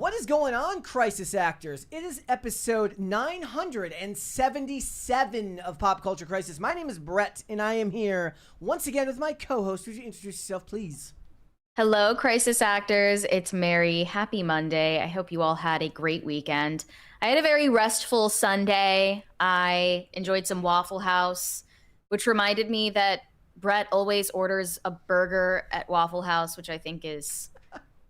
What is going on, Crisis Actors? It is episode 977 of Pop Culture Crisis. My name is Brett, and I am here once again with my co-host. Would you introduce yourself, please? Hello, Crisis Actors. It's Mary. Happy Monday. I hope you all had a great weekend. I had a very restful Sunday. I enjoyed some Waffle House, which reminded me that Brett always orders a burger at Waffle House, which I think is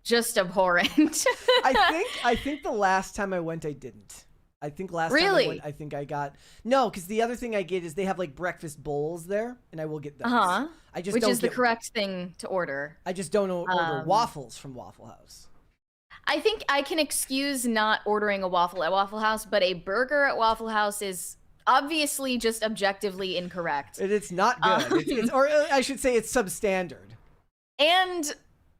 just abhorrent. I think the last time I went, I didn't. I think last time I went, I think I got no, because the other thing I get is they have like breakfast bowls there, and I will get those. Which is the correct thing to order. I just don't order waffles from Waffle House. I think I can excuse not ordering a waffle at Waffle House, but a burger at Waffle House is obviously just objectively incorrect. It's not good. Or I should say it's substandard. And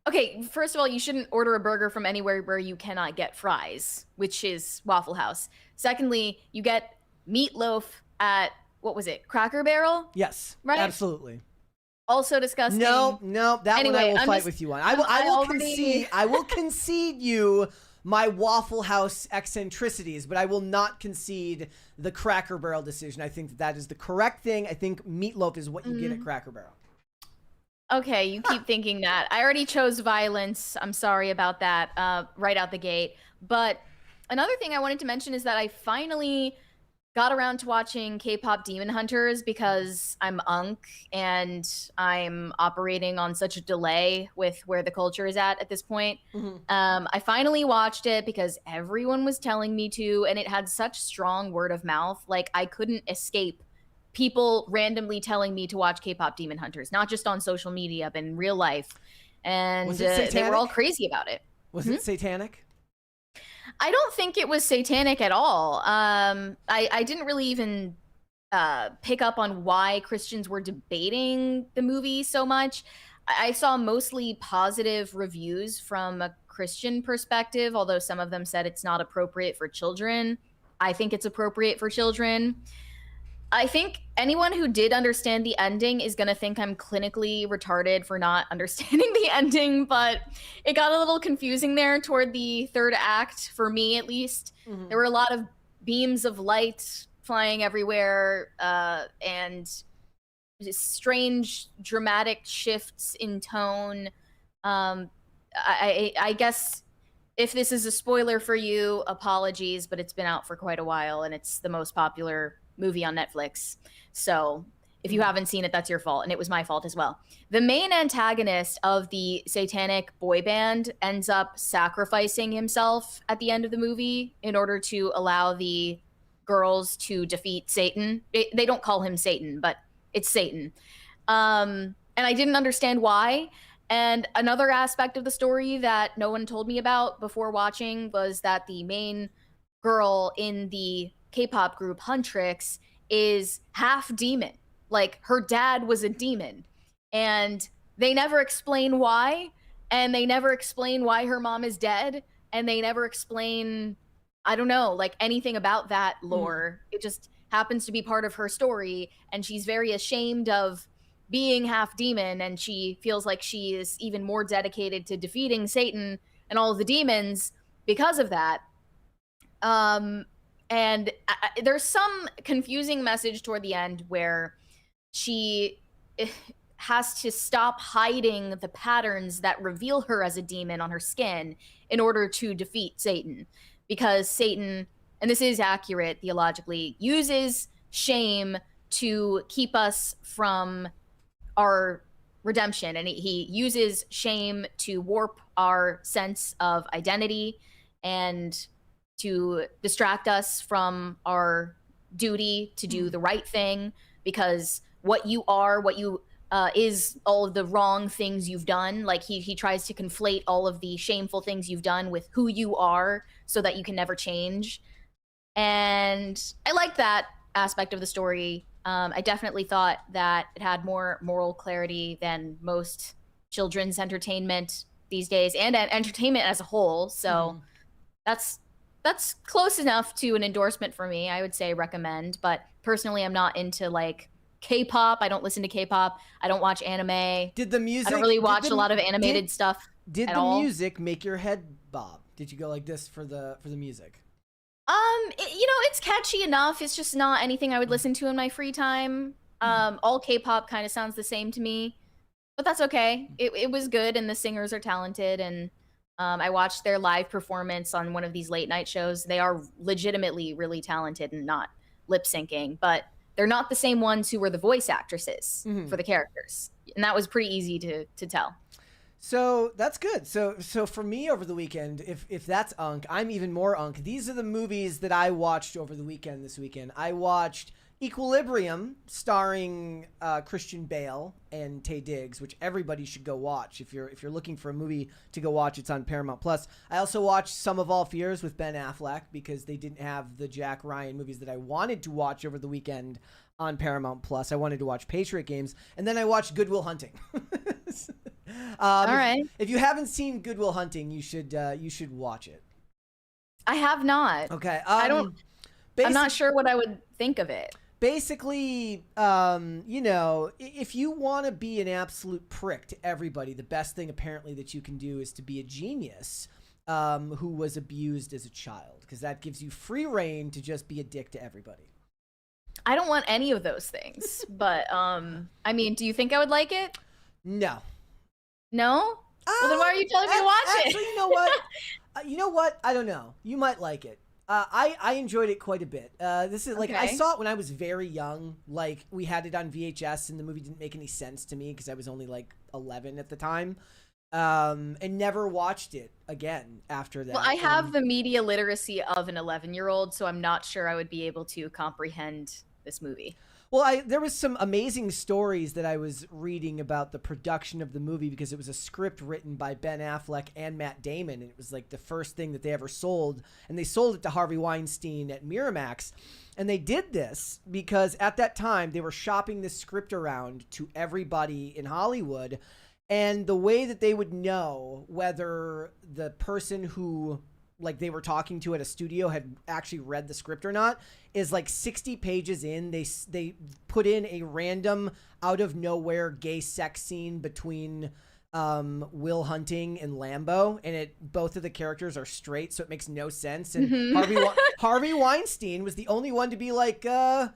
okay, first of all, you shouldn't order a burger from anywhere where you cannot get fries, which is Waffle House. Secondly, you get meatloaf at, what was it, Cracker Barrel? Yes, right? Absolutely. Also disgusting. No, that one I will fight with you on. I will concede you my Waffle House eccentricities, but I will not concede the Cracker Barrel decision. I think that is the correct thing. I think meatloaf is what you get at Cracker Barrel. Okay, you keep thinking that. I already chose violence. I'm sorry about that right out the gate. But another thing I wanted to mention is that I finally got around to watching K-pop Demon Hunters because I'm Unk and I'm operating on such a delay with where the culture is at this point. I finally watched it because everyone was telling me to, and it had such strong word of mouth. Like, I couldn't escape people randomly telling me to watch K-pop Demon Hunters, not just on social media, but in real life. And they were all crazy about it. Was it satanic? I don't think it was satanic at all. I didn't really even pick up on why Christians were debating the movie so much. I saw mostly positive reviews from a Christian perspective, although some of them said it's not appropriate for children. I think it's appropriate for children. I think anyone who did understand the ending is going to think I'm clinically retarded for not understanding the ending, but it got a little confusing there toward the third act, for me at least. There were a lot of beams of light flying everywhere and strange dramatic shifts in tone. I guess if this is a spoiler for you, apologies, but it's been out for quite a while and it's the most popular movie on Netflix. So if you haven't seen it, that's your fault. And it was my fault as well. The main antagonist of the satanic boy band ends up sacrificing himself at the end of the movie in order to allow the girls to defeat Satan. They don't call him Satan, but it's Satan. And I didn't understand why. And another aspect of the story that no one told me about before watching was that the main girl in the K-pop group Huntrix is half demon. Like, her dad was a demon, and they never explain why, and they never explain why her mom is dead, and they never explain, I don't know, like anything about that lore. It just happens to be part of her story, and she's very ashamed of being half demon, and she feels like she is even more dedicated to defeating Satan and all of the demons because of that. And there's some confusing message toward the end where she has to stop hiding the patterns that reveal her as a demon on her skin in order to defeat Satan. Because Satan, and this is accurate theologically, uses shame to keep us from our redemption. And he uses shame to warp our sense of identity and to distract us from our duty to do the right thing, because what you is all of the wrong things you've done. Like he tries to conflate all of the shameful things you've done with who you are so that you can never change. And I like that aspect of the story. I definitely thought that it had more moral clarity than most children's entertainment these days, and entertainment as a whole. So that's close enough to an endorsement for me. I would say recommend, but personally I'm not into like K-pop. I don't listen to K-pop. I don't watch anime. Did the music? I don't really watch a lot of animated stuff. Did the music make your head bob? Did you go like this for the music? It's catchy enough. It's just not anything I would listen to in my free time. All K-pop kind of sounds the same to me, but that's okay. It was good, and the singers are talented, and I watched their live performance on one of these late night shows. They are legitimately really talented and not lip syncing, but they're not the same ones who were the voice actresses for the characters, and that was pretty easy to tell. So that's good. So for me over the weekend, if that's Unk, I'm even more Unk. These are the movies that I watched over the weekend this weekend. I watched Equilibrium, starring Christian Bale and Taye Diggs, which everybody should go watch. If you're looking for a movie to go watch, it's on Paramount Plus. I also watched Sum of All Fears with Ben Affleck because they didn't have the Jack Ryan movies that I wanted to watch over the weekend on Paramount Plus. I wanted to watch Patriot Games, and then I watched Good Will Hunting. All right. If you haven't seen Good Will Hunting, you should watch it. I have not. Okay. I'm not sure what I would think of it. Basically, if you want to be an absolute prick to everybody, the best thing apparently that you can do is to be a genius who was abused as a child, because that gives you free reign to just be a dick to everybody. I don't want any of those things, but do you think I would like it? No. No? Well, then why are you telling me to watch it? Actually, you know what? I don't know. You might like it. I enjoyed it quite a bit. This is like, I saw it when I was very young. Like, we had it on VHS, and the movie didn't make any sense to me because I was only like 11 at the time. And never watched it again after that. Well, I have the media literacy of an 11-year-old, so I'm not sure I would be able to comprehend this movie. Well, there was some amazing stories that I was reading about the production of the movie, because it was a script written by Ben Affleck and Matt Damon, and it was like the first thing that they ever sold, and they sold it to Harvey Weinstein at Miramax. And they did this because at that time they were shopping this script around to everybody in Hollywood, and the way that they would know whether the person who they were talking to at a studio had actually read the script or not is 60 pages in, they put in a random out of nowhere gay sex scene between Will Hunting and Lambo, and both of the characters are straight, so it makes no sense. And Harvey Weinstein was the only one to be like, so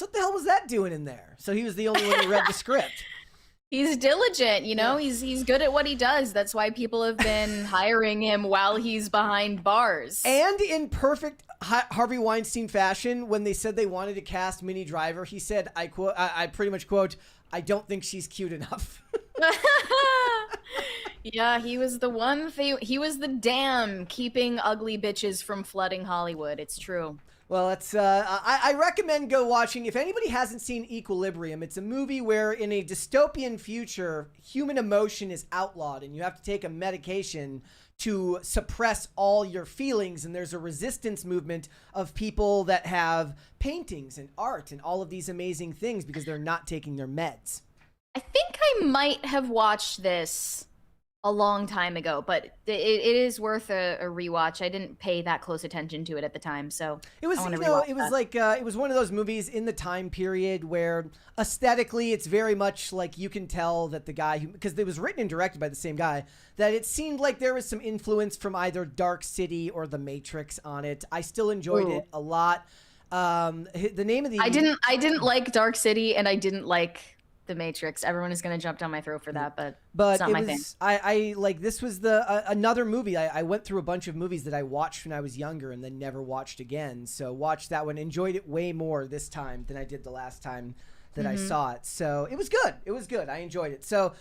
what the hell was that doing in there? So he was the only one who read the script. He's diligent, Yeah. He's good at what he does. That's why people have been hiring him while he's behind bars. And in perfect Harvey Weinstein fashion, when they said they wanted to cast Minnie Driver, he said, I quote, I pretty much quote, "I don't think she's cute enough." Yeah, he was the one thing. He was the dam keeping ugly bitches from flooding Hollywood. It's true. Well, I recommend go watching. If anybody hasn't seen Equilibrium, it's a movie where in a dystopian future, human emotion is outlawed, and you have to take a medication to suppress all your feelings. And there's a resistance movement of people that have paintings and art and all of these amazing things because they're not taking their meds. I think I might have watched this a long time ago, but it is worth a rewatch. I didn't pay that close attention to it at the time, so it was, it was one of those movies in the time period where aesthetically it's very much like you can tell that the guy because it was written and directed by the same guy, that it seemed like there was some influence from either Dark City or The Matrix on it. I still enjoyed it a lot. The name of the I didn't like Dark City, and I didn't like The Matrix. Everyone is going to jump down my throat for that, but it's not my thing. I like, this was another movie. I went through a bunch of movies that I watched when I was younger and then never watched again. So watched that one, enjoyed it way more this time than I did the last time that I saw it. So it was good. It was good. I enjoyed it. So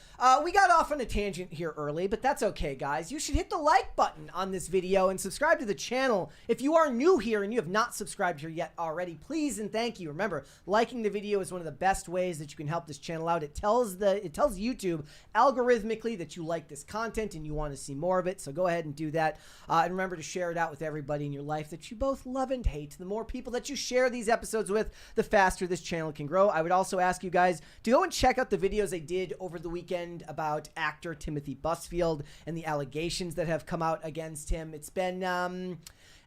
we got off on a tangent here early, but that's okay, guys. You should hit the like button on this video and subscribe to the channel. If you are new here and you have not subscribed here yet already, please and thank you. Remember, liking the video is one of the best ways that you can help this channel out. It tells YouTube algorithmically that you like this content and you want to see more of it. So go ahead and do that. And remember to share it out with everybody in your life that you both love and hate. The more people that you share these episodes with, the faster this channel can grow. I would also ask you guys to go and check out the videos I did over the weekend about actor Timothy Busfield and the allegations that have come out against him. It's been,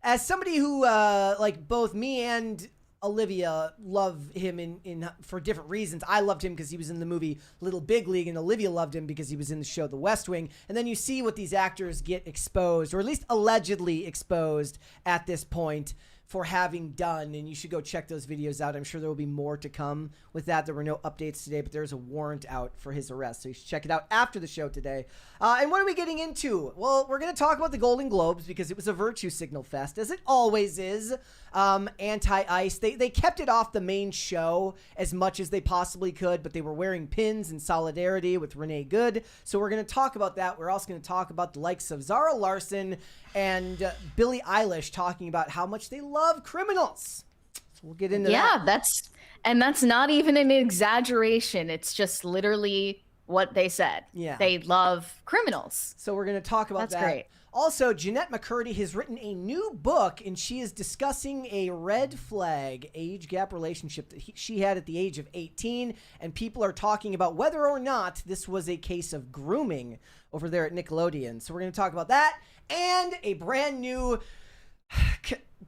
as somebody who, like both me and Olivia love him for different reasons. I loved him because he was in the movie Little Big League, and Olivia loved him because he was in the show The West Wing. And then you see what these actors get exposed, or at least allegedly exposed at this point, for having done, and you should go check those videos out. I'm sure there will be more to come with that. There were no updates today, but there's a warrant out for his arrest, so you should check it out after the show today. And what are we getting into? Well, we're going to talk about the Golden Globes because it was a virtue signal fest, as it always is. Anti-ICE. They kept it off the main show as much as they possibly could, but they were wearing pins in solidarity with Renee Good. So we're going to talk about that. We're also going to talk about the likes of Zara Larsson and Billie Eilish talking about how much they love criminals. So we'll get into that. Yeah, that's not even an exaggeration. It's just literally what they said. Yeah. They love criminals. So we're going to talk about that. That's great. Also, Jeanette McCurdy has written a new book, and she is discussing a red flag age gap relationship that she had at the age of 18, and people are talking about whether or not this was a case of grooming over there at Nickelodeon. So we're going to talk about that, and a brand new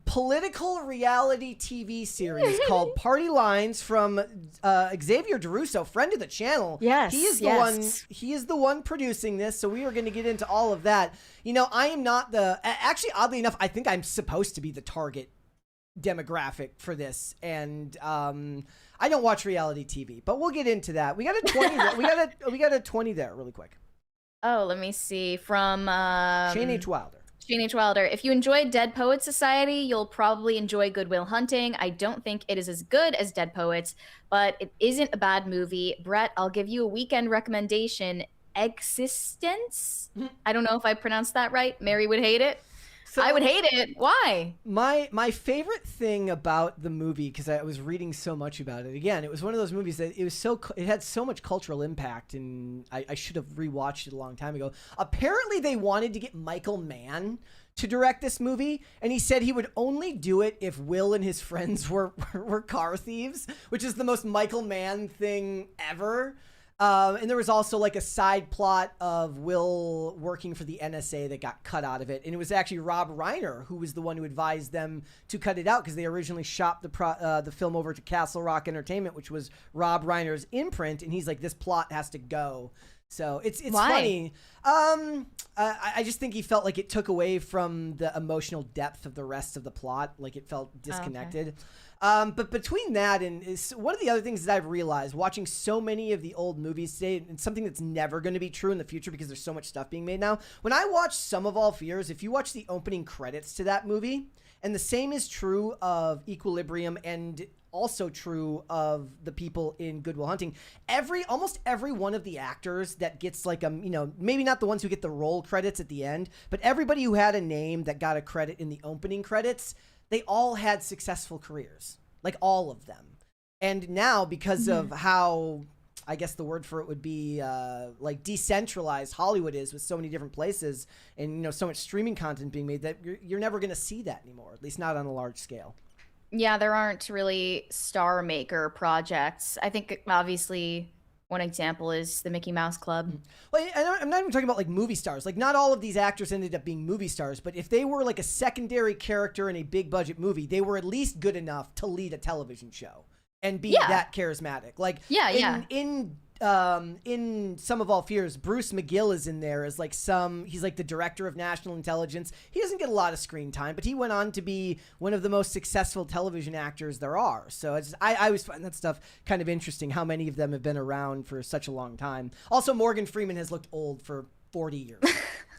political reality TV series called Party Lines from Xavier DeRusso, friend of the channel. Yes, he is the one producing this, so we are going to get into all of that. You know, I am not actually, oddly enough, I think I'm supposed to be the target demographic for this, and I don't watch reality TV, but we'll get into that. We got a 20 we got a 20 there really quick. Oh, let me see. From Shane H. Wilder. Shane H. Wilder. If you enjoyed Dead Poets Society, you'll probably enjoy Good Will Hunting. I don't think it is as good as Dead Poets, but it isn't a bad movie. Brett, I'll give you a weekend recommendation. Existence? I don't know if I pronounced that right. Mary would hate it. So, I would hate it. Why? My favorite thing about the movie, because I was reading so much about it. Again, it was one of those movies that it had so much cultural impact, and I should have rewatched it a long time ago. Apparently, they wanted to get Michael Mann to direct this movie, and he said he would only do it if Will and his friends were car thieves, which is the most Michael Mann thing ever. And there was also like a side plot of Will working for the NSA that got cut out of it. And it was actually Rob Reiner who was the one who advised them to cut it out, because they originally shopped the film over to Castle Rock Entertainment, which was Rob Reiner's imprint. And he's like, this plot has to go. So it's funny. I just think he felt like it took away from the emotional depth of the rest of the plot. Like it felt disconnected. Okay. But between that and one of the other things that I've realized watching so many of the old movies today, and something that's never going to be true in the future because there's so much stuff being made now. When I watch Sum of All Fears, if you watch the opening credits to that movie, and the same is true of Equilibrium and also true of the people in Good Will Hunting, almost every one of the actors that gets like maybe not the ones who get the roll credits at the end, but everybody who had a name that got a credit in the opening credits, they all had successful careers, like all of them. And now, because of how, I guess the word for it would be like decentralized Hollywood is, with so many different places and so much streaming content being made, that you're never going to see that anymore, at least not on a large scale. Yeah, there aren't really star maker projects. I think obviously one example is the Mickey Mouse Club. Well, I'm not even talking about like movie stars. Like not all of these actors ended up being movie stars, but if they were like a secondary character in a big budget movie, they were at least good enough to lead a television show and be that charismatic. Like in Sum of All Fears, Bruce McGill is in there as like he's like the director of national intelligence. He doesn't get a lot of screen time, but he went on to be one of the most successful television actors there are. So I always find that stuff kind of interesting, how many of them have been around for such a long time. Also, Morgan Freeman has looked old for 40 years.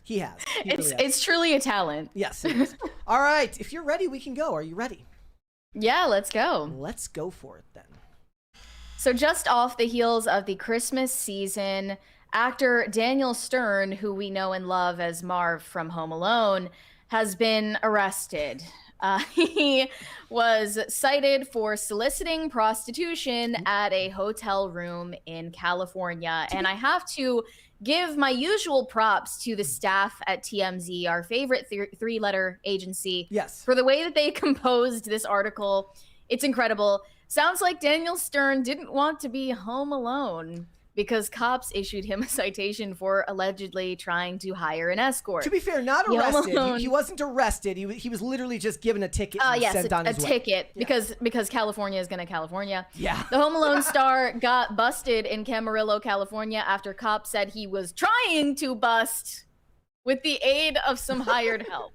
He has. It's truly a talent. Yes, it is. All right. If you're ready, we can go. Are you ready? Yeah, let's go. Let's go for it then. So just off the heels of the Christmas season, actor Daniel Stern, who we know and love as Marv from Home Alone, has been arrested. He was cited for soliciting prostitution at a hotel room in California. And I have to give my usual props to the staff at TMZ, our favorite three-letter agency, for the way that they composed this article. It's incredible. Sounds like Daniel Stern didn't want to be home alone. because cops issued him a citation for allegedly trying to hire an escort. To be fair, not arrested. He wasn't arrested. He was literally just given a ticket and sent on his way. Ticket, because California is going to California. Yeah. The Home Alone star got busted in Camarillo, California after cops said he was trying to bust with the aid of some hired help.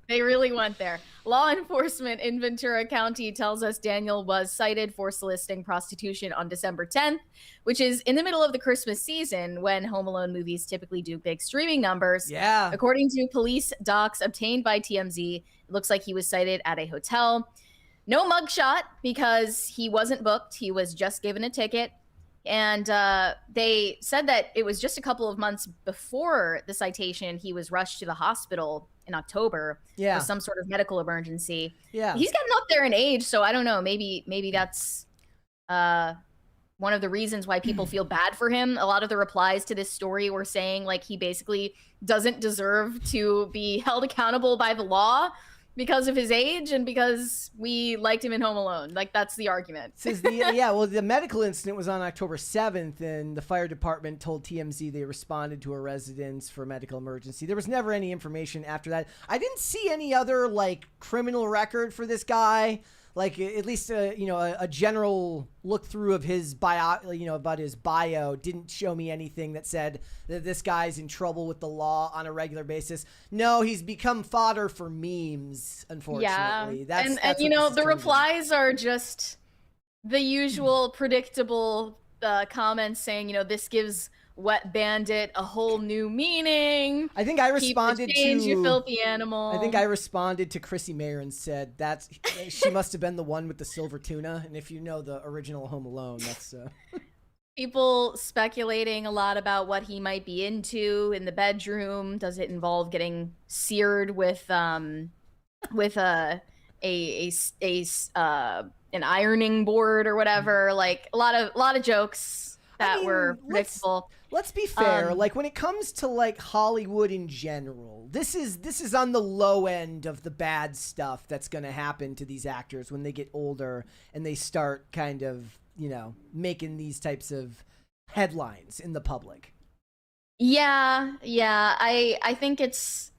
They really went there. Law enforcement in Ventura County tells us Daniel was cited for soliciting prostitution on December 10th, which is in the middle of the Christmas season when Home Alone movies typically do big streaming numbers. Yeah. According to police docs obtained by TMZ, it looks like he was cited at a hotel. No mugshot because he wasn't booked. He was just given a ticket. And they said that it was just a couple of months before the citation, he was rushed to the hospital in October for some sort of medical emergency. Yeah. He's getting up there in age, so I don't know. Maybe that's one of the reasons why people feel bad for him. A lot of the replies to this story were saying like he basically doesn't deserve to be held accountable by the law because of his age and because we liked him in Home Alone. Like, that's the argument. The medical incident was on October 7th, and the fire department told TMZ they responded to a residence for a medical emergency. There was never any information after that. I didn't see any other, like, criminal record for this guy. Like, at least, a general look through of his about his bio didn't show me anything that said that this guy's in trouble with the law on a regular basis. No, he's become fodder for memes, unfortunately. Yeah. That's the replies are just the usual predictable comments saying, this gives Wet Bandit a whole new meaning. I think I responded you filthy animal. I think I responded to Chrissy Mayer and said that she must have been the one with the silver tuna. And if you know the original Home Alone, that's people speculating a lot about what he might be into in the bedroom. Does it involve getting seared with an ironing board or whatever? Like a lot of jokes that were predictable. Let's be fair. Like when it comes to like Hollywood in general, this is on the low end of the bad stuff that's going to happen to these actors when they get older and they start kind of, making these types of headlines in the public. Yeah. I think it's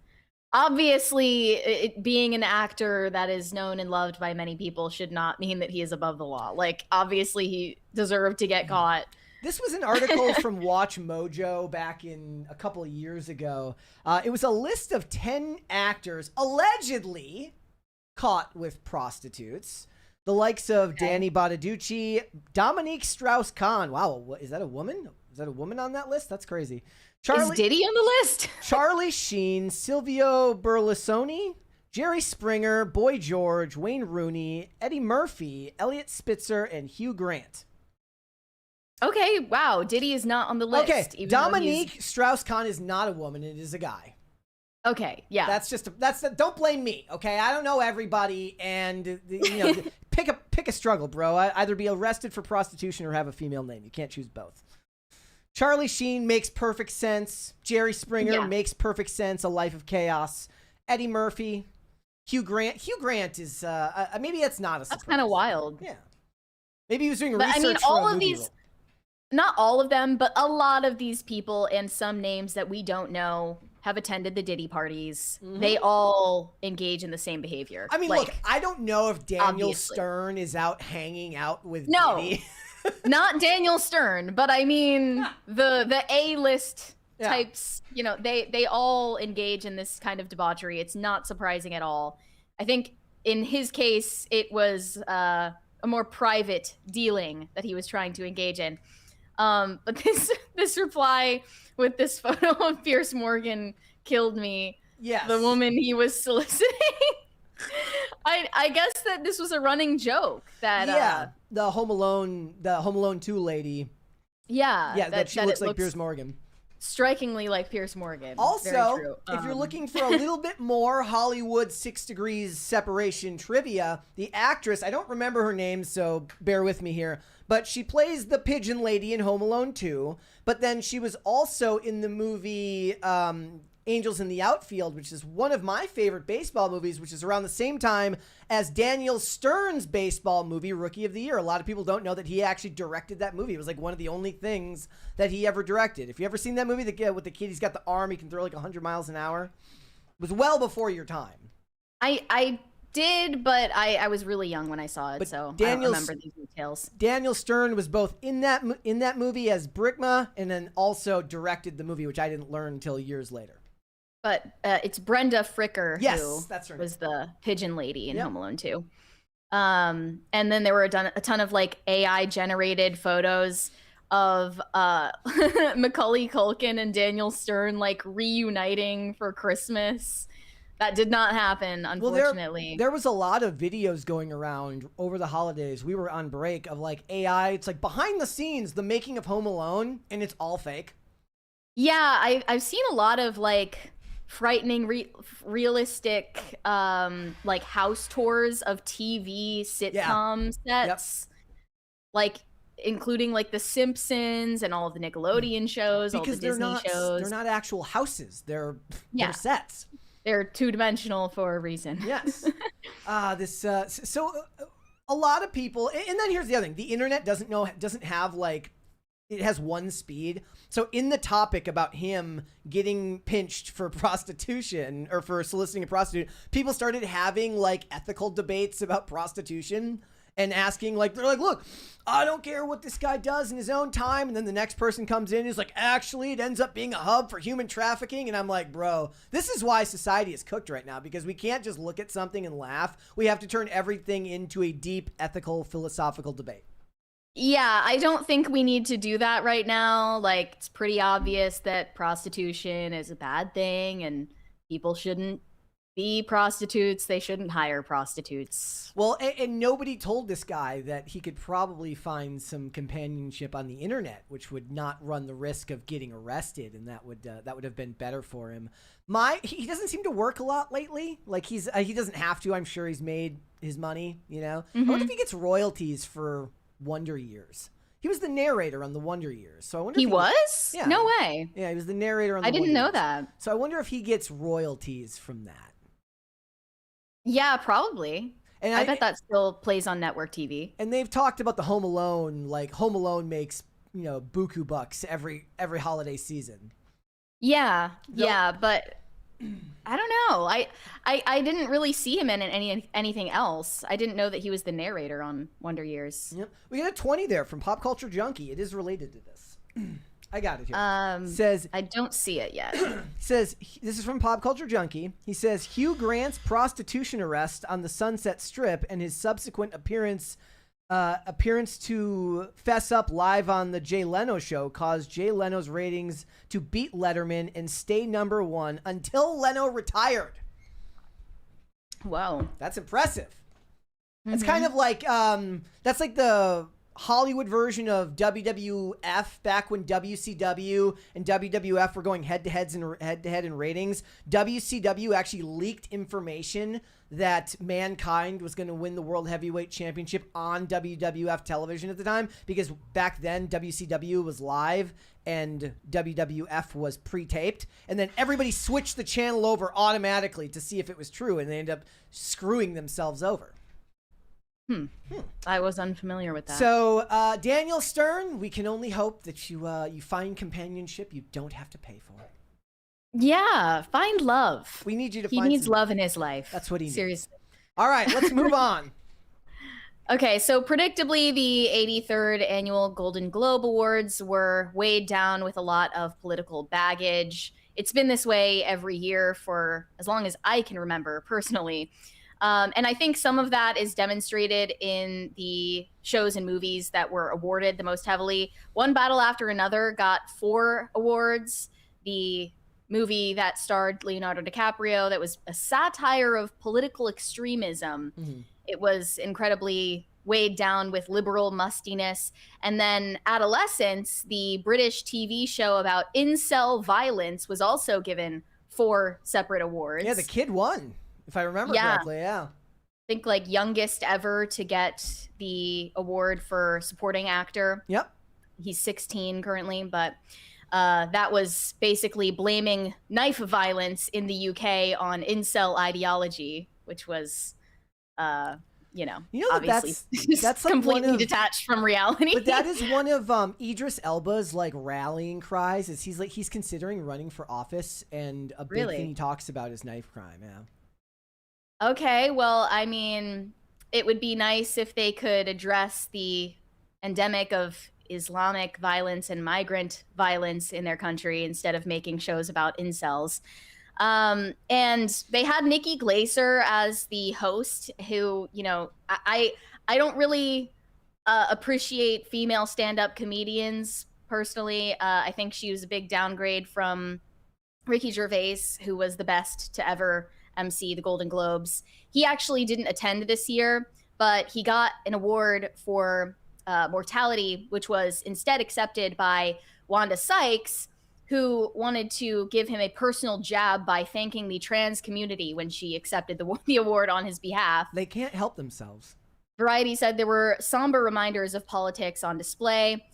obviously being an actor that is known and loved by many people should not mean that he is above the law. Like obviously he deserved to get caught. This was an article from Watch Mojo back in a couple of years ago. It was a list of 10 actors allegedly caught with prostitutes. The likes of Danny Bottaducci, Dominique Strauss-Kahn. Wow, is that a woman? Is that a woman on that list? That's crazy. Is Diddy on the list? Charlie Sheen, Silvio Berlusconi, Jerry Springer, Boy George, Wayne Rooney, Eddie Murphy, Elliot Spitzer, and Hugh Grant. Okay, wow. Diddy is not on the list. Okay, Dominique Strauss-Kahn is not a woman. It is a guy. Okay, yeah. Don't blame me, okay? I don't know everybody, and, pick a struggle, bro. Either be arrested for prostitution or have a female name. You can't choose both. Charlie Sheen makes perfect sense. Jerry Springer makes perfect sense. A Life of Chaos. Eddie Murphy. Hugh Grant. Hugh Grant is, maybe that's not a surprise. That's kind of wild. Yeah. Maybe he was doing research for all a of movie these... role. Not all of them, but a lot of these people and some names that we don't know have attended the Diddy parties. Mm-hmm. They all engage in the same behavior. I mean, look, I don't know if Daniel Stern is out hanging out with Diddy. Not Daniel Stern, but I mean the A-list types, they all engage in this kind of debauchery. It's not surprising at all. I think in his case, it was a more private dealing that he was trying to engage in. But this reply with this photo of Pierce Morgan killed me. Yes. The woman he was soliciting. I guess that this was a running joke that the Home Alone 2 lady. Yeah. That she looks like Pierce Morgan. Strikingly like Pierce Morgan. Also, if you're looking for a little bit more Hollywood 6 degrees separation trivia, the actress, I don't remember her name, so bear with me here, but she plays the pigeon lady in Home Alone 2, but then she was also in the movie Angels in the Outfield, which is one of my favorite baseball movies, which is around the same time as Daniel Stern's baseball movie, Rookie of the Year. A lot of people don't know that he actually directed that movie. It was like one of the only things that he ever directed. If you ever seen that movie, with the kid, he's got the arm, he can throw like 100 miles an hour. It was well before your time. I did, but I was really young when I saw it, so I don't remember these details. Daniel Stern was both in that movie as Brickma, and then also directed the movie, which I didn't learn until years later. But it's Brenda Fricker who that's her was the pigeon lady in Home Alone 2. And then there were a ton of like AI generated photos of Macaulay Culkin and Daniel Stern like reuniting for Christmas. That did not happen, unfortunately. Well, there was a lot of videos going around over the holidays. We were on break of like AI. It's like behind the scenes, the making of Home Alone, and it's all fake. Yeah, I've seen a lot of like frightening, realistic, like house tours of TV sitcom sets, like including like The Simpsons and all of the Nickelodeon shows, all the Disney shows. They're not actual houses. They're sets. They're two-dimensional for a reason. Yes. So a lot of people, and then here's the other thing: the internet doesn't have like. It has one speed. So in the topic about him getting pinched for prostitution or for soliciting a prostitute, people started having like ethical debates about prostitution and asking like, they're like, look, I don't care what this guy does in his own time. And then the next person comes in and is like, actually, it ends up being a hub for human trafficking. And I'm like, bro, this is why society is cooked right now, because we can't just look at something and laugh. We have to turn everything into a deep ethical, philosophical debate. Yeah, I don't think we need to do that right now. Like, it's pretty obvious that prostitution is a bad thing and people shouldn't be prostitutes. They shouldn't hire prostitutes. Well, and nobody told this guy that he could probably find some companionship on the internet, which would not run the risk of getting arrested, and that would have been better for him. He doesn't seem to work a lot lately. Like he doesn't have to. I'm sure he's made his money, you know? I wonder if he gets royalties for Wonder Years. He was the narrator on the Wonder Years, so I wonder. He was? Yeah. No way. Yeah, he was the narrator on. I didn't know that. So I wonder if he gets royalties from that. Yeah, probably. And I bet that still plays on network TV. And they've talked about the Home Alone. Like Home Alone makes buku bucks every holiday season. Yeah, but I don't know. I didn't really see him in anything else. I didn't know that he was the narrator on Wonder Years. Yep. We get a 20 there from Pop Culture Junkie. It is related to this. I got it here. Says I don't see it yet. Says this is from Pop Culture Junkie. He says Hugh Grant's prostitution arrest on the Sunset Strip and his subsequent appearance to fess up live on the Jay Leno show caused Jay Leno's ratings to beat Letterman and stay #1 until Leno retired. Whoa, that's impressive. It's kind of like that's like the Hollywood version of WWF back when WCW and WWF were going head-to-head in ratings. WCW actually leaked information that Mankind was going to win the World Heavyweight Championship on WWF television at the time, because back then WCW was live and WWF was pre-taped, and then everybody switched the channel over automatically to see if it was true, and they ended up screwing themselves over. I was unfamiliar with that. So, Daniel Stern, we can only hope that you find companionship you don't have to pay for. Yeah, find love. We need you to He needs love in his life. That's what he needs. Seriously. All right, let's move on. Okay, so predictably, the 83rd Annual Golden Globe Awards were weighed down with a lot of political baggage. It's been this way every year for as long as I can remember, personally. And I think some of that is demonstrated in the shows and movies that were awarded the most heavily. One Battle After Another got 4 awards. The movie that starred Leonardo DiCaprio, that was a satire of political extremism. It was incredibly weighed down with liberal mustiness. And then Adolescence, the British TV show about incel violence, was also given 4 separate awards. Yeah, the kid won. If I remember correctly, yeah. I think like youngest ever to get the award for supporting actor. Yep. He's 16 currently, but that was basically blaming knife violence in the UK on incel ideology, which was, obviously that's like completely detached from reality. But that is one of Idris Elba's like rallying cries. Is he's considering running for office, and a big thing he talks about is knife crime. Yeah. Okay, well, I mean, it would be nice if they could address the endemic of Islamic violence and migrant violence in their country instead of making shows about incels. And they had Nikki Glaser as the host, who, I don't really appreciate female stand-up comedians personally. I think she was a big downgrade from Ricky Gervais, who was the best to ever MC the Golden Globes. He actually didn't attend this year, but he got an award for mortality, which was instead accepted by Wanda Sykes, who wanted to give him a personal jab by thanking the trans community when she accepted the award on his behalf. They can't help themselves. Variety said there were somber reminders of politics on display.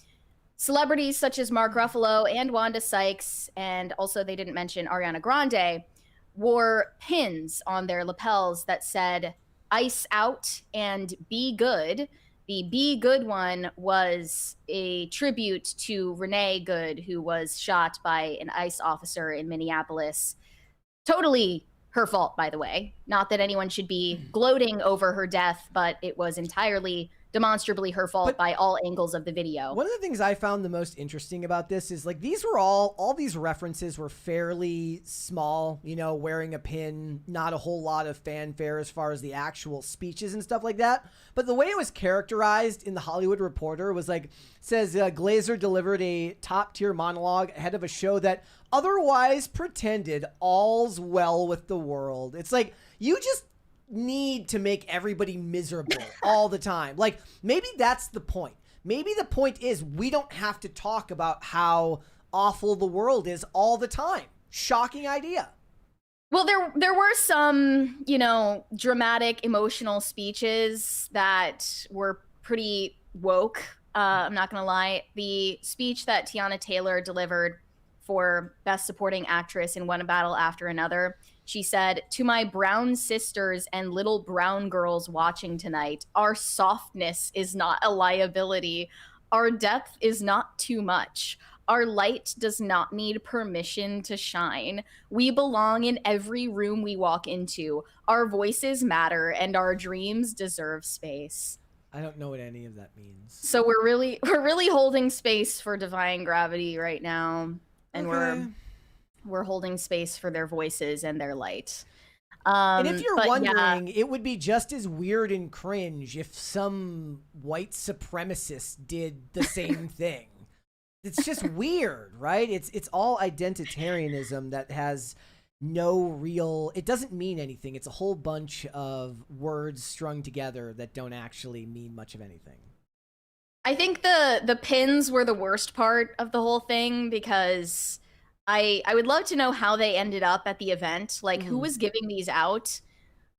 Celebrities such as Mark Ruffalo and Wanda Sykes, and also they didn't mention Ariana Grande, wore pins on their lapels that said "Ice Out" and "Be Good." The "Be Good" one was a tribute to Renee Good, who was shot by an ICE officer in Minneapolis. Totally her fault, by the way. Not that anyone should be gloating over her death, but it was entirely demonstrably her fault by all angles of the video. One of the things I found the most interesting about this is like these were all these references were fairly small, wearing a pin, not a whole lot of fanfare as far as the actual speeches and stuff like that. But the way it was characterized in the Hollywood Reporter was like, says Glaser delivered a top tier monologue ahead of a show that otherwise pretended all's well with the world. It's like, you just need to make everybody miserable all the time. Like, maybe that's the point. Maybe the point is we don't have to talk about how awful the world is all the time. Shocking idea. Well, there were some, dramatic, emotional speeches that were pretty woke. I'm not going to lie. The speech that Tiana Taylor delivered for Best Supporting Actress in One Battle After Another, she said, "To my brown sisters and little brown girls watching tonight, our softness is not a liability. Our depth is not too much. Our light does not need permission to shine. We belong in every room we walk into. Our voices matter and our dreams deserve space." I don't know what any of that means. So we're really holding space for Defying Gravity right now, and we're holding space for their voices and their light. And if you're wondering, it would be just as weird and cringe if some white supremacist did the same thing. It's just weird, right? It's all identitarianism that has no real, it doesn't mean anything. It's a whole bunch of words strung together that don't actually mean much of anything. I think the pins were the worst part of the whole thing, because I would love to know how they ended up at the event. Like, who was giving these out?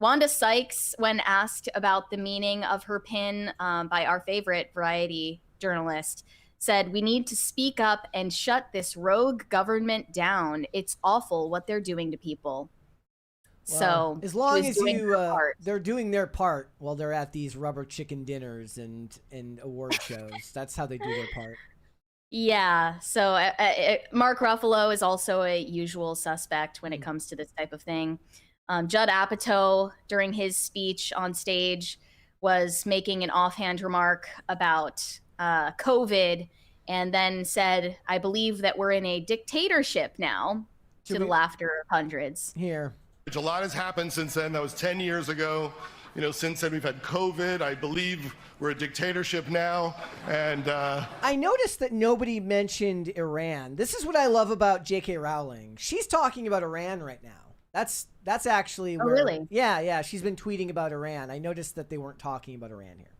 Wanda Sykes, when asked about the meaning of her pin by our favorite Variety journalist, said, "We need to speak up and shut this rogue government down. It's awful what they're doing to people." Well, so as long as they're doing their part while they're at these rubber chicken dinners and award shows, that's how they do their part. Yeah, so Mark Ruffalo is also a usual suspect when it comes to this type of thing. Judd Apatow, during his speech on stage, was making an offhand remark about COVID, and then said, "I believe that we're in a dictatorship now," to the laughter of hundreds. Here. A lot has happened since then. That was 10 years ago. Since then we've had COVID. I believe we're a dictatorship now. And I noticed that nobody mentioned Iran. This is what I love about J.K. Rowling. She's talking about Iran right now. That's actually where, really? Yeah. She's been tweeting about Iran. I noticed that they weren't talking about Iran here.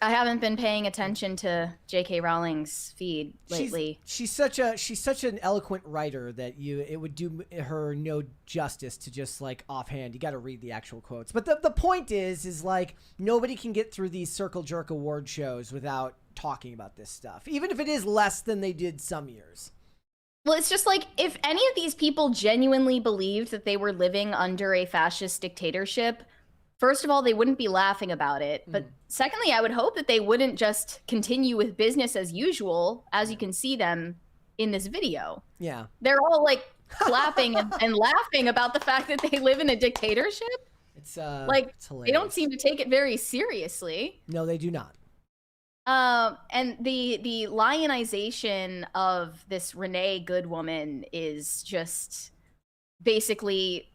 I haven't been paying attention to J.K. Rowling's feed lately. She's such an eloquent writer that it would do her no justice to just like offhand. You got to read the actual quotes. But the point is like nobody can get through these circle jerk award shows without talking about this stuff, even if it is less than they did some years. Well, it's just like, if any of these people genuinely believed that they were living under a fascist dictatorship, first of all, they wouldn't be laughing about it. But secondly, I would hope that they wouldn't just continue with business as usual, as you can see them in this video. Yeah. They're all like clapping and laughing about the fact that they live in a dictatorship. It's it's they don't seem to take it very seriously. No, they do not. And the lionization of this Renee Good woman is just basically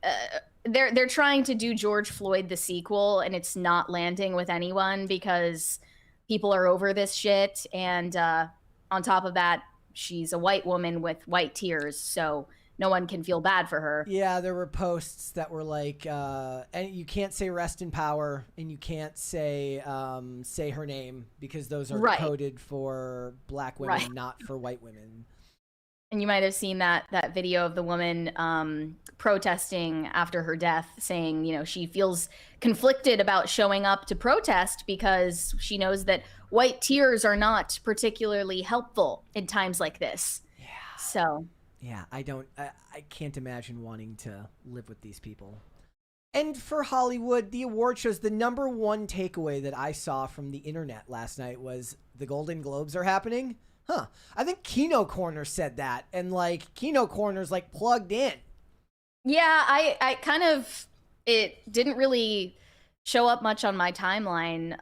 they're trying to do George Floyd the sequel, and it's not landing with anyone because people are over this shit. And on top of that, she's a white woman with white tears, so no one can feel bad for her. Yeah, there were posts that were like, and you can't say rest in power, and you can't say her name because those are coded for black women, not for white women. And you might have seen that video of the woman protesting after her death, saying, you know, she feels conflicted about showing up to protest because she knows that white tears are not particularly helpful in times like this. Yeah. So... yeah, I can't imagine wanting to live with these people. And for Hollywood, the award shows, the number one takeaway that I saw from the internet last night was the Golden Globes are happening. Huh. I think Kino Corner said that, and like Kino Corner's like plugged in. Yeah, I kind of, it didn't really show up much on my timeline.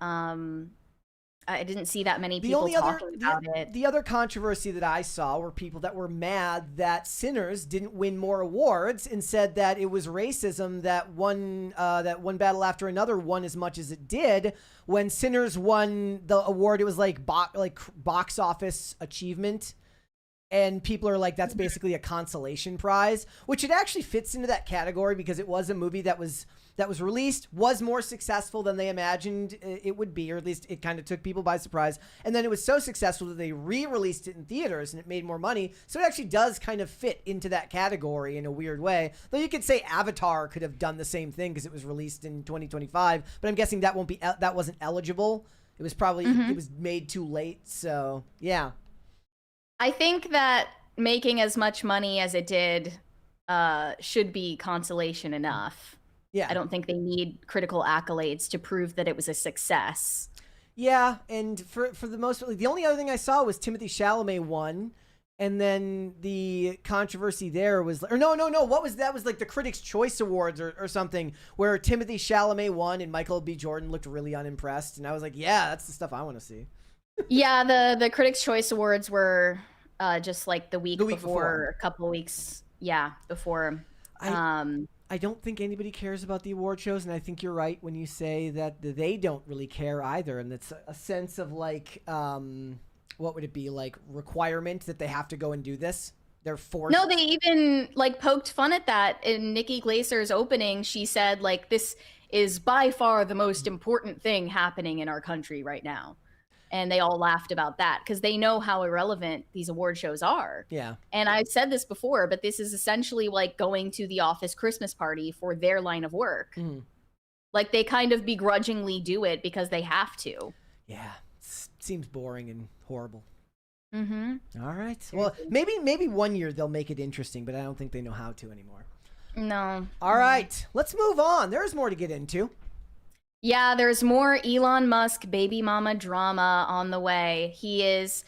I didn't see that many people talking about it. The other controversy that I saw were people that were mad that Sinners didn't win more awards and said that it was racism that one battle after another won as much as it did. When Sinners won the award, it was like box office achievement. And people are like, that's basically a consolation prize, which it actually fits into that category because it was a movie that was released, was more successful than they imagined it would be, or at least it kind of took people by surprise. And then it was so successful that they re-released it in theaters and it made more money. So it actually does kind of fit into that category in a weird way. Though you could say Avatar could have done the same thing because it was released in 2025, but I'm guessing that wasn't eligible. It was probably, it was made too late. So yeah. I think that making as much money as it did should be consolation enough. Yeah. I don't think they need critical accolades to prove that it was a success. Yeah, and for the most part, the only other thing I saw was Timothée Chalamet won, and then the controversy there was, or no, what was that? Was like the Critics' Choice Awards or something, where Timothée Chalamet won and Michael B. Jordan looked really unimpressed, and I was like, yeah, that's the stuff I want to see. Yeah, the Critics' Choice Awards were just like the week before, a couple of weeks, before. I don't think anybody cares about the award shows, and I think you're right when you say that they don't really care either, and it's a sense of like, what would it be, like requirement that they have to go and do this? They're forced. No, they even like poked fun at that in Nikki Glaser's opening. She said like, this is by far the most important thing happening in our country right now. And they all laughed about that because they know how irrelevant these award shows are. Yeah. And I've said this before, but this is essentially like going to the office Christmas party for their line of work. Mm. Like they kind of begrudgingly do it because they have to. Yeah. Seems boring and horrible. Mm-hmm. All right. Well, maybe one year they'll make it interesting, but I don't think they know how to anymore. No. All right. Let's move on. There's more to get into. Yeah, there's more Elon Musk baby mama drama on the way. He is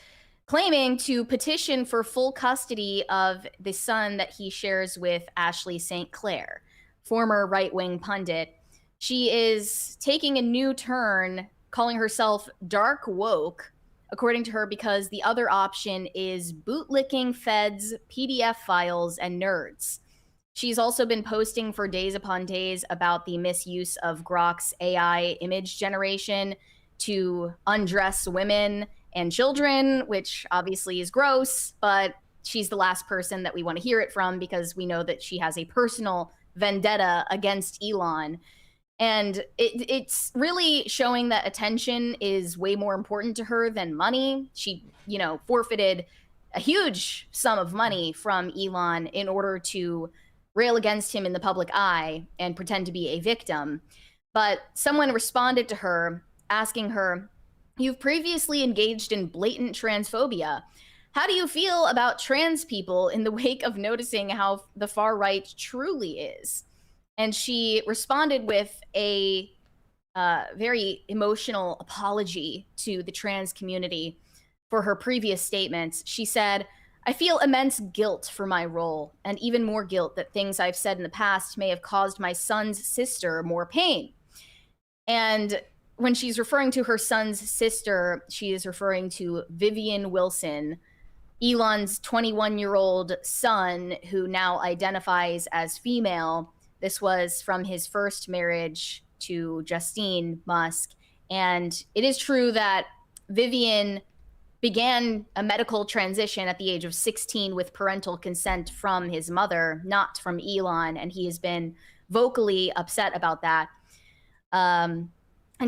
claiming to petition for full custody of the son that he shares with Ashley St. Clair, former right-wing pundit. She is taking a new turn, calling herself dark woke, according to her, because the other option is bootlicking feds, PDF files, and nerds. She's also been posting for days upon days about the misuse of Grok's AI image generation to undress women and children, which obviously is gross, but she's the last person that we want to hear it from because we know that she has a personal vendetta against Elon. And it's really showing that attention is way more important to her than money. She, forfeited a huge sum of money from Elon in order to rail against him in the public eye and pretend to be a victim. But someone responded to her asking her, "You've previously engaged in blatant transphobia. How do you feel about trans people in the wake of noticing how the far right truly is? And she responded with a very emotional apology to the trans community for her previous statements. She said, I feel immense guilt for my role, and even more guilt that things I've said in the past may have caused my son's sister more pain. And when she's referring to her son's sister, she is referring to Vivian Wilson, Elon's 21-year-old son, who now identifies as female. This was from his first marriage to Justine Musk. And it is true that Vivian began a medical transition at the age of 16 with parental consent from his mother, not from Elon, and he has been vocally upset about that. And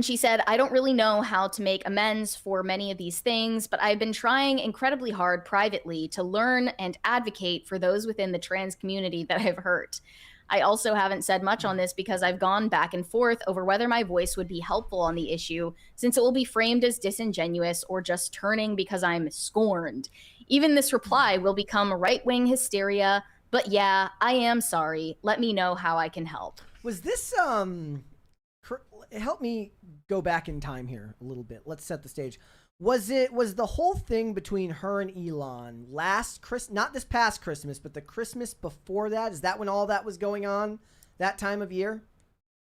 she said, I don't really know how to make amends for many of these things, but I've been trying incredibly hard privately to learn and advocate for those within the trans community that I've hurt. I also haven't said much on this because I've gone back and forth over whether my voice would be helpful on the issue, since it will be framed as disingenuous or just turning because I'm scorned. Even this reply will become right-wing hysteria, but yeah, I am sorry. Let me know how I can help. Was this, help me go back in time here a little bit. Let's set the stage. Was the whole thing between her and Elon not this past Christmas, but the Christmas before that? Is that when all that was going on, that time of year?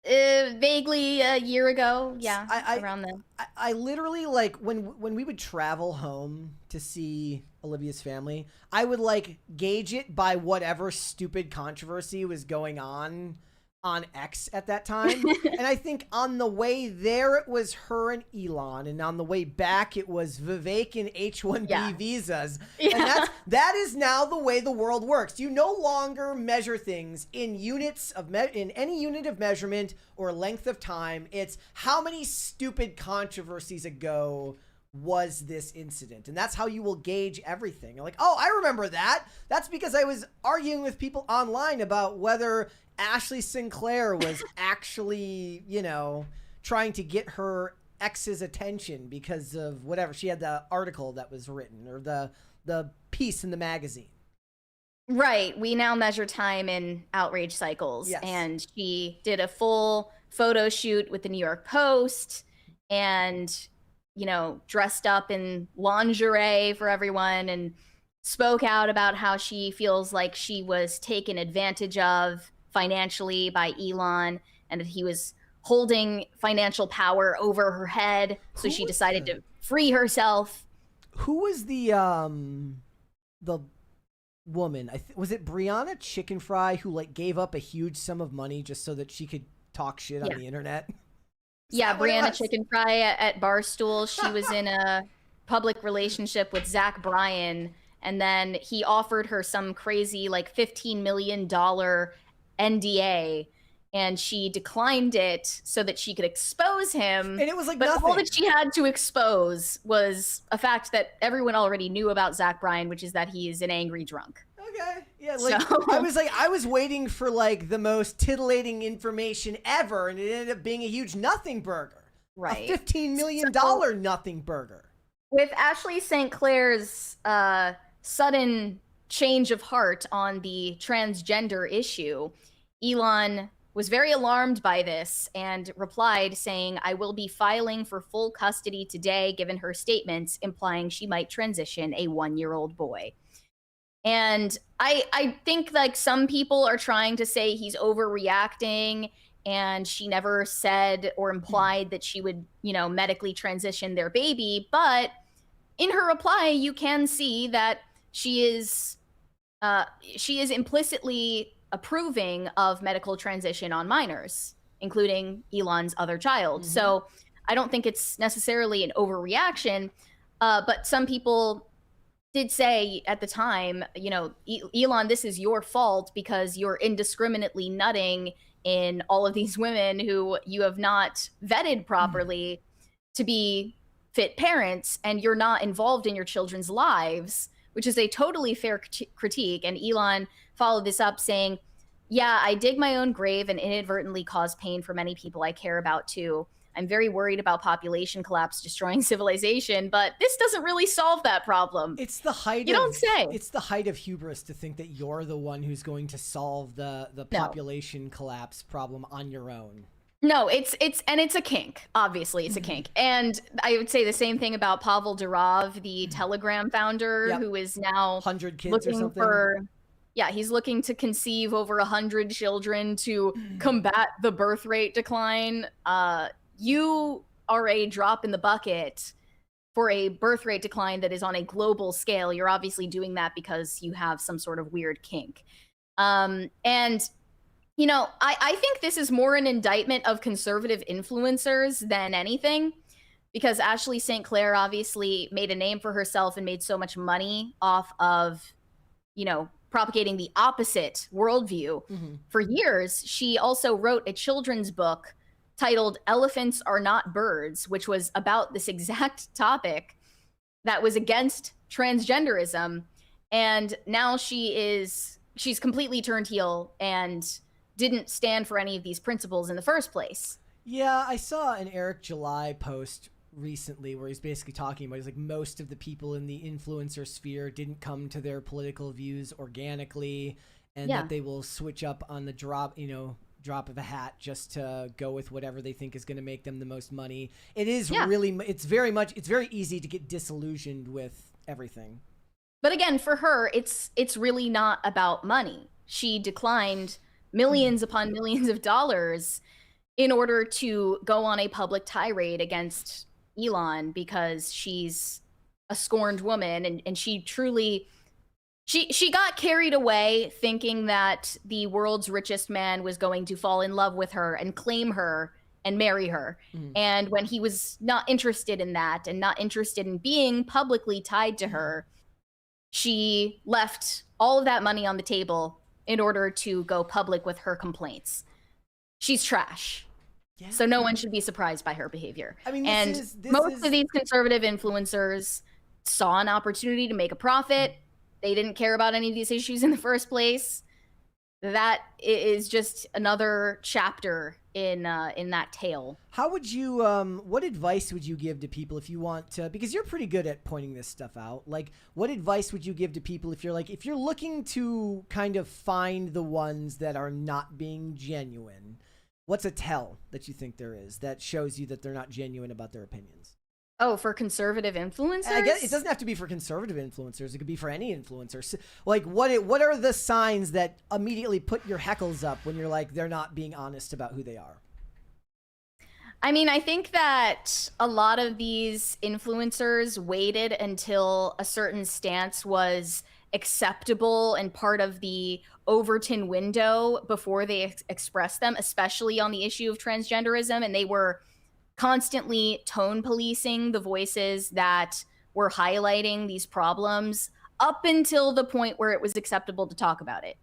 Vaguely a year ago. Yeah, around then. I literally, like, when we would travel home to see Olivia's family, I would, like, gauge it by whatever stupid controversy was going on X at that time. And I think on the way there, it was her and Elon. And on the way back, it was Vivek and H-1B visas. Yeah. And that is now the way the world works. You no longer measure things in units of, in any unit of measurement or length of time. It's how many stupid controversies ago was this incident. And that's how you will gauge everything. You're like, oh, I remember that. That's because I was arguing with people online about whether Ashley Sinclair was actually, you know, trying to get her ex's attention because of whatever. She had the article that was written or the piece in the magazine. Right. We now measure time in outrage cycles. Yes. And she did a full photo shoot with the New York Post and, you know, dressed up in lingerie for everyone and spoke out about how she feels like she was taken advantage of financially by Elon and that he was holding financial power over her head. So she decided to free herself. Who was the woman? Was it Brianna Chicken Fry who like gave up a huge sum of money just so that she could talk shit on the internet? Yeah, Brianna Chicken Fry at Barstool. She was in a public relationship with Zach Bryan, and then he offered her some crazy like $15 million NDA, and she declined it so that she could expose him. And it was like but nothing. All that she had to expose was a fact that everyone already knew about Zach Bryan, which is that he is an angry drunk. Okay. Yeah, like I was waiting for like the most titillating information ever, and it ended up being a huge nothing burger. Right. A $15 million nothing burger. With Ashley St. Clair's sudden change of heart on the transgender issue, Elon was very alarmed by this and replied saying, I will be filing for full custody today, given her statements implying she might transition a 1-year-old boy. And I think like some people are trying to say he's overreacting and she never said or implied that she would, you know, medically transition their baby. But in her reply, you can see that she is implicitly approving of medical transition on minors, including Elon's other child. Mm-hmm. So I don't think it's necessarily an overreaction, but some people did say at the time, you know, Elon, this is your fault because you're indiscriminately nutting in all of these women who you have not vetted properly to be fit parents, and you're not involved in your children's lives, which is a totally fair critique. And Elon followed this up saying, yeah, I dig my own grave and inadvertently cause pain for many people I care about too. I'm very worried about population collapse destroying civilization, but this doesn't really solve that problem. It's the height You don't say. It's the height of hubris to think that you're the one who's going to solve the population collapse problem on your own. No, it's a kink. Obviously, it's a kink. And I would say the same thing about Pavel Durov, the Telegram founder, who is now 100 kids looking or something. He's looking to conceive over 100 children to combat the birth rate decline. You are a drop in the bucket for a birth rate decline that is on a global scale. You're obviously doing that because you have some sort of weird kink. And you know, I think this is more an indictment of conservative influencers than anything, because Ashley St. Clair obviously made a name for herself and made so much money off of, you know, propagating the opposite worldview. For years, she also wrote a children's book titled Elephants Are Not Birds, which was about this exact topic that was against transgenderism. And now she's completely turned heel and didn't stand for any of these principles in the first place. Yeah, I saw an Eric July post recently where he's basically talking about, he's like, most of the people in the influencer sphere didn't come to their political views organically, and that they will switch up on the drop of a hat just to go with whatever they think is going to make them the most money. It is really, it's very easy to get disillusioned with everything. But again, for her, it's really not about money. She declined millions upon millions of dollars in order to go on a public tirade against Elon because she's a scorned woman, and she truly she got carried away thinking that the world's richest man was going to fall in love with her and claim her and marry her. And when he was not interested in that and not interested in being publicly tied to her, she left all of that money on the table in order to go public with her complaints. She's trash. Yeah. So no one should be surprised by her behavior. I mean, most of these conservative influencers saw an opportunity to make a profit. They didn't care about any of these issues in the first place. That is just another chapter in that tale. How would you what advice would you give to people if you want to, because you're pretty good at pointing this stuff out, like what advice would you give to people if you're looking to kind of find the ones that are not being genuine? What's a tell that you think there is that shows you that they're not genuine about their opinions? Oh, for conservative influencers? I guess it doesn't have to be for conservative influencers. It could be for any influeers. Like, what are the signs that immediately put your heckles up when you're like, they're not being honest about who they are? I mean, I think that a lot of these influencers waited until a certain stance was acceptable and part of the Overton window before they expressed them, especially on the issue of transgenderism. And they were constantly tone policing the voices that were highlighting these problems up until the point where it was acceptable to talk about it.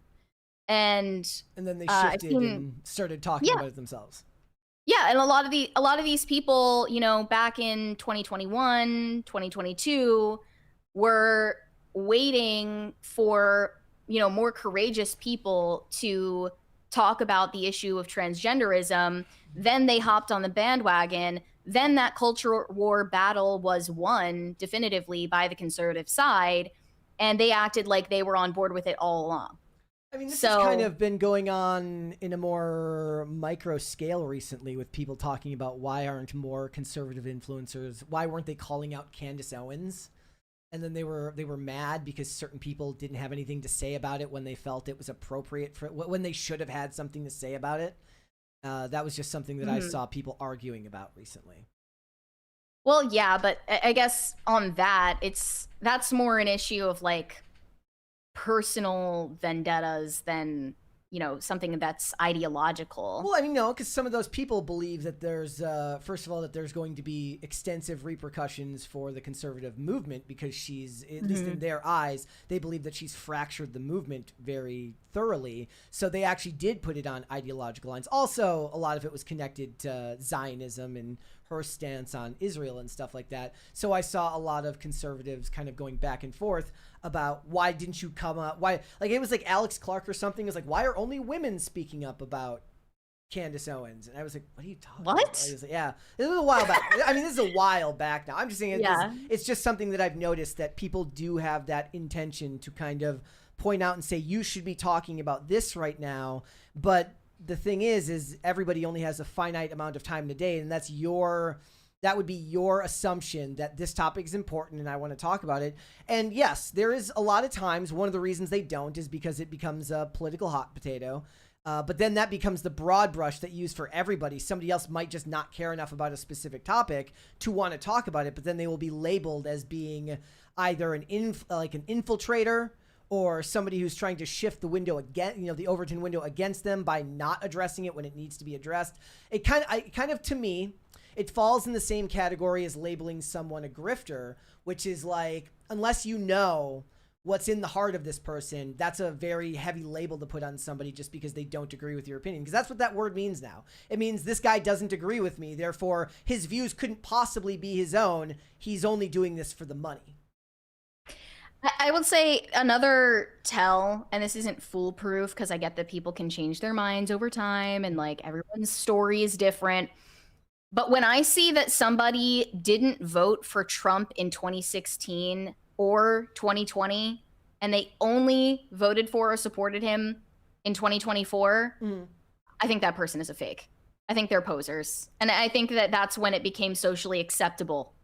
And then they shifted and started talking about it themselves. Yeah, and a lot of these people, you know, back in 2021, 2022 were waiting for, you know, more courageous people to talk about the issue of transgenderism. Then they hopped on the bandwagon. Then that culture war battle was won definitively by the conservative side, and they acted like they were on board with it all along. I mean, this has kind of been going on in a more micro scale recently with people talking about why aren't more conservative influencers, why weren't they calling out Candace Owens? And then they were mad because certain people didn't have anything to say about it when they felt it was appropriate for when they should have had something to say about it. That was just something that I saw people arguing about recently. Well, yeah, but I guess on that, that's more an issue of like personal vendettas than, you know, something that's ideological. Well, I mean, no, because some of those people believe that there's, first of all, that there's going to be extensive repercussions for the conservative movement because she's, at least in their eyes, they believe that she's fractured the movement very thoroughly. So they actually did put it on ideological lines. Also, a lot of it was connected to Zionism and her stance on Israel and stuff like that. So I saw a lot of conservatives kind of going back and forth about why didn't you come up? Why, like, it was like Alex Clark or something is like, why are only women speaking up about Candace Owens, and I was like, "What are you talking What? about?" I was like, yeah, this was a while back. I mean, this is a while back now. I'm just saying, it's just something that I've noticed that people do have that intention to kind of point out and say, you should be talking about this right now. But the thing is everybody only has a finite amount of time in a day, and that would be your assumption that this topic is important and I want to talk about it. And yes, there is a lot of times one of the reasons they don't is because it becomes a political hot potato. But then that becomes the broad brush that you use for everybody. Somebody else might just not care enough about a specific topic to want to talk about it, but then they will be labeled as being either an infiltrator or somebody who's trying to shift the window again, the Overton window against them by not addressing it when it needs to be addressed. It kind of to me, it falls in the same category as labeling someone a grifter, which is like, unless you know what's in the heart of this person, that's a very heavy label to put on somebody just because they don't agree with your opinion. Because that's what that word means now. It means this guy doesn't agree with me, therefore his views couldn't possibly be his own. He's only doing this for the money. I would say another tell, and this isn't foolproof because I get that people can change their minds over time and like everyone's story is different. But when I see that somebody didn't vote for Trump in 2016 or 2020, and they only voted for or supported him in 2024, I think that person is a fake. I think they're posers. And I think that that's when it became socially acceptable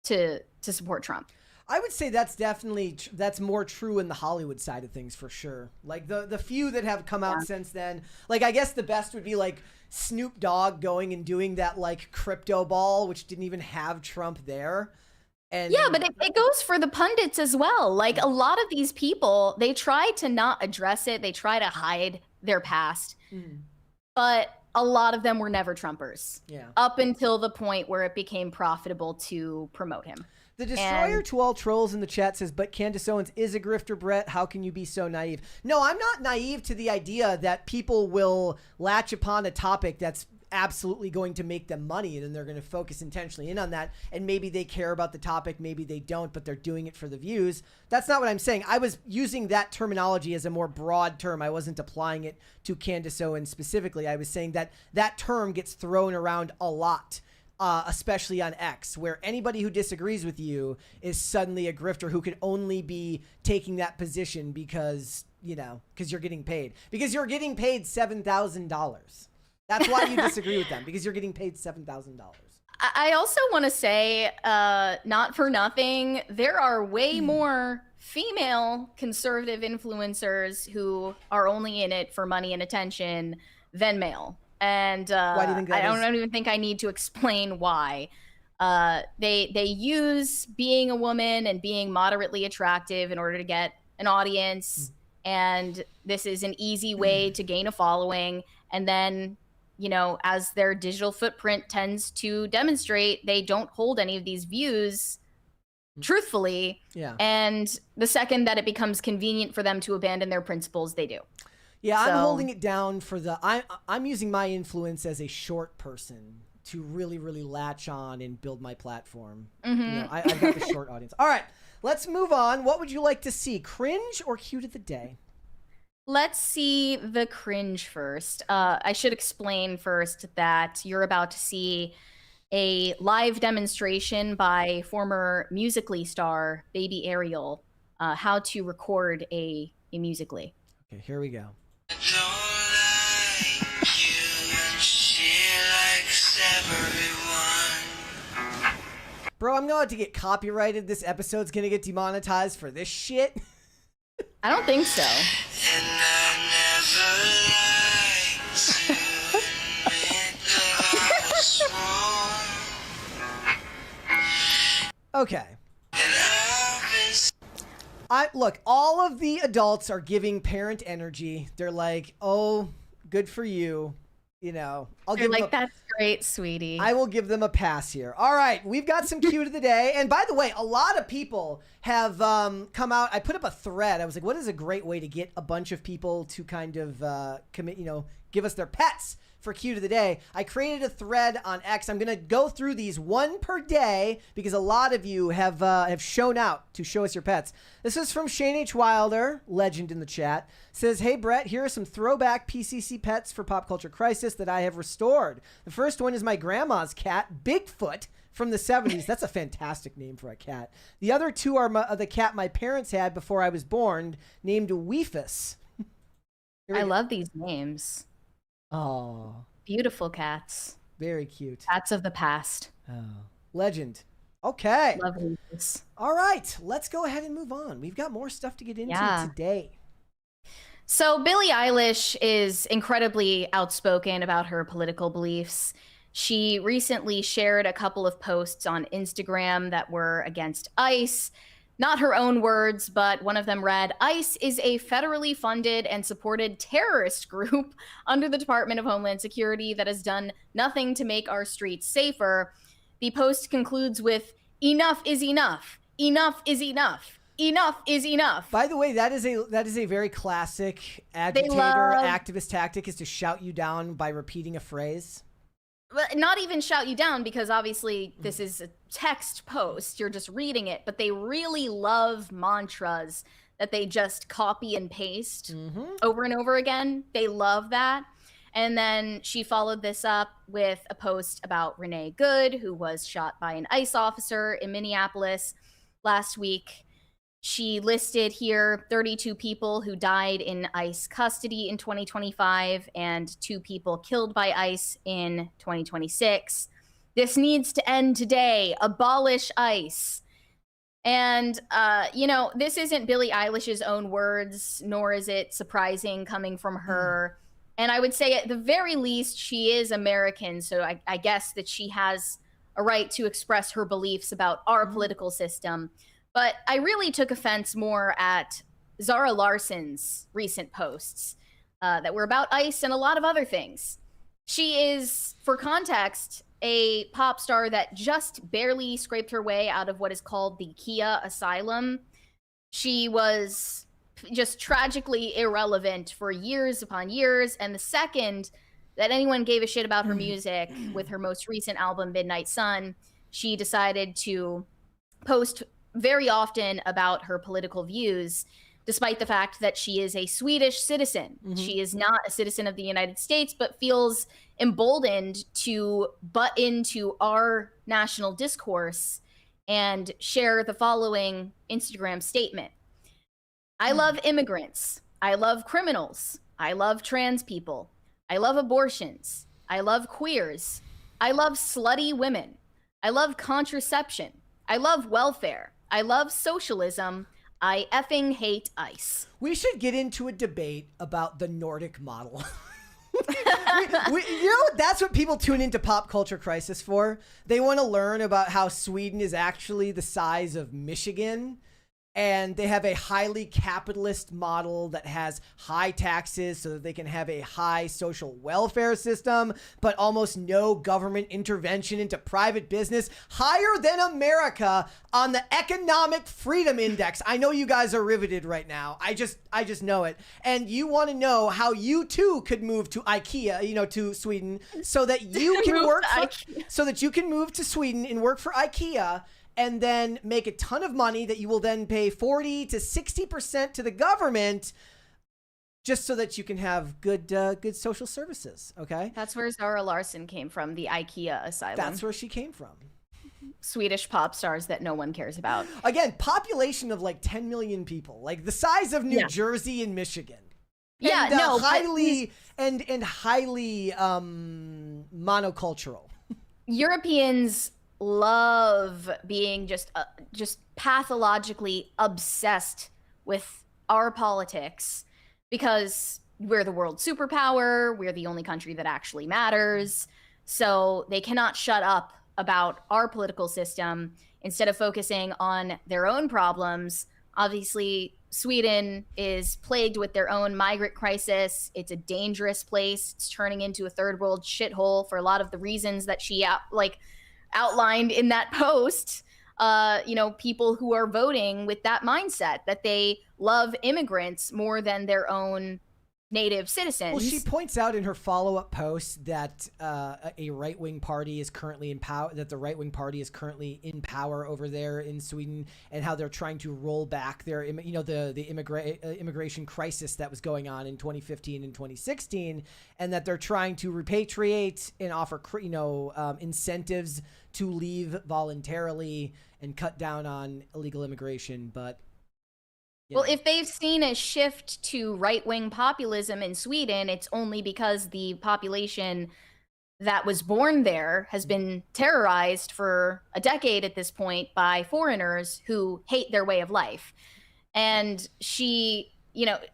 to support Trump. I would say that's definitely, that's more true in the Hollywood side of things for sure. Like the few that have come out since then, like I guess the best would be like Snoop Dogg going and doing that like crypto ball, which didn't even have Trump there. And yeah, but it goes for the pundits as well. Like a lot of these people, they try to not address it. They try to hide their past. But a lot of them were never Trumpers. Yeah. Up until the point where it became profitable to promote him. The Destroyer to all trolls in the chat says, but Candace Owens is a grifter, Brett. How can you be so naive? No, I'm not naive to the idea that people will latch upon a topic that's absolutely going to make them money, and then they're going to focus intentionally in on that, and maybe they care about the topic, maybe they don't, but they're doing it for the views. That's not what I'm saying. I was using that terminology as a more broad term. I wasn't applying it to Candace Owens specifically. I was saying that that term gets thrown around a lot, especially on X, where anybody who disagrees with you is suddenly a grifter who could only be taking that position because you're getting paid. Because you're getting paid $7,000. That's why you disagree with them, because you're getting paid $7,000. I also want to say, not for nothing, there are way more female conservative influencers who are only in it for money and attention than male. And why do you think that I don't even think I need to explain why. They use being a woman and being moderately attractive in order to get an audience. And this is an easy way to gain a following. And then, as their digital footprint tends to demonstrate, they don't hold any of these views truthfully. Yeah. And the second that it becomes convenient for them to abandon their principles, they do. Yeah, I'm holding it down for I'm using my influence as a short person to really, really latch on and build my platform. I've got the short audience. All right, let's move on. What would you like to see, cringe or cute of the day? Let's see the cringe first. I should explain first that you're about to see a live demonstration by former Musical.ly star Baby Ariel, how to record a Musical.ly. Okay, here we go. Bro, I'm going to get copyrighted. This episode's going to get demonetized for this shit. I don't think so. Okay. Look, all of the adults are giving parent energy. They're like, oh, good for you. I'll give them that's great, sweetie. I will give them a pass here. All right, we've got some cute of the day. And by the way, a lot of people have come out. I put up a thread. I was like, what is a great way to get a bunch of people to kind of commit, give us their pets for Cute of the Day, I created a thread on X. I'm going to go through these one per day because a lot of you have shown out to show us your pets. This is from Shane H. Wilder, legend in the chat. Says, hey, Brett, here are some throwback PCC pets for Pop Culture Crisis that I have restored. The first one is my grandma's cat, Bigfoot, from the 70s. That's a fantastic name for a cat. The other two are the cat my parents had before I was born, named Weefus. I love these names. Oh. Beautiful cats. Very cute. Cats of the past. Oh. Legend. Okay. Love Weefus. All right. Let's go ahead and move on. We've got more stuff to get into today. So Billie Eilish is incredibly outspoken about her political beliefs. She recently shared a couple of posts on Instagram that were against ICE. Not her own words, but one of them read, ICE is a federally funded and supported terrorist group under the Department of Homeland Security that has done nothing to make our streets safer. The post concludes with, enough is enough. Enough is enough. Enough is enough. By the way, that is a very classic agitator activist tactic, is to shout you down by repeating a phrase. Not even shout you down, because obviously this is a text post. You're just reading it, but they really love mantras that they just copy and paste over and over again. They love that. And then she followed this up with a post about Renee Good, who was shot by an ICE officer in Minneapolis last week. She listed here 32 people who died in ICE custody in 2025 and 2 people killed by ICE in 2026. This needs to end today. Abolish ICE. And, this isn't Billie Eilish's own words, nor is it surprising coming from her. And I would say at the very least, she is American. So I guess that she has a right to express her beliefs about our political system. But I really took offense more at Zara Larsson's recent posts that were about ICE and a lot of other things. She is, for context, a pop star that just barely scraped her way out of what is called the Kia Asylum. She was just tragically irrelevant for years upon years. And the second that anyone gave a shit about her music with her most recent album, Midnight Sun, she decided to post very often about her political views, despite the fact that she is a Swedish citizen. She is not a citizen of the United States, but feels emboldened to butt into our national discourse and share the following Instagram statement. I love immigrants. I love criminals. I love trans people. I love abortions. I love queers. I love slutty women. I love contraception. I love welfare. I love socialism. I effing hate ICE. We should get into a debate about the Nordic model. That's what people tune into Pop Culture Crisis for. They want to learn about how Sweden is actually the size of Michigan. And they have a highly capitalist model that has high taxes so that they can have a high social welfare system, but almost no government intervention into private business, higher than America on the Economic Freedom Index. I know you guys are riveted right now. I just know it. And you want to know how you too could move to IKEA, to Sweden, so that you can so that you can move to Sweden and work for IKEA, and then make a ton of money that you will then pay 40 to 60% to the government, just so that you can have good social services. Okay, that's where Zara Larsson came from, the IKEA Asylum. That's where she came from. Swedish pop stars that no one cares about. Again, population of like 10 million people, like the size of New Jersey and Michigan. Yeah, and, highly monocultural. Europeans love being just pathologically obsessed with our politics because we're the world superpower. We're the only country that actually matters. So they cannot shut up about our political system instead of focusing on their own problems. Obviously, Sweden is plagued with their own migrant crisis. It's a dangerous place. It's turning into a third world shithole for a lot of the reasons that she outlined in that post. People who are voting with that mindset that they love immigrants more than their own native citizens. Well, she points out in her follow-up post that a right-wing party is currently in power, that the right-wing party is currently in power over there in Sweden, and how they're trying to roll back their, the immigration crisis that was going on in 2015 and 2016, and that they're trying to repatriate and offer, incentives to leave voluntarily and cut down on illegal immigration, but. Well, if they've seen a shift to right-wing populism in Sweden, it's only because the population that was born there has been terrorized for a decade at this point by foreigners who hate their way of life. And she,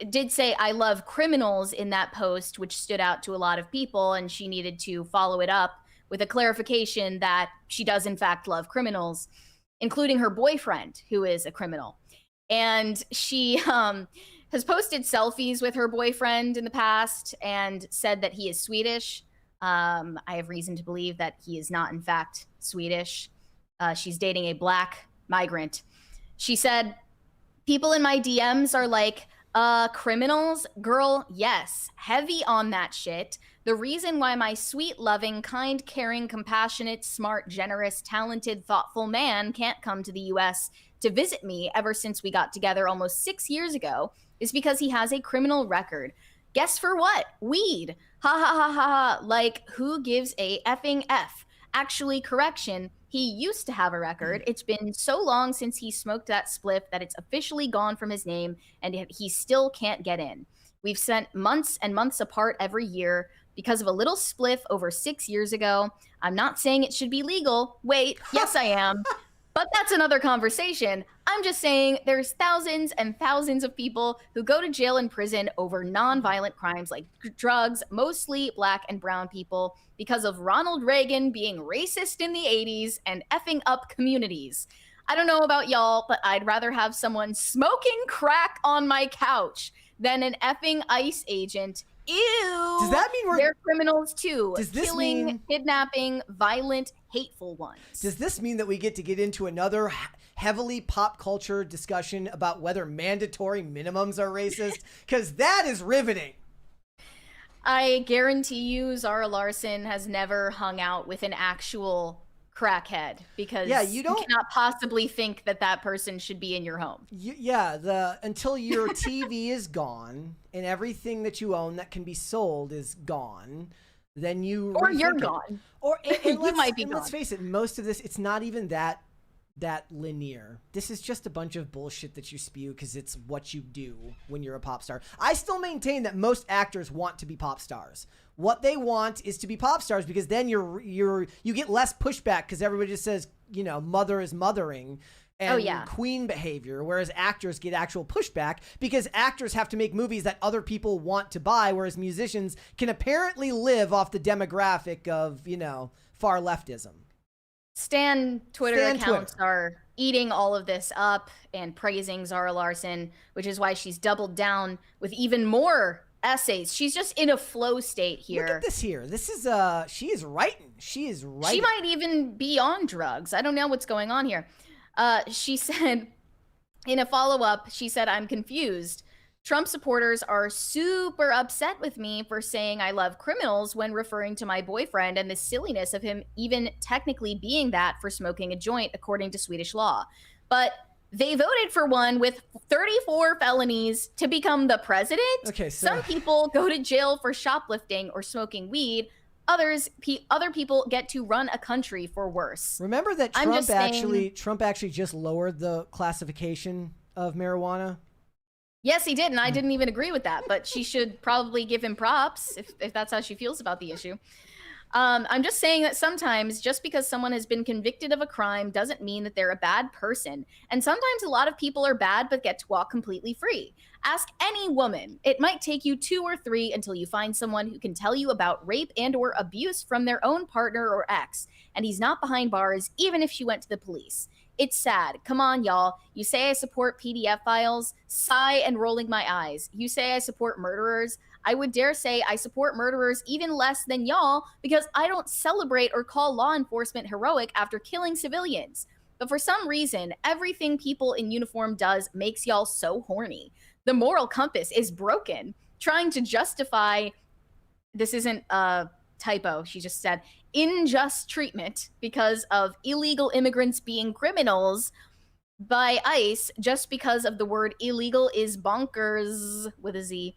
did say, "I love criminals" in that post, which stood out to a lot of people. And she needed to follow it up with a clarification that she does, in fact, love criminals, including her boyfriend, who is a criminal. And she has posted selfies with her boyfriend in the past and said that he is Swedish. I have reason to believe that he is not, in fact, Swedish. She's dating a black migrant. She said, "People in my DMs are like, criminals? Girl, yes. Heavy on that shit. The reason why my sweet, loving, kind, caring, compassionate, smart, generous, talented, thoughtful man can't come to the US to visit me ever since we got together almost 6 years ago is because he has a criminal record. Guess for what? Weed. Ha ha ha ha ha. Like, who gives a effing F? Actually, correction, he used to have a record. It's been so long since he smoked that spliff that it's officially gone from his name, and he still can't get in. We've spent months and months apart every year because of a little spliff over 6 years ago. I'm not saying it should be legal. Wait, yes, I am. But that's another conversation. I'm just saying there's thousands and thousands of people who go to jail and prison over nonviolent crimes like drugs, mostly black and brown people, because of Ronald Reagan being racist in the 80s and effing up communities. I don't know about y'all, but I'd rather have someone smoking crack on my couch than an effing ICE agent. Ew. Does that mean they're criminals too? Does this killing, mean kidnapping, violent, hateful ones? Does this mean that we get into another heavily pop culture discussion about whether mandatory minimums are racist? Because that is riveting. I guarantee you Zara Larsson has never hung out with an actual crackhead, because you cannot possibly think that that person should be in your home. Until your TV is gone and everything that you own that can be sold is gone, then you're gone. Or you might be gone. Let's face it, most of this, it's not even that linear. This is just a bunch of bullshit that you spew because it's what you do when you're a pop star. I still maintain that most actors want to be pop stars. What they want is to be pop stars because then you get less pushback because everybody just says, mother is mothering and queen behavior, whereas actors get actual pushback because actors have to make movies that other people want to buy, whereas musicians can apparently live off the demographic of, far leftism. Stan Twitter accounts are eating all of this up and praising Zara Larsson, which is why she's doubled down with even more essays. She's just in a flow state here. Look at this here. This is she is writing. She might even be on drugs. I don't know what's going on here. She said in a follow-up, she said, "I'm confused. Trump supporters are super upset with me for saying I love criminals when referring to my boyfriend and the silliness of him even technically being that for smoking a joint according to Swedish law. But they voted for one with 34 felonies to become the president. Okay, so some people go to jail for shoplifting or smoking weed. Other people get to run a country for worse." Remember that Trump actually just lowered the classification of marijuana? Yes, he did, and I didn't even agree with that, but she should probably give him props if that's how she feels about the issue. I'm just saying that sometimes just because someone has been convicted of a crime doesn't mean that they're a bad person. And sometimes a lot of people are bad but get to walk completely free. Ask any woman. It might take you 2 or 3 until you find someone who can tell you about rape and or abuse from their own partner or ex, and he's not behind bars even if she went to the police. It's sad. Come on, y'all. You say I support PDF files, sigh and rolling my eyes. You say I support murderers. I would dare say I support murderers even less than y'all because I don't celebrate or call law enforcement heroic after killing civilians. But for some reason, everything people in uniform does makes y'all so horny. The moral compass is broken. trying to justify, this isn't a typo, she just said, unjust treatment because of illegal immigrants being criminals by ICE just because of the word illegal is bonkers with a Z.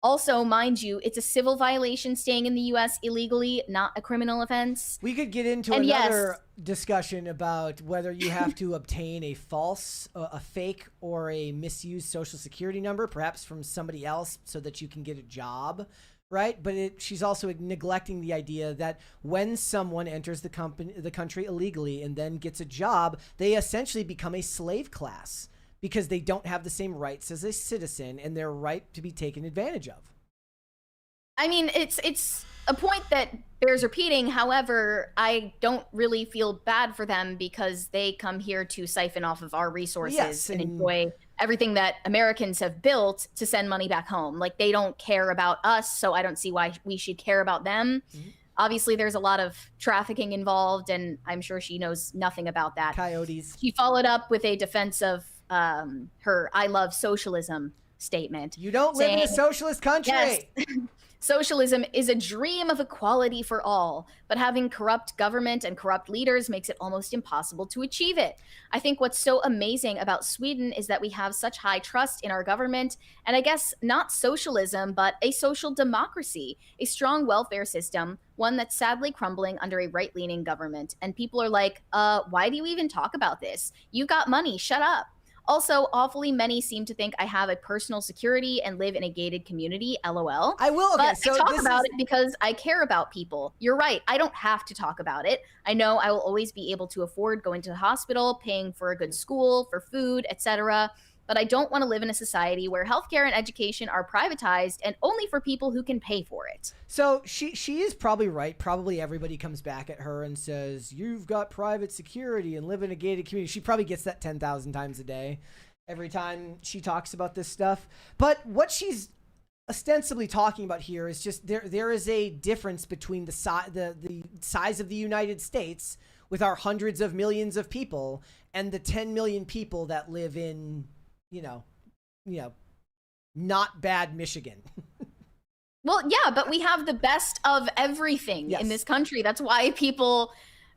Also, mind you, it's a civil violation staying in the U.S. illegally, not a criminal offense. We could get into another discussion about whether you have to obtain a false, a fake, or a misused social security number, perhaps from somebody else, so that you can get a job, right? But she's also neglecting the idea that when someone enters the country illegally and then gets a job, they essentially become a slave class, because they don't have the same rights as a citizen and they're right to be taken advantage of. I mean, it's a point that bears repeating. However, I don't really feel bad for them because they come here to siphon off of our resources and enjoy everything that Americans have built to send money back home. Like, they don't care about us, so I don't see why we should care about them. Obviously, there's a lot of trafficking involved, and I'm sure she knows nothing about that. Coyotes. She followed up with a defense of her "I love socialism" statement. You don't live in a socialist country. Yes, socialism is a dream of equality for all, but having corrupt government and corrupt leaders makes it almost impossible to achieve it. I think what's so amazing about Sweden is that we have such high trust in our government, and I guess not socialism, but a social democracy, a strong welfare system, one that's sadly crumbling under a right-leaning government. And people are like, why do you even talk about this? You got money, shut up. Also, awfully many seem to think I have a personal security and live in a gated community, LOL. I will, okay, but so I talk about it because I care about people. You're right, I don't have to talk about it. I know I will always be able to afford going to the hospital, paying for a good school, for food, etc. But I don't want to live in a society where healthcare and education are privatized and only for people who can pay for it. So she is probably right. Probably everybody comes back at her and says, you've got private security and live in a gated community. She probably gets that 10,000 times a day every time she talks about this stuff. But what she's ostensibly talking about here is just there is a difference between the size of the United States with our hundreds of millions of people and the 10 million people that live in, you know, not bad Michigan. Well, yeah, but we have the best of everything in this country. That's why people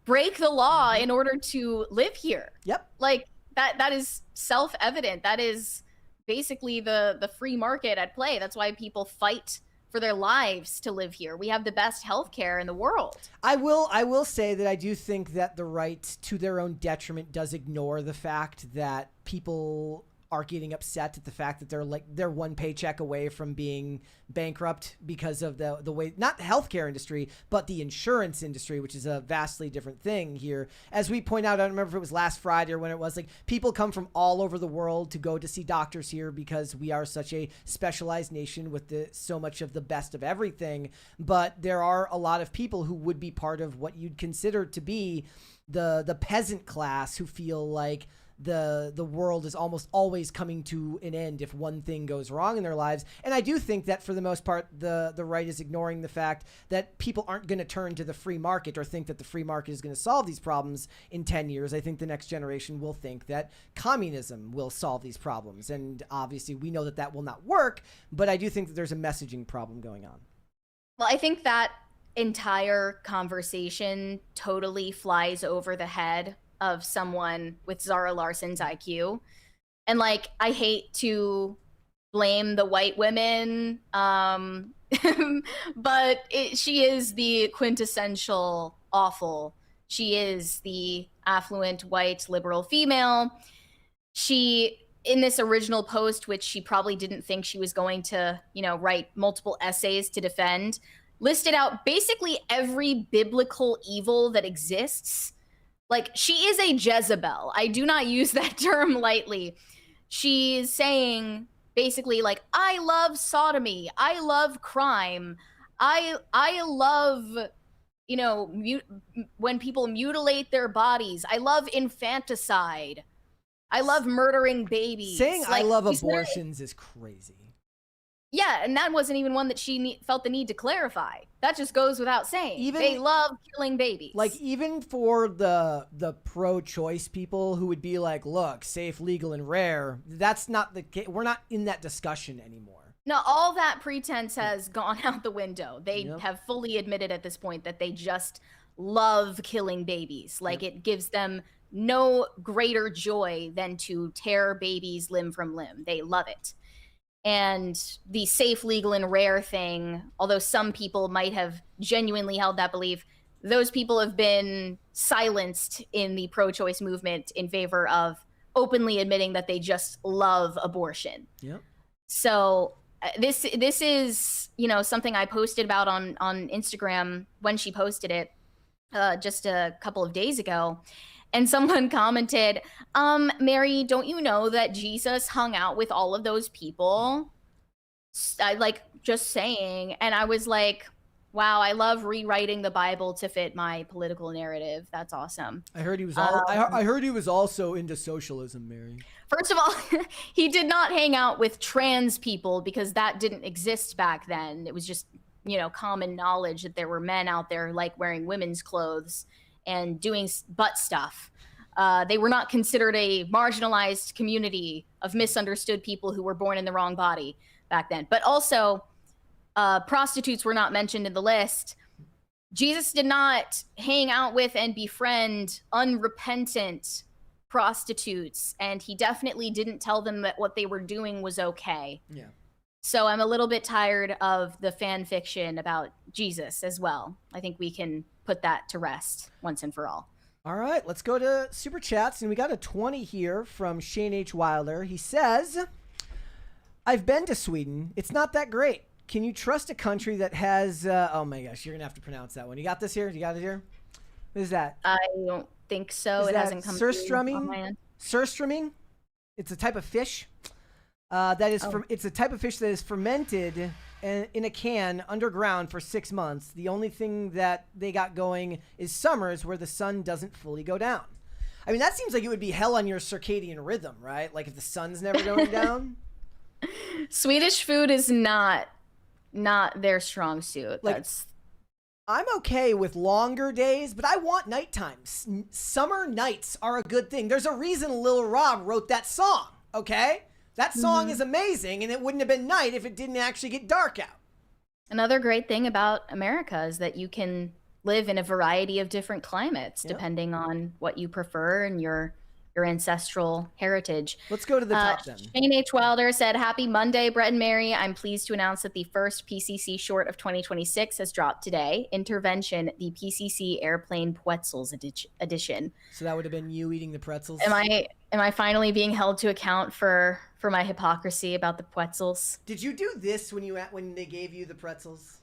break the law in order to live here. Yep. Like, that is self-evident. That is basically the free market at play. That's why people fight for their lives to live here. We have the best healthcare in the world. I will say that I do think that the right, to their own detriment, does ignore the fact that people are getting upset at the fact that they're one paycheck away from being bankrupt because of the way, not the healthcare industry, but the insurance industry, which is a vastly different thing here. As we point out, I don't remember if it was last Friday or when it was, like, people come from all over the world to go to see doctors here because we are such a specialized nation with so much of the best of everything. But there are a lot of people who would be part of what you'd consider to be the peasant class, who feel like the world is almost always coming to an end if one thing goes wrong in their lives. And I do think that for the most part, the right is ignoring the fact that people aren't going to turn to the free market or think that the free market is going to solve these problems in 10 years. I think the next generation will think that communism will solve these problems. And obviously we know that that will not work, but I do think that there's a messaging problem going on. Well, I think that entire conversation totally flies over the head of someone with Zara Larsson's IQ. And, like, I hate to blame the white women, but she is the quintessential awful. She is the affluent, white, liberal female. She, in this original post, which she probably didn't think she was going to, write multiple essays to defend, listed out basically every biblical evil that exists. Like, she is a Jezebel. I do not use that term lightly. She's saying basically, like, I love sodomy. I love crime. I love, when people mutilate their bodies. I love infanticide. I love murdering babies. Saying I love abortions is crazy. Yeah, and that wasn't even one that she felt the need to clarify. That just goes without saying. They love killing babies. Like, even for the pro-choice people who would be like, look, safe, legal, and rare, that's not the case. We're not in that discussion anymore. No, all that pretense has gone out the window. They have fully admitted at this point that they just love killing babies. Like it gives them no greater joy than to tear babies limb from limb. They love it. And the safe, legal, and rare thing, although some people might have genuinely held that belief, those people have been silenced in the pro-choice movement in favor of openly admitting that they just love abortion. Yep. So this is, you know, something I posted about on Instagram when she posted it just a couple of days ago. And someone commented, Mary, don't you know that Jesus hung out with all of those people? I like just saying. And I was like, wow, I love rewriting the Bible to fit my political narrative. That's awesome. I heard he was I heard he was also into socialism, Mary. First of all, he did not hang out with trans people because that didn't exist back then. It was just, you know, common knowledge that there were men out there like wearing women's clothes and doing butt stuff. They were not considered a marginalized community of misunderstood people who were born in the wrong body back then. But also, prostitutes were not mentioned in the list. Jesus did not hang out with and befriend unrepentant prostitutes, and he definitely didn't tell them that what they were doing was okay. Yeah. So I'm a little bit tired of the fan fiction about Jesus as well. I think we can put that to rest once and for all. All right, let's go to Super Chats, and we got a 20 here from Shane H. Wilder. He says, I've been to Sweden. It's not that great. Can you trust a country that has, oh my gosh, you're going to have to pronounce that one. You got this here? You got it here? What is that? I don't think so. It hasn't come surströmming? Surströmming? It's a type of fish. It's a type of fish that is fermented in a can underground for 6 months. The only thing that they got going is summers where the sun doesn't fully go down. I mean, that seems like it would be hell on your circadian rhythm, right? Like if the sun's never going down. Swedish food is not their strong suit. Like, I'm okay with longer days, but I want night times. Summer nights are a good thing. There's a reason Lil Rob wrote that song, okay? That song is amazing, and it wouldn't have been night if it didn't actually get dark out. Another great thing about America is that you can live in a variety of different climates depending on what you prefer and your ancestral heritage. Let's go to the top then. Shane H. Wilder said, Happy Monday, Brett and Mary. I'm pleased to announce that the first PCC short of 2026 has dropped today. Intervention, the PCC Airplane Pretzels edition. So that would have been you eating the pretzels? Am I finally being held to account for my hypocrisy about the pretzels? Did you do this when they gave you the pretzels?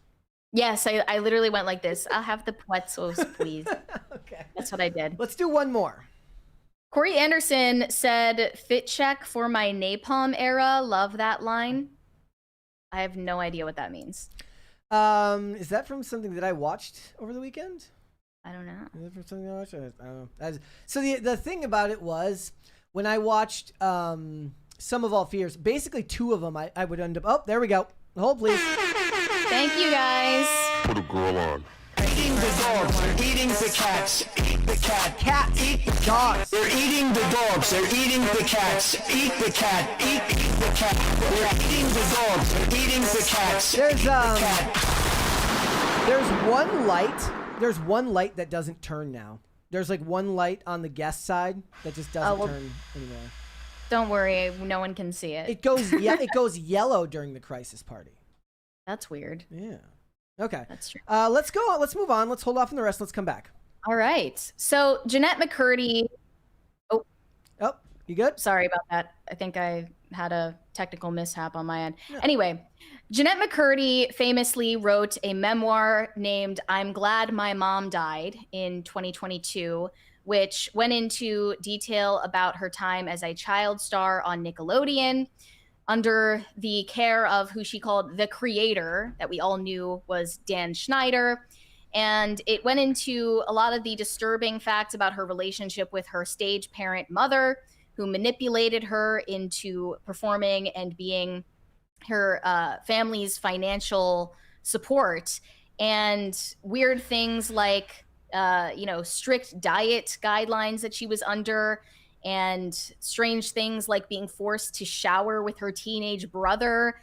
Yes, I literally went like this. I'll have the pretzels, please. Okay. That's what I did. Let's do one more. Corey Anderson said, fit check for my napalm era. Love that line. I have no idea what that means. Is that from something that I watched over the weekend? I don't know. Is it from something I watched? I don't know. So the thing about it was, when I watched Sum of All Fears, basically two of them I would end up... Oh, there we go. Hold, please. Thank you, guys. Put a girl on. Eating the dogs, they're eating the cats. Eat the cat. Cats eat the dogs. They're eating the dogs, they're eating the cats. Eat the cat. Eat the cat. They're eating the dogs, they're eating the cats. There's one light that doesn't turn now. There's like one light on the guest side that just doesn't turn anymore. Don't worry, no one can see it. It goes yellow during the crisis party. That's weird. Yeah. Okay. That's true. Let's go on. Let's move on. Let's hold off on the rest. Let's come back. All right. So Jeanette McCurdy. Oh, you good? Sorry about that. I think I had a technical mishap on my end. No. Anyway, Jeanette McCurdy famously wrote a memoir named I'm Glad My Mom Died in 2022, which went into detail about her time as a child star on Nickelodeon, under the care of who she called the creator, that we all knew was Dan Schneider. And it went into a lot of the disturbing facts about her relationship with her stage parent mother, who manipulated her into performing and being her family's financial support. And weird things like, strict diet guidelines that she was under, and strange things like being forced to shower with her teenage brother.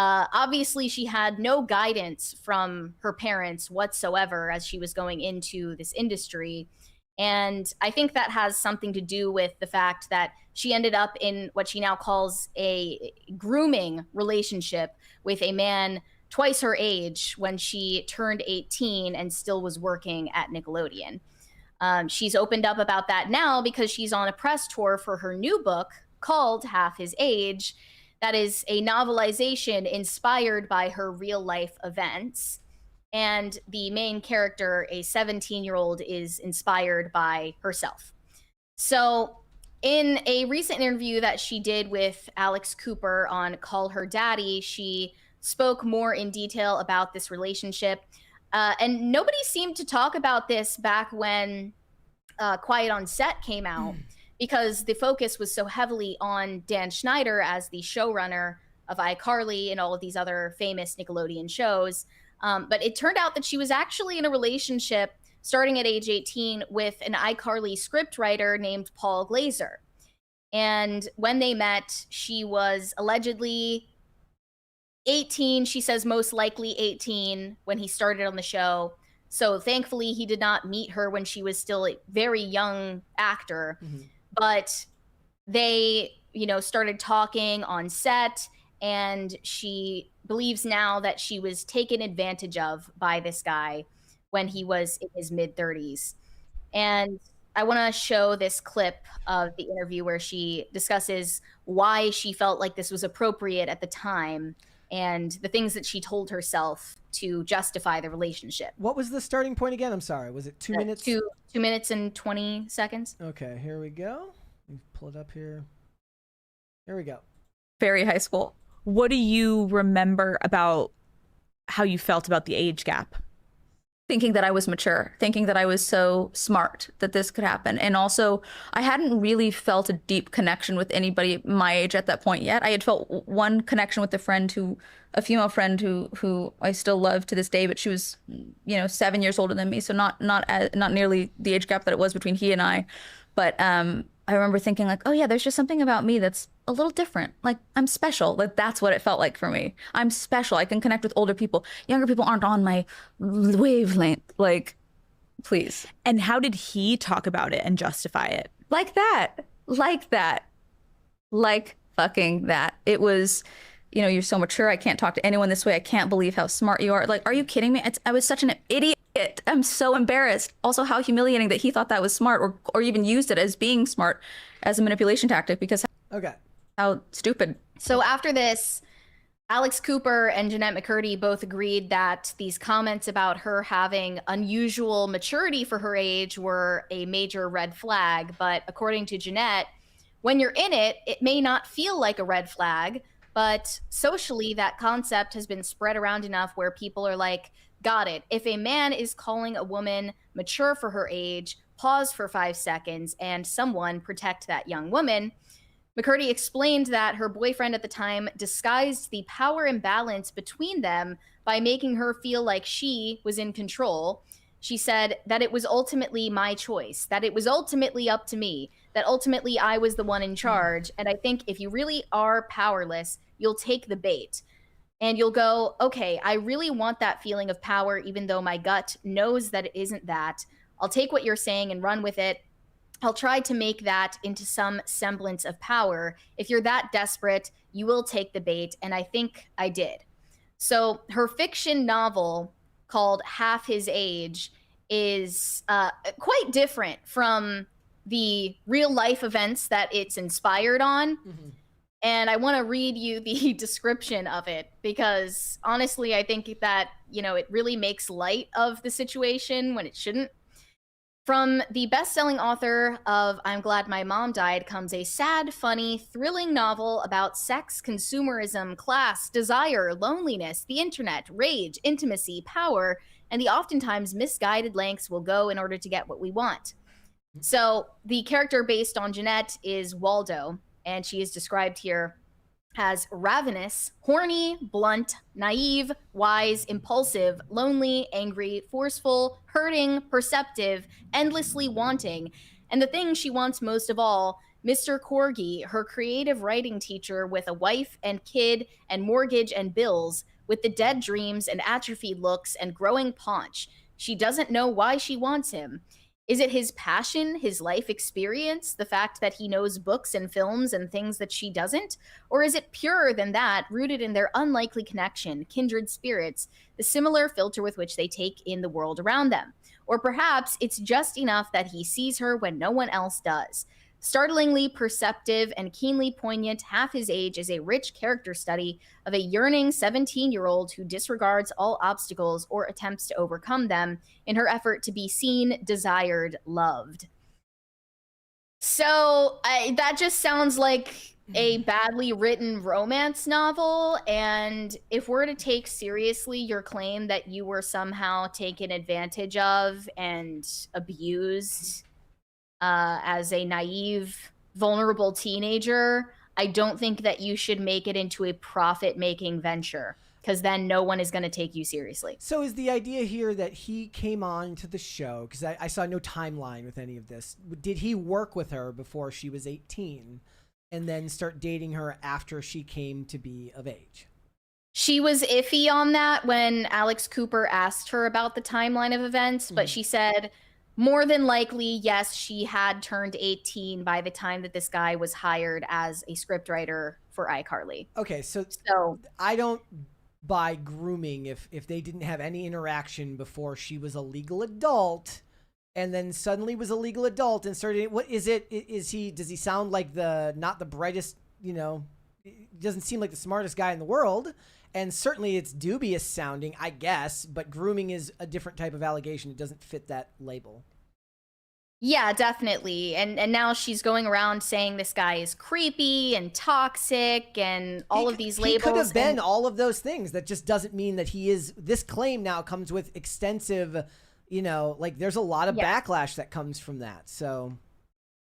Obviously, she had no guidance from her parents whatsoever as she was going into this industry. And I think that has something to do with the fact that she ended up in what she now calls a grooming relationship with a man twice her age when she turned 18 and still was working at Nickelodeon. She's opened up about that now because she's on a press tour for her new book called Half His Age. That is a novelization inspired by her real life events. And the main character, a 17-year-old, is inspired by herself. So in a recent interview that she did with Alex Cooper on Call Her Daddy, she spoke more in detail about this relationship. And nobody seemed to talk about this back when Quiet on Set came out, because the focus was so heavily on Dan Schneider as the showrunner of iCarly and all of these other famous Nickelodeon shows. But it turned out that she was actually in a relationship starting at age 18 with an iCarly scriptwriter named Paul Glazer. And when they met, she was allegedly 18. She says most likely 18 when he started on the show. So thankfully, he did not meet her when she was still a very young actor. Mm-hmm. But they, started talking on set, and she believes now that she was taken advantage of by this guy when he was in his mid-30s. And I want to show this clip of the interview where she discusses why she felt like this was appropriate at the time and the things that she told herself to justify the relationship. What was the starting point again? I'm sorry. Was it 2 minutes? 2 minutes and 20 seconds. Okay, here we go. Let me pull it up here. Here we go. Very high school. What do you remember about how you felt about the age gap? Thinking that I was mature, thinking that I was so smart that this could happen. And also, I hadn't really felt a deep connection with anybody my age at that point yet. I had felt one connection with a female friend who I still love to this day, but she was, 7 years older than me. So not nearly the age gap that it was between he and I. But I remember thinking like, oh yeah, there's just something about me that's a little different. Like, I'm special. Like, that's what it felt like for me. I'm special. I can connect with older people. Younger people aren't on my wavelength. Like, please. And how did he talk about it and justify it? Like that. Like fucking that. It was, you're so mature. I can't talk to anyone this way. I can't believe how smart you are. Like, are you kidding me? I was such an idiot. I'm so embarrassed. Also, how humiliating that he thought that was smart or even used it as being smart as a manipulation tactic, because how stupid. So after this, Alex Cooper and Jeanette McCurdy both agreed that these comments about her having unusual maturity for her age were a major red flag. But according to Jeanette, when you're in it, it may not feel like a red flag, but socially that concept has been spread around enough where people are like, got it. If a man is calling a woman mature for her age, pause for 5 seconds and someone protect that young woman. McCurdy explained that her boyfriend at the time disguised the power imbalance between them by making her feel like she was in control. She said that it was ultimately my choice, that it was ultimately up to me, that ultimately I was the one in charge. And I think if you really are powerless, you'll take the bait. And you'll go, okay, I really want that feeling of power, even though my gut knows that it isn't that. I'll take what you're saying and run with it. I'll try to make that into some semblance of power. If you're that desperate, you will take the bait. And I think I did. So her fiction novel called Half His Age is quite different from the real life events that it's inspired on. Mm-hmm. And I want to read you the description of it because honestly, I think that, it really makes light of the situation when it shouldn't. From the best-selling author of I'm Glad My Mom Died comes a sad, funny, thrilling novel about sex, consumerism, class, desire, loneliness, the internet, rage, intimacy, power, and the oftentimes misguided lengths we'll go in order to get what we want. So the character based on Jeanette is Waldo, and she is described here as ravenous, horny, blunt, naive, wise, impulsive, lonely, angry, forceful, hurting, perceptive, endlessly wanting. And the thing she wants most of all Mr. Corgi, her creative writing teacher with a wife and kid and mortgage and bills, with the dead dreams and atrophied looks and growing paunch. She doesn't know why she wants him. Is it his passion, his life experience, the fact that he knows books and films and things that she doesn't? Or is it purer than that, rooted in their unlikely connection, kindred spirits, the similar filter with which they take in the world around them? Or perhaps it's just enough that he sees her when no one else does. Startlingly perceptive and keenly poignant, Half His Age is a rich character study of a yearning 17-year-old who disregards all obstacles or attempts to overcome them in her effort to be seen, desired, loved. So that just sounds like a badly written romance novel. And if we're to take seriously your claim that you were somehow taken advantage of and abused as a naive, vulnerable teenager, I don't think that you should make it into a profit-making venture, because then no one is going to take you seriously. So is the idea here that he came on to the show, because I saw no timeline with any of this. Did he work with her before she was 18 and then start dating her after she came to be of age? She was iffy on that when Alex Cooper asked her about the timeline of events, but she said more than likely, yes, she had turned 18 by the time that this guy was hired as a scriptwriter for iCarly. Okay, so I don't buy grooming if they didn't have any interaction before she was a legal adult and then suddenly was a legal adult and started. What is it? Does he sound like not the brightest, doesn't seem like the smartest guy in the world, and certainly it's dubious sounding, I guess, but grooming is a different type of allegation. It doesn't fit that label. Yeah, definitely. And now she's going around saying this guy is creepy and toxic and all of these labels. He could have been all of those things. That just doesn't mean that he is. This claim now comes with extensive, there's a lot of backlash that comes from that. So.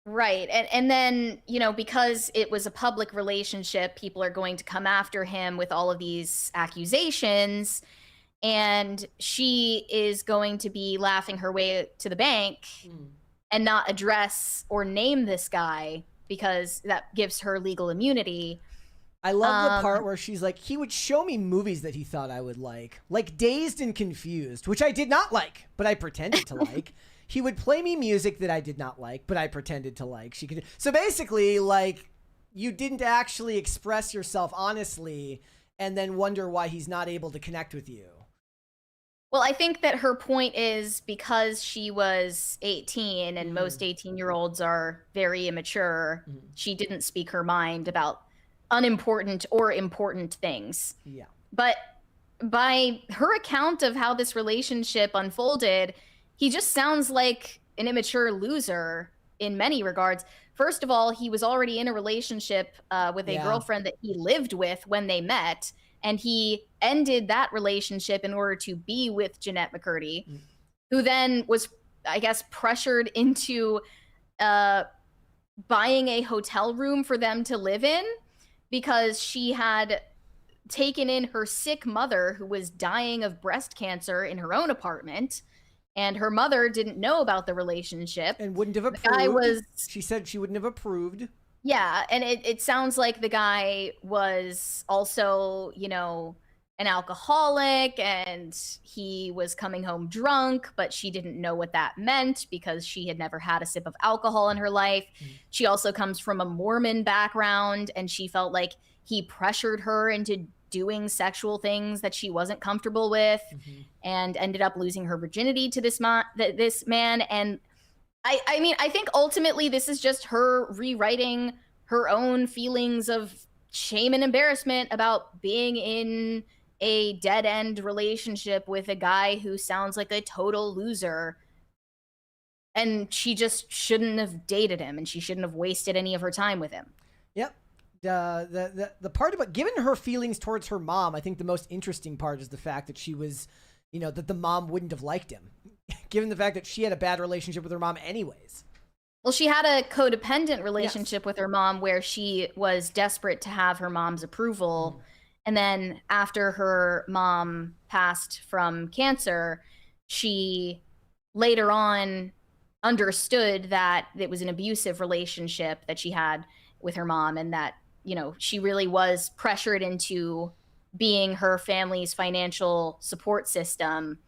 Right. And then, because it was a public relationship, people are going to come after him with all of these accusations. And she is going to be laughing her way to the bank and not address or name this guy because that gives her legal immunity. I love the part where she's like, he would show me movies that he thought I would like Dazed and Confused, which I did not like, but I pretended to like. He would play me music that I did not like, but I pretended to like. So basically, you didn't actually express yourself honestly and then wonder why he's not able to connect with you. Well, I think that her point is because she was 18 and most 18-year-olds are very immature, she didn't speak her mind about unimportant or important things. Yeah. But by her account of how this relationship unfolded, he just sounds like an immature loser in many regards. First of all, he was already in a relationship with a girlfriend that he lived with when they met, and he ended that relationship in order to be with Jeanette McCurdy, who then was, I guess, pressured into buying a hotel room for them to live in because she had taken in her sick mother who was dying of breast cancer in her own apartment. And her mother didn't know about the relationship. And wouldn't have approved. She said she wouldn't have approved. Yeah, and it sounds like the guy was also, an alcoholic, and he was coming home drunk, but she didn't know what that meant because she had never had a sip of alcohol in her life. She also comes from a Mormon background, and she felt like he pressured her into doing sexual things that she wasn't comfortable with, and ended up losing her virginity to this man. And I think ultimately this is just her rewriting her own feelings of shame and embarrassment about being in a dead-end relationship with a guy who sounds like a total loser. And she just shouldn't have dated him, and she shouldn't have wasted any of her time with him. Yep. The part about, given her feelings towards her mom, I think the most interesting part is the fact that she was, that the mom wouldn't have liked him, given the fact that she had a bad relationship with her mom anyways. Well, she had a codependent relationship with her mom where she was desperate to have her mom's approval. And then after her mom passed from cancer, she later on understood that it was an abusive relationship that she had with her mom, and that, you know, she really was pressured into being her family's financial support system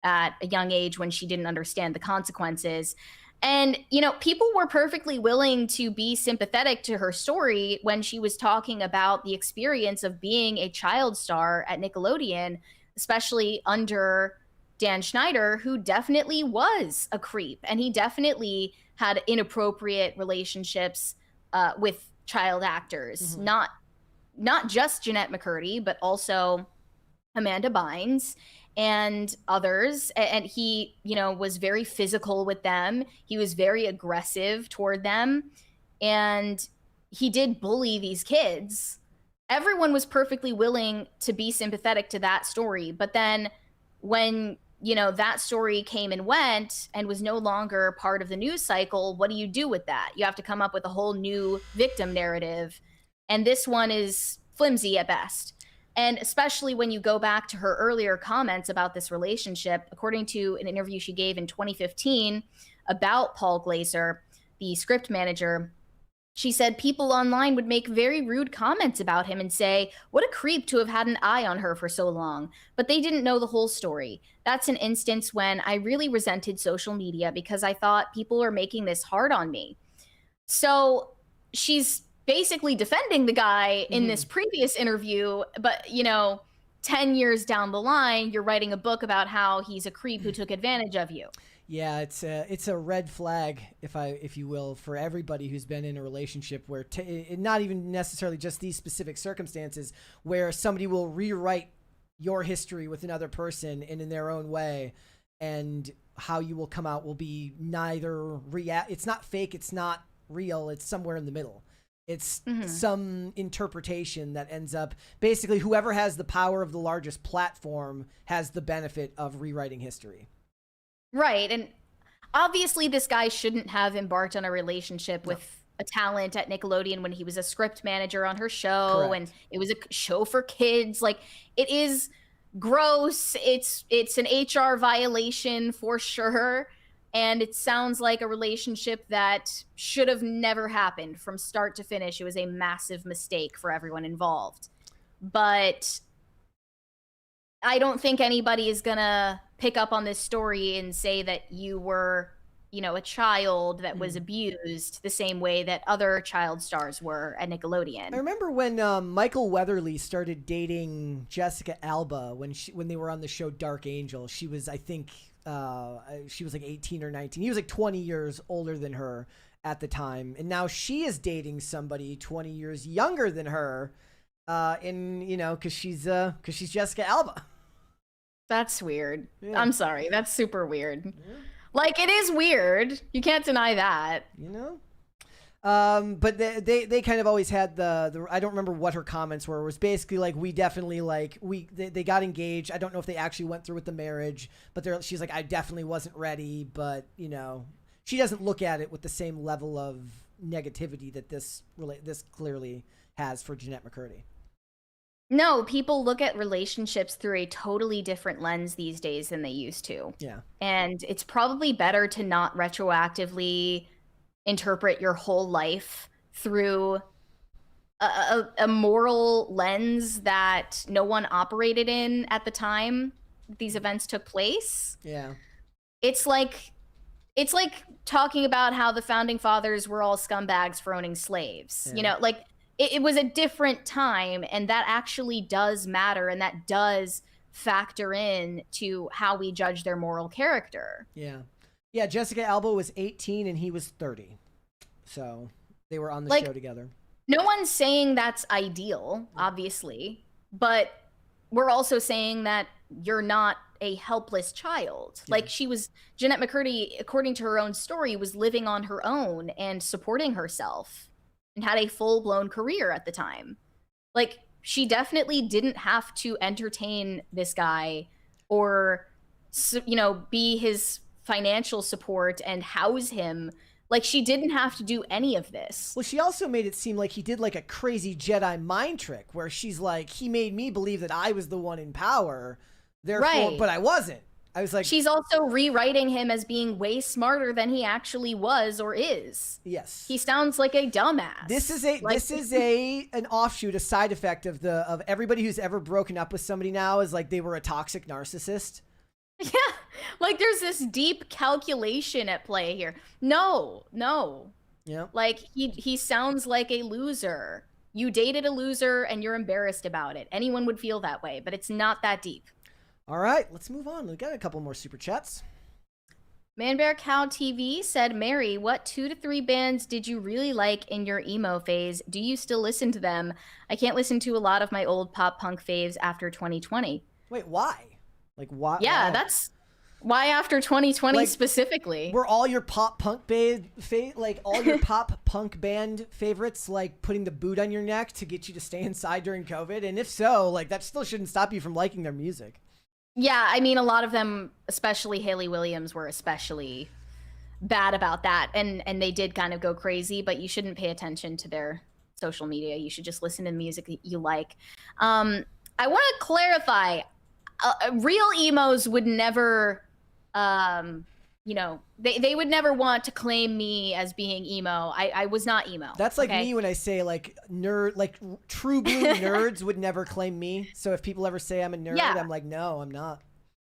at a young age when she didn't understand the consequences. And, you know, people were perfectly willing to be sympathetic to her story when she was talking about the experience of being a child star at Nickelodeon, especially under Dan Schneider, who definitely was a creep, and he definitely had inappropriate relationships with child actors, not just Jeanette McCurdy, but also Amanda Bynes and others. And he, you know, was very physical with them. He was very aggressive toward them, and he did bully these kids. Everyone was perfectly willing to be sympathetic to that story. But then when, you know, that story came and went and was no longer part of the news cycle, what do you do with that? You have to come up with a whole new victim narrative. And this one is flimsy at best. And especially when you go back to her earlier comments about this relationship, according to an interview she gave in 2015 about Paul Glaser, the script manager, she said people online would make very rude comments about him and say, what a creep to have had an eye on her for so long. But they didn't know the whole story. That's an instance when I really resented social media because I thought people are making this hard on me. So she's basically defending the guy in this previous interview, but, you know, 10 years down the line, you're writing a book about how he's a creep who took advantage of you. Yeah, it's a red flag, if you will, for everybody who's been in a relationship where not even necessarily just these specific circumstances, where somebody will rewrite your history with another person and in their own way, and how you will come out will be neither it's not fake, it's not real, it's somewhere in the middle. It's some interpretation that ends up basically whoever has the power of the largest platform has the benefit of rewriting history. Right. And obviously this guy shouldn't have embarked on a relationship with a talent at Nickelodeon when he was a script manager on her show. Correct. And it was a show for kids. Like, it is gross. It's an HR violation for sure. And it sounds like a relationship that should have never happened from start to finish. It was a massive mistake for everyone involved. But I don't think anybody is going to pick up on this story and say that you were, you know, a child that was abused the same way that other child stars were at Nickelodeon. I remember when Michael Weatherly started dating Jessica Alba when they were on the show Dark Angel. She was, I think, she was like 18 or 19. He was like 20 years older than her at the time. And now she is dating somebody 20 years younger than her. You know, cause she's Jessica Alba. That's weird. Yeah. I'm sorry. That's super weird. Yeah. Like, it is weird. You can't deny that. You know? But they kind of always had the I don't remember what her comments were. It was basically like, we definitely they got engaged. I don't know if they actually went through with the marriage, but she's like, I definitely wasn't ready. But, you know, she doesn't look at it with the same level of negativity that this clearly has for Jeanette McCurdy. No, people look at relationships through a totally different lens these days than they used to. Yeah. And it's probably better to not retroactively interpret your whole life through a moral lens that no one operated in at the time these events took place. Yeah. It's like talking about how the founding fathers were all scumbags for owning slaves. Yeah. You know, like, it was a different time, and that actually does matter, and that does factor in to how we judge their moral character. Yeah. Yeah, Jessica Alba was 18 and he was 30. So they were on the show together. No one's saying that's ideal, obviously, but we're also saying that you're not a helpless child. Yeah. Like, Jeanette McCurdy, according to her own story, was living on her own and supporting herself and had a full-blown career at the time. Like, she definitely didn't have to entertain this guy or, you know, be his financial support and house him. Like, she didn't have to do any of this. Well, she also made it seem like he did like a crazy Jedi mind trick where she's like, he made me believe that I was the one in power, therefore, right. But I wasn't. I was like, she's also rewriting him as being way smarter than he actually was or is. Yes. He sounds like a dumbass. This is an offshoot, a side effect of everybody who's ever broken up with somebody now is like they were a toxic narcissist. Yeah, like there's this deep calculation at play here. No. Yeah. Like he sounds like a loser. You dated a loser and you're embarrassed about it. Anyone would feel that way, but it's not that deep. All right, let's move on. We got a couple more super chats. Man Bear Cow TV said, Mary, what 2 to 3 bands did you really like in your emo phase? Do you still listen to them? I can't listen to a lot of my old pop punk faves after 2020. Wait, why? Like, why? Yeah, that's why after 2020 like, specifically. Were all your pop punk all your pop punk band favorites like putting the boot on your neck to get you to stay inside during COVID? And if so, like that still shouldn't stop you from liking their music. Yeah, I mean, a lot of them, especially Hayley Williams, were especially bad about that. And they did kind of go crazy, but you shouldn't pay attention to their social media. You should just listen to the music that you like. I want to clarify, real emos would never, they would never want to claim me as being emo. I was not emo. That's like me when I say like nerd, like true blue nerds would never claim me. So if people ever say I'm a nerd, I'm like, no, I'm not.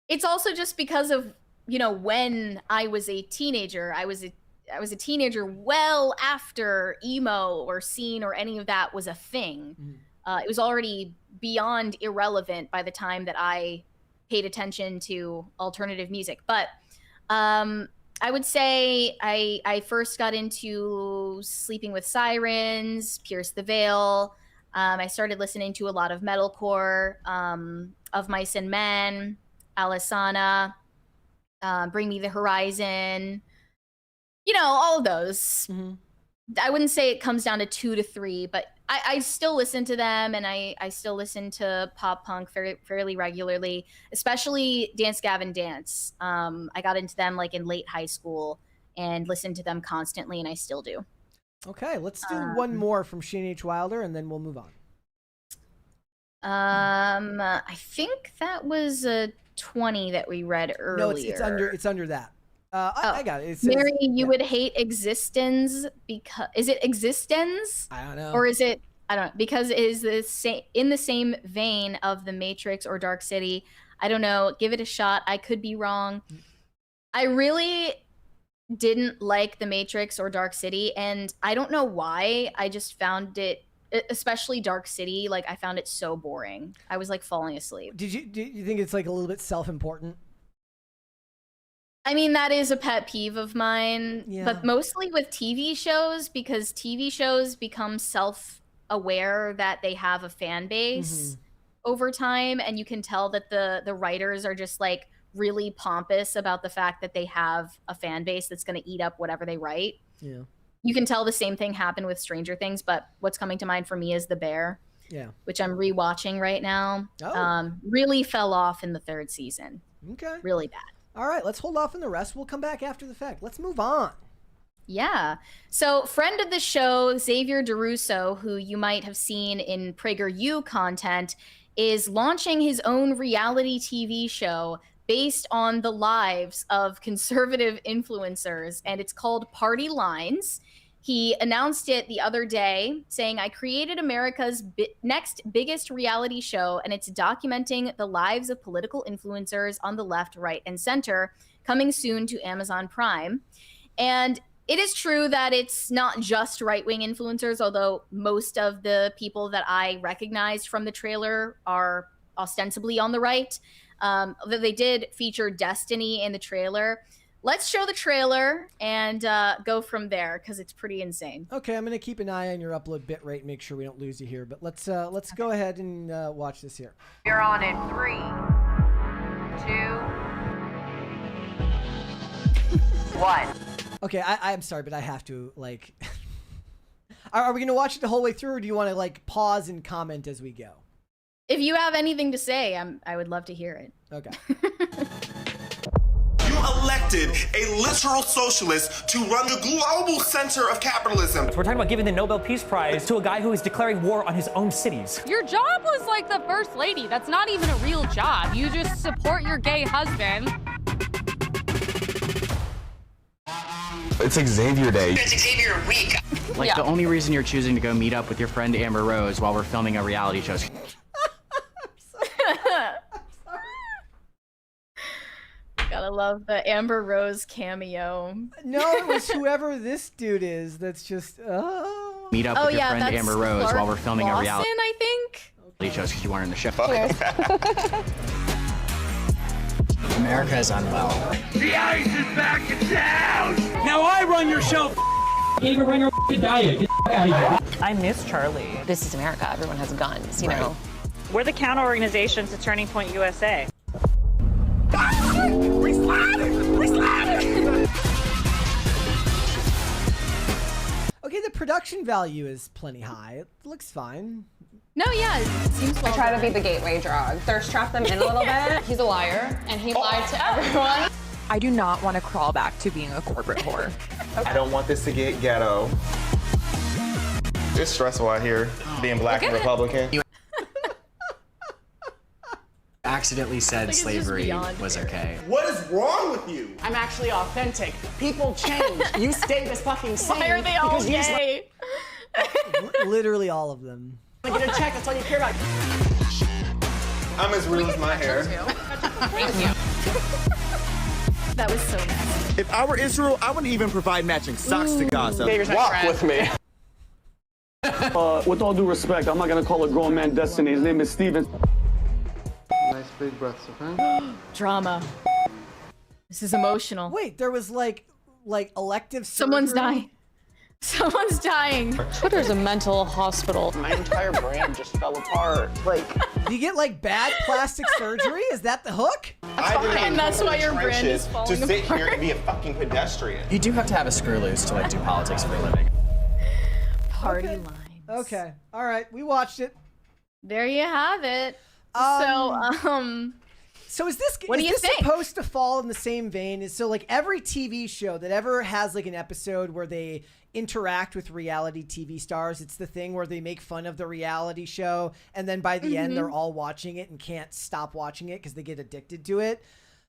It's also just because of, when I was a teenager, I was a teenager well after emo or scene or any of that was a thing. It was already beyond irrelevant by the time that I paid attention to alternative music. But I would say I first got into Sleeping with Sirens, Pierce the Veil. I started listening to a lot of metalcore, Of Mice and Men, Alisana, Bring Me the Horizon, all of those. Mm-hmm. I wouldn't say it comes down to 2 to 3, but I still listen to them, and I still listen to pop punk fairly regularly, especially Dance Gavin Dance. I got into them like in late high school and listened to them constantly, and I still do. Okay, let's do one more from Shane H. Wilder, and then we'll move on. I think that was a 20 that we read earlier. No, it's under that. I got it. It says, Mary, you would hate Existence because is it Existence? I don't know. Or is it I don't know, because it is the same in the same vein of The Matrix or Dark City. I don't know. Give it a shot. I could be wrong. I really didn't like The Matrix or Dark City, and I don't know why. I just found it, especially Dark City, like I found it so boring. I was like falling asleep. Do you think it's like a little bit self-important? I mean, that is a pet peeve of mine, yeah. But mostly with TV shows, because TV shows become self-aware that they have a fan base over time, and you can tell that the writers are just like really pompous about the fact that they have a fan base that's going to eat up whatever they write. Yeah. You can tell the same thing happened with Stranger Things, but what's coming to mind for me is The Bear, which I'm rewatching right now. Really fell off in the 3rd season. Okay. Really bad. All right, let's hold off on the rest. We'll come back after the fact. Let's move on. Yeah. So friend of the show, Xavier DeRusso, who you might have seen in PragerU content, is launching his own reality TV show based on the lives of conservative influencers, and it's called Party Lines. He announced it the other day, saying, I created America's next biggest reality show, and it's documenting the lives of political influencers on the left, right, and center, coming soon to Amazon Prime. And it is true that it's not just right-wing influencers, although most of the people that I recognized from the trailer are ostensibly on the right. They did feature Destiny in the trailer. Let's show the trailer and go from there, because it's pretty insane. Okay, I'm going to keep an eye on your upload bit rate, make sure we don't lose you here. But let's go ahead and watch this here. You're on in 3, 2, 1. Okay, I'm sorry, but I have to, like... Are we going to watch it the whole way through, or do you want to, like, pause and comment as we go? If you have anything to say, I would love to hear it. Okay. You elected a literal socialist to run the global center of capitalism. We're talking about giving the Nobel Peace Prize to a guy who is declaring war on his own cities. Your job was like the first lady. That's not even a real job. You just support your gay husband It's Xavier Day. It's Xavier week. Like, the only reason you're choosing to go meet up with your friend Amber Rose while we're filming a reality show. Gotta love the Amber Rose cameo. No, it was whoever this dude is. That's just Meet up with your friend that's Amber Rose while we're filming Larsson, a reality I think. show because you weren't in the show. America is unwell. The ice is back in town. Now I run your show. Even run your diet. Get out of here. I miss Charlie. This is America. Everyone has guns, you know. We're the counter organization to Turning Point USA. We slide. okay. The production value is plenty high. It looks fine. No, yeah, it seems well I try to done. be the gateway drug. Thirst trap them in a little bit. He's a liar, and he lied to everyone. I do not want to crawl back to being a corporate whore. I don't want this to get ghetto. It's stressful out here, being black and Republican. Accidentally said slavery was okay. What is wrong with you? I'm actually authentic. People change. You stay the fucking same. Why are they all gay? Literally all of them. I get a check. That's all you care about. I'm as real as my hair. Thank you. That was so nice. If I were Israel, I wouldn't even provide matching socks to Gaza. Walk with me. With all due respect, I'm not gonna call a grown man Destiny. His name is Steven. Nice big breaths, okay? Drama. This is emotional. Wait, there was like elective surgery? Someone's dying. Someone's dying. Twitter's a mental hospital. My entire brand just fell apart. Like, Do you get like bad plastic surgery? Is that the hook? And that's why your brand is falling to sit apart. here and be a fucking pedestrian. You do have to have a screw loose to like do politics for a living. Party Okay. lines. Okay. All right. We watched it. There you have it. So is this What do you think? supposed to fall in the same vein? Is so like every TV show that ever has like an episode where they interact with reality TV stars, it's the thing where they make fun of the reality show and then by the end they're all watching it and can't stop watching it because they get addicted to it.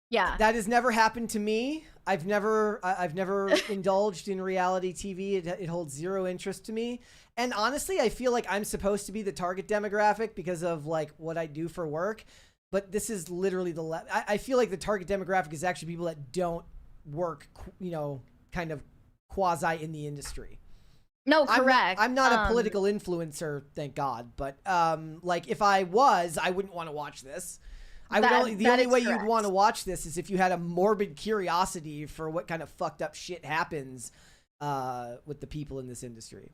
Yeah. That has never happened to me. I've never indulged in reality TV. It holds zero interest to me. And honestly, I feel like I'm supposed to be the target demographic because of like what I do for work. But this is literally I feel like the target demographic is actually people that don't work, you know, kind of quasi in the industry. No, correct. I'm not a political influencer, thank God. But like if I was, I wouldn't want to watch this. The only way you'd want to watch this is if you had a morbid curiosity for what kind of fucked up shit happens with the people in this industry.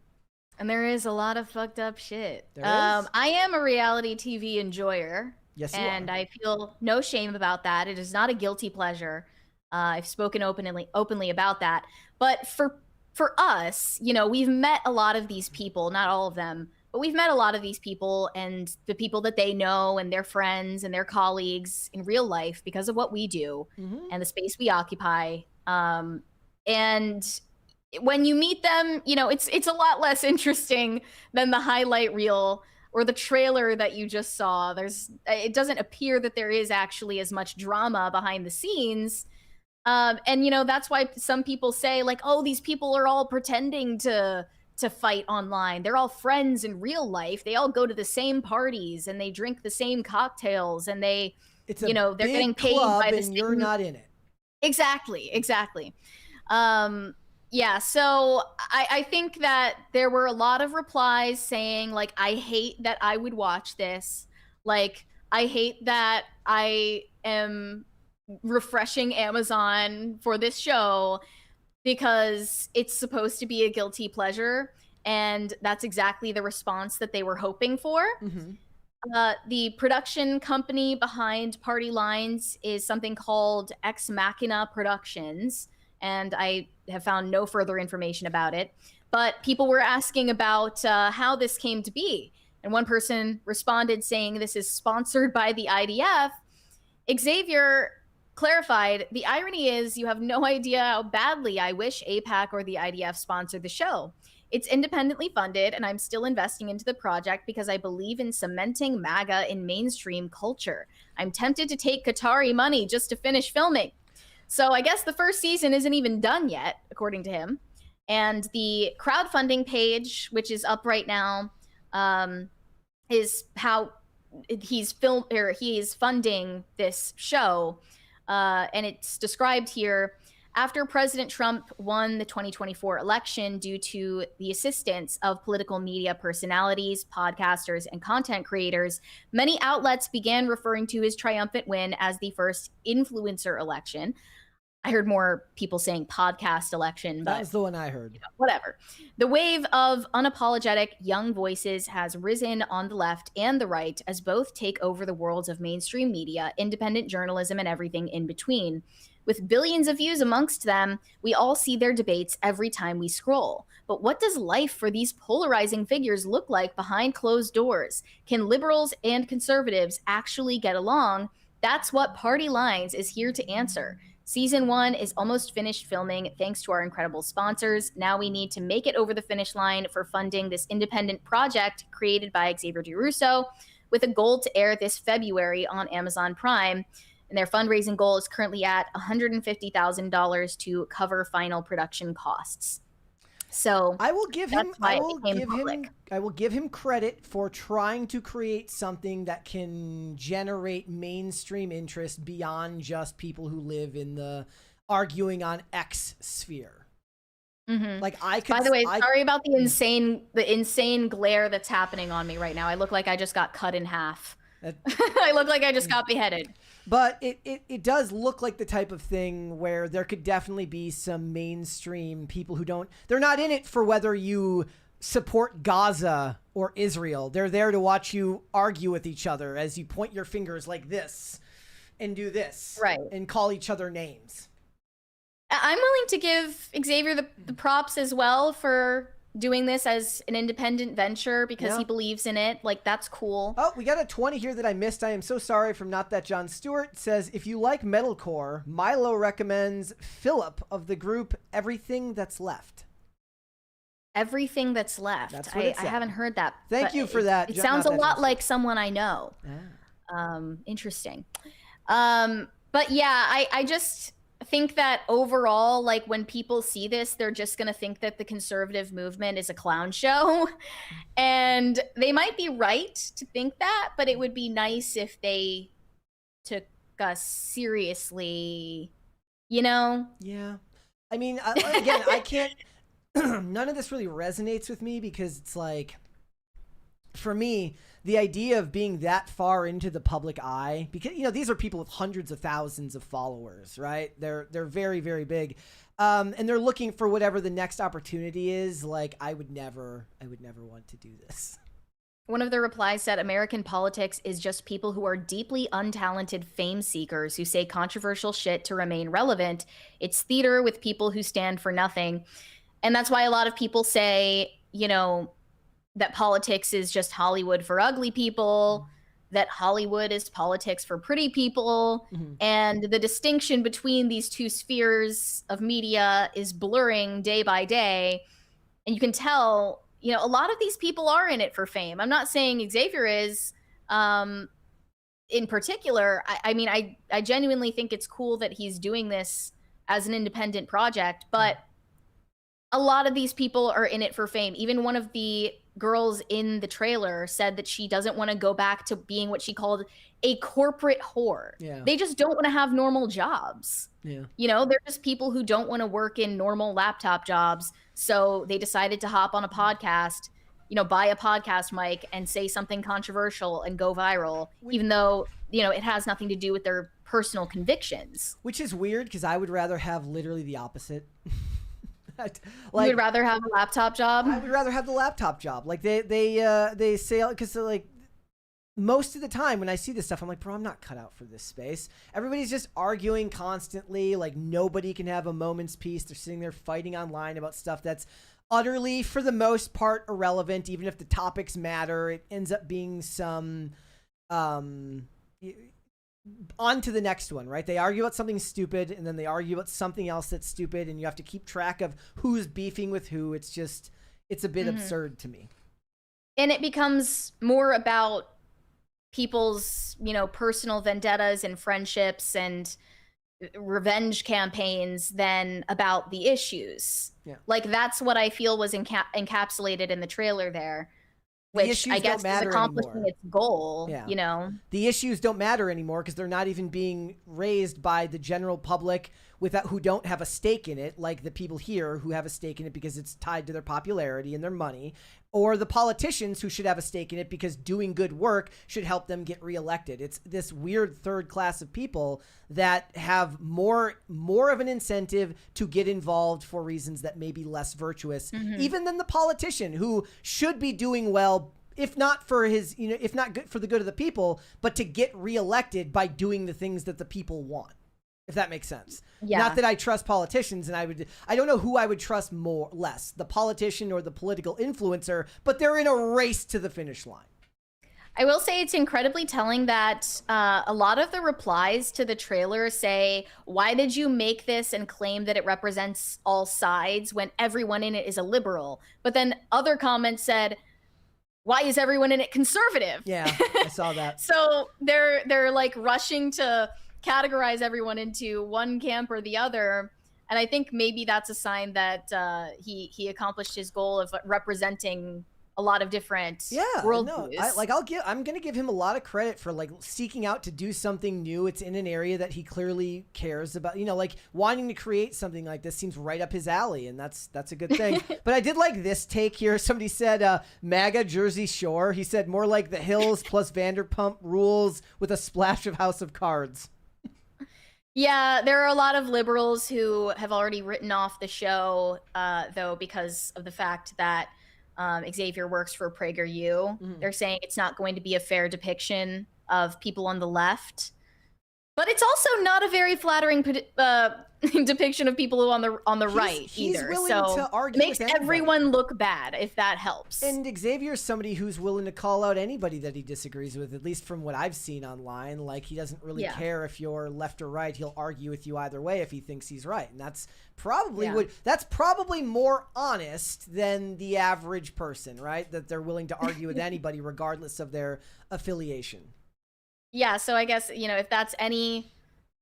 And there is a lot of fucked up shit. There is. I am a reality TV enjoyer. Yes, you and are. I feel no shame about that. It is not a guilty pleasure. I've spoken openly about that. But for us, you know, we've met a lot of these people, not all of them, but we've met a lot of these people and the people that they know and their friends and their colleagues in real life because of what we do and the space we occupy. And when you meet them, you know, it's a lot less interesting than the highlight reel or the trailer that you just saw. It doesn't appear that there is actually as much drama behind the scenes. And, you know, that's why some people say like, oh, these people are all pretending to fight online. They're all friends in real life. They all go to the same parties and they drink the same cocktails and they're getting paid by the same. And you're not in it. Exactly. Yeah, so I think that there were a lot of replies saying, like, I hate that I would watch this. Like, I hate that I am refreshing Amazon for this show because it's supposed to be a guilty pleasure. And that's exactly the response that they were hoping for. The production company behind Party Lines is something called Ex Machina Productions. And I have found no further information about it. But people were asking about how this came to be. And one person responded saying this is sponsored by the IDF. Xavier clarified, the irony is you have no idea how badly I wish AIPAC or the IDF sponsored the show. It's independently funded, and I'm still investing into the project because I believe in cementing MAGA in mainstream culture. I'm tempted to take Qatari money just to finish filming. So I guess the first season isn't even done yet, according to him. And the crowdfunding page, which is up right now, is how he's funding this show. And it's described here: after President Trump won the 2024 election due to the assistance of political media personalities, podcasters, and content creators, many outlets began referring to his triumphant win as the first influencer election. I heard more people saying podcast election, but that was the one I heard. Whatever. The wave of unapologetic young voices has risen on the left and the right as both take over the worlds of mainstream media, independent journalism, and everything in between. With billions of views amongst them, we all see their debates every time we scroll. But what does life for these polarizing figures look like behind closed doors? Can liberals and conservatives actually get along? That's what Party Lines is here to answer. Season 1 is almost finished filming thanks to our incredible sponsors. Now we need to make it over the finish line for funding this independent project created by Xavier DeRusso with a goal to air this February on Amazon Prime. And their fundraising goal is currently at $150,000 to cover final production costs. So I will give him credit for trying to create something that can generate mainstream interest beyond just people who live in the arguing on X sphere. Mm-hmm. Like I could. By the way, sorry about the insane glare that's happening on me right now. I look like I just got cut in half. I look like I just got beheaded. But it does look like the type of thing where there could definitely be some mainstream people who they're not in it for whether you support Gaza or Israel. They're there to watch you argue with each other as you point your fingers like this and do this. Right. And call each other names. I'm willing to give Xavier the props as well for doing this as an independent venture because he believes in it. Like, that's cool. Oh, we got a 20 here that I missed. I am so sorry from Not That John Stewart. It says, if you like metalcore, Milo recommends Philip of the group Everything That's Left. Everything That's Left. That's what it I said. haven't heard that. Thank you for that. It sounds a lot like someone I know. Interesting. But yeah, I just think that overall, like, when people see this, they're just going to think that the conservative movement is a clown show. And they might be right to think that, but it would be nice if they took us seriously, you know? Yeah. I mean, again, I can't, none of this really resonates with me because it's like, for me, the idea of being that far into the public eye, because, you know, these are people with hundreds of thousands of followers, right? They're very, very big. And they're looking for whatever the next opportunity is. Like, I would never want to do this. One of the replies said, American politics is just people who are deeply untalented fame seekers who say controversial shit to remain relevant. It's theater with people who stand for nothing. And that's why a lot of people say, you know, that politics is just Hollywood for ugly people, that Hollywood is politics for pretty people, and the distinction between these two spheres of media is blurring day by day. And you can tell, you know, a lot of these people are in it for fame. I'm not saying Xavier is in particular. I mean, I genuinely think it's cool that he's doing this as an independent project, but a lot of these people are in it for fame. Even one of the girls in the trailer said that she doesn't want to go back to being what she called a corporate whore. Yeah. They just don't want to have normal jobs. Yeah. You know, they're just people who don't want to work in normal laptop jobs. So they decided to hop on a podcast, you know, buy a podcast mic and say something controversial and go viral, even though, you know, it has nothing to do with their personal convictions. Which is weird because I would rather have literally the opposite. Like, you would rather have a laptop job? I would rather have the laptop job. Like they say, because like most of the time when I see this stuff, I'm like, bro, I'm not cut out for this space. Everybody's just arguing constantly. Like, nobody can have a moment's peace. They're sitting there fighting online about stuff that's utterly, for the most part, irrelevant. Even if the topics matter, it ends up being some on to the next one, right? They argue about something stupid, and then they argue about something else that's stupid, and you have to keep track of who's beefing with who. It's just, it's a bit absurd to me. And it becomes more about people's, you know, personal vendettas and friendships and, revenge campaigns than about the issues. Yeah. Like that's what I feel was encapsulated in the trailer there, which I guess is accomplishing its goal. Yeah. You know, the issues don't matter anymore because they're not even being raised by the general public who don't have a stake in it, like the people here who have a stake in it because it's tied to their popularity and their money, or the politicians who should have a stake in it because doing good work should help them get reelected. It's this weird third class of people that have more of an incentive to get involved for reasons that may be less virtuous, even than the politician who should be doing well, if not for if not good for the good of the people, but to get reelected by doing the things that the people want. If that makes sense. Yeah. Not that I trust politicians, and I don't know who I would trust less, the politician or the political influencer, but they're in a race to the finish line. I will say it's incredibly telling that a lot of the replies to the trailer say, why did you make this and claim that it represents all sides when everyone in it is a liberal? But then other comments said, why is everyone in it conservative? Yeah, I saw that. So they're like rushing to categorize everyone into one camp or the other, and I think maybe that's a sign that he accomplished his goal of representing a lot of different worldviews. I'm gonna give him a lot of credit for like seeking out to do something new. It's in an area that he clearly cares about. Like wanting to create something like this seems right up his alley, and that's a good thing. But I did like this take here. Somebody said MAGA Jersey Shore. He said more like the Hills plus Vanderpump Rules with a splash of House of Cards. Yeah, there are a lot of liberals who have already written off the show, though, because of the fact that Xavier works for PragerU. They're saying it's not going to be a fair depiction of people on the left. But it's also not a very flattering depiction of people on the right either. Willing so to argue it makes with everyone look bad, if that helps. And Xavier's somebody who's willing to call out anybody that he disagrees with, at least from what I've seen online. Like, he doesn't really care if you're left or right. He'll argue with you either way if he thinks he's right. And that's probably that's probably more honest than the average person, right? That they're willing to argue with anybody regardless of their affiliation. Yeah, so I guess, if that's any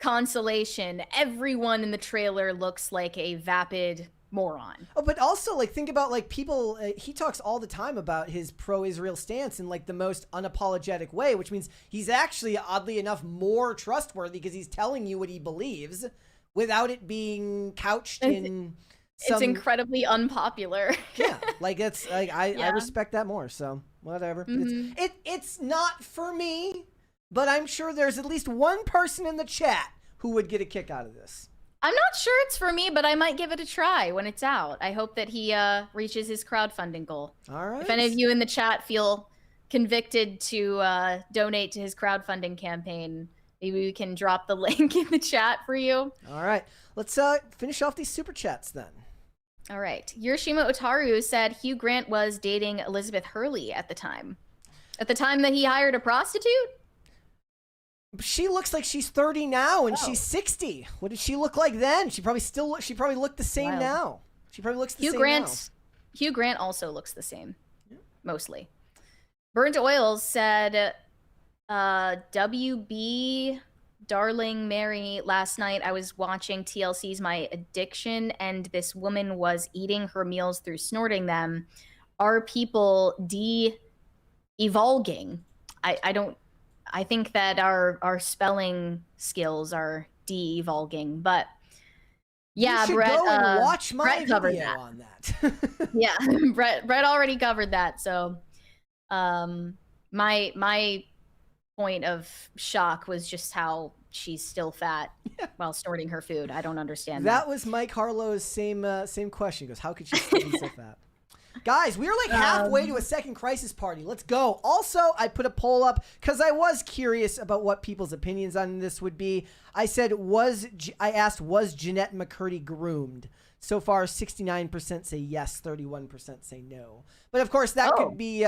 consolation, everyone in the trailer looks like a vapid moron. Oh, but also, think about, people, he talks all the time about his pro-Israel stance in, the most unapologetic way, which means he's actually, oddly enough, more trustworthy because he's telling you what he believes without it being couched in some... It's incredibly unpopular. Yeah, I respect that more, so whatever. It's not for me. But I'm sure there's at least one person in the chat who would get a kick out of this. I'm not sure it's for me, but I might give it a try when it's out. I hope that he reaches his crowdfunding goal. All right. If any of you in the chat feel convicted to donate to his crowdfunding campaign, maybe we can drop the link in the chat for you. All right. Let's finish off these super chats then. All right. Hiroshima Otaru said Hugh Grant was dating Elizabeth Hurley at the time. At the time that he hired a prostitute? She looks like she's 30 now, and she's 60. What did she look like then? She probably looked the same now. She probably looks the same now. Hugh Grant also looks the same, mostly. Burnt Oils said, WB, Darling Mary, last night I was watching TLC's My Addiction, and this woman was eating her meals through snorting them. Are people de-evolving? I think that our spelling skills are de-evolving, but yeah, you should Brett, go and watch my Brett covered video that. on that. Yeah, Brett already covered that. So, my point of shock was just how she's still fat while snorting her food. I don't understand that. That was Mike Harlow's same question. He goes, how could she still be so fat? Guys, we are halfway to a second crisis party. Let's go. Also, I put a poll up because I was curious about what people's opinions on this would be. I asked, was Jeanette McCurdy groomed? So far, 69% say yes, 31% say no. But of course, that could be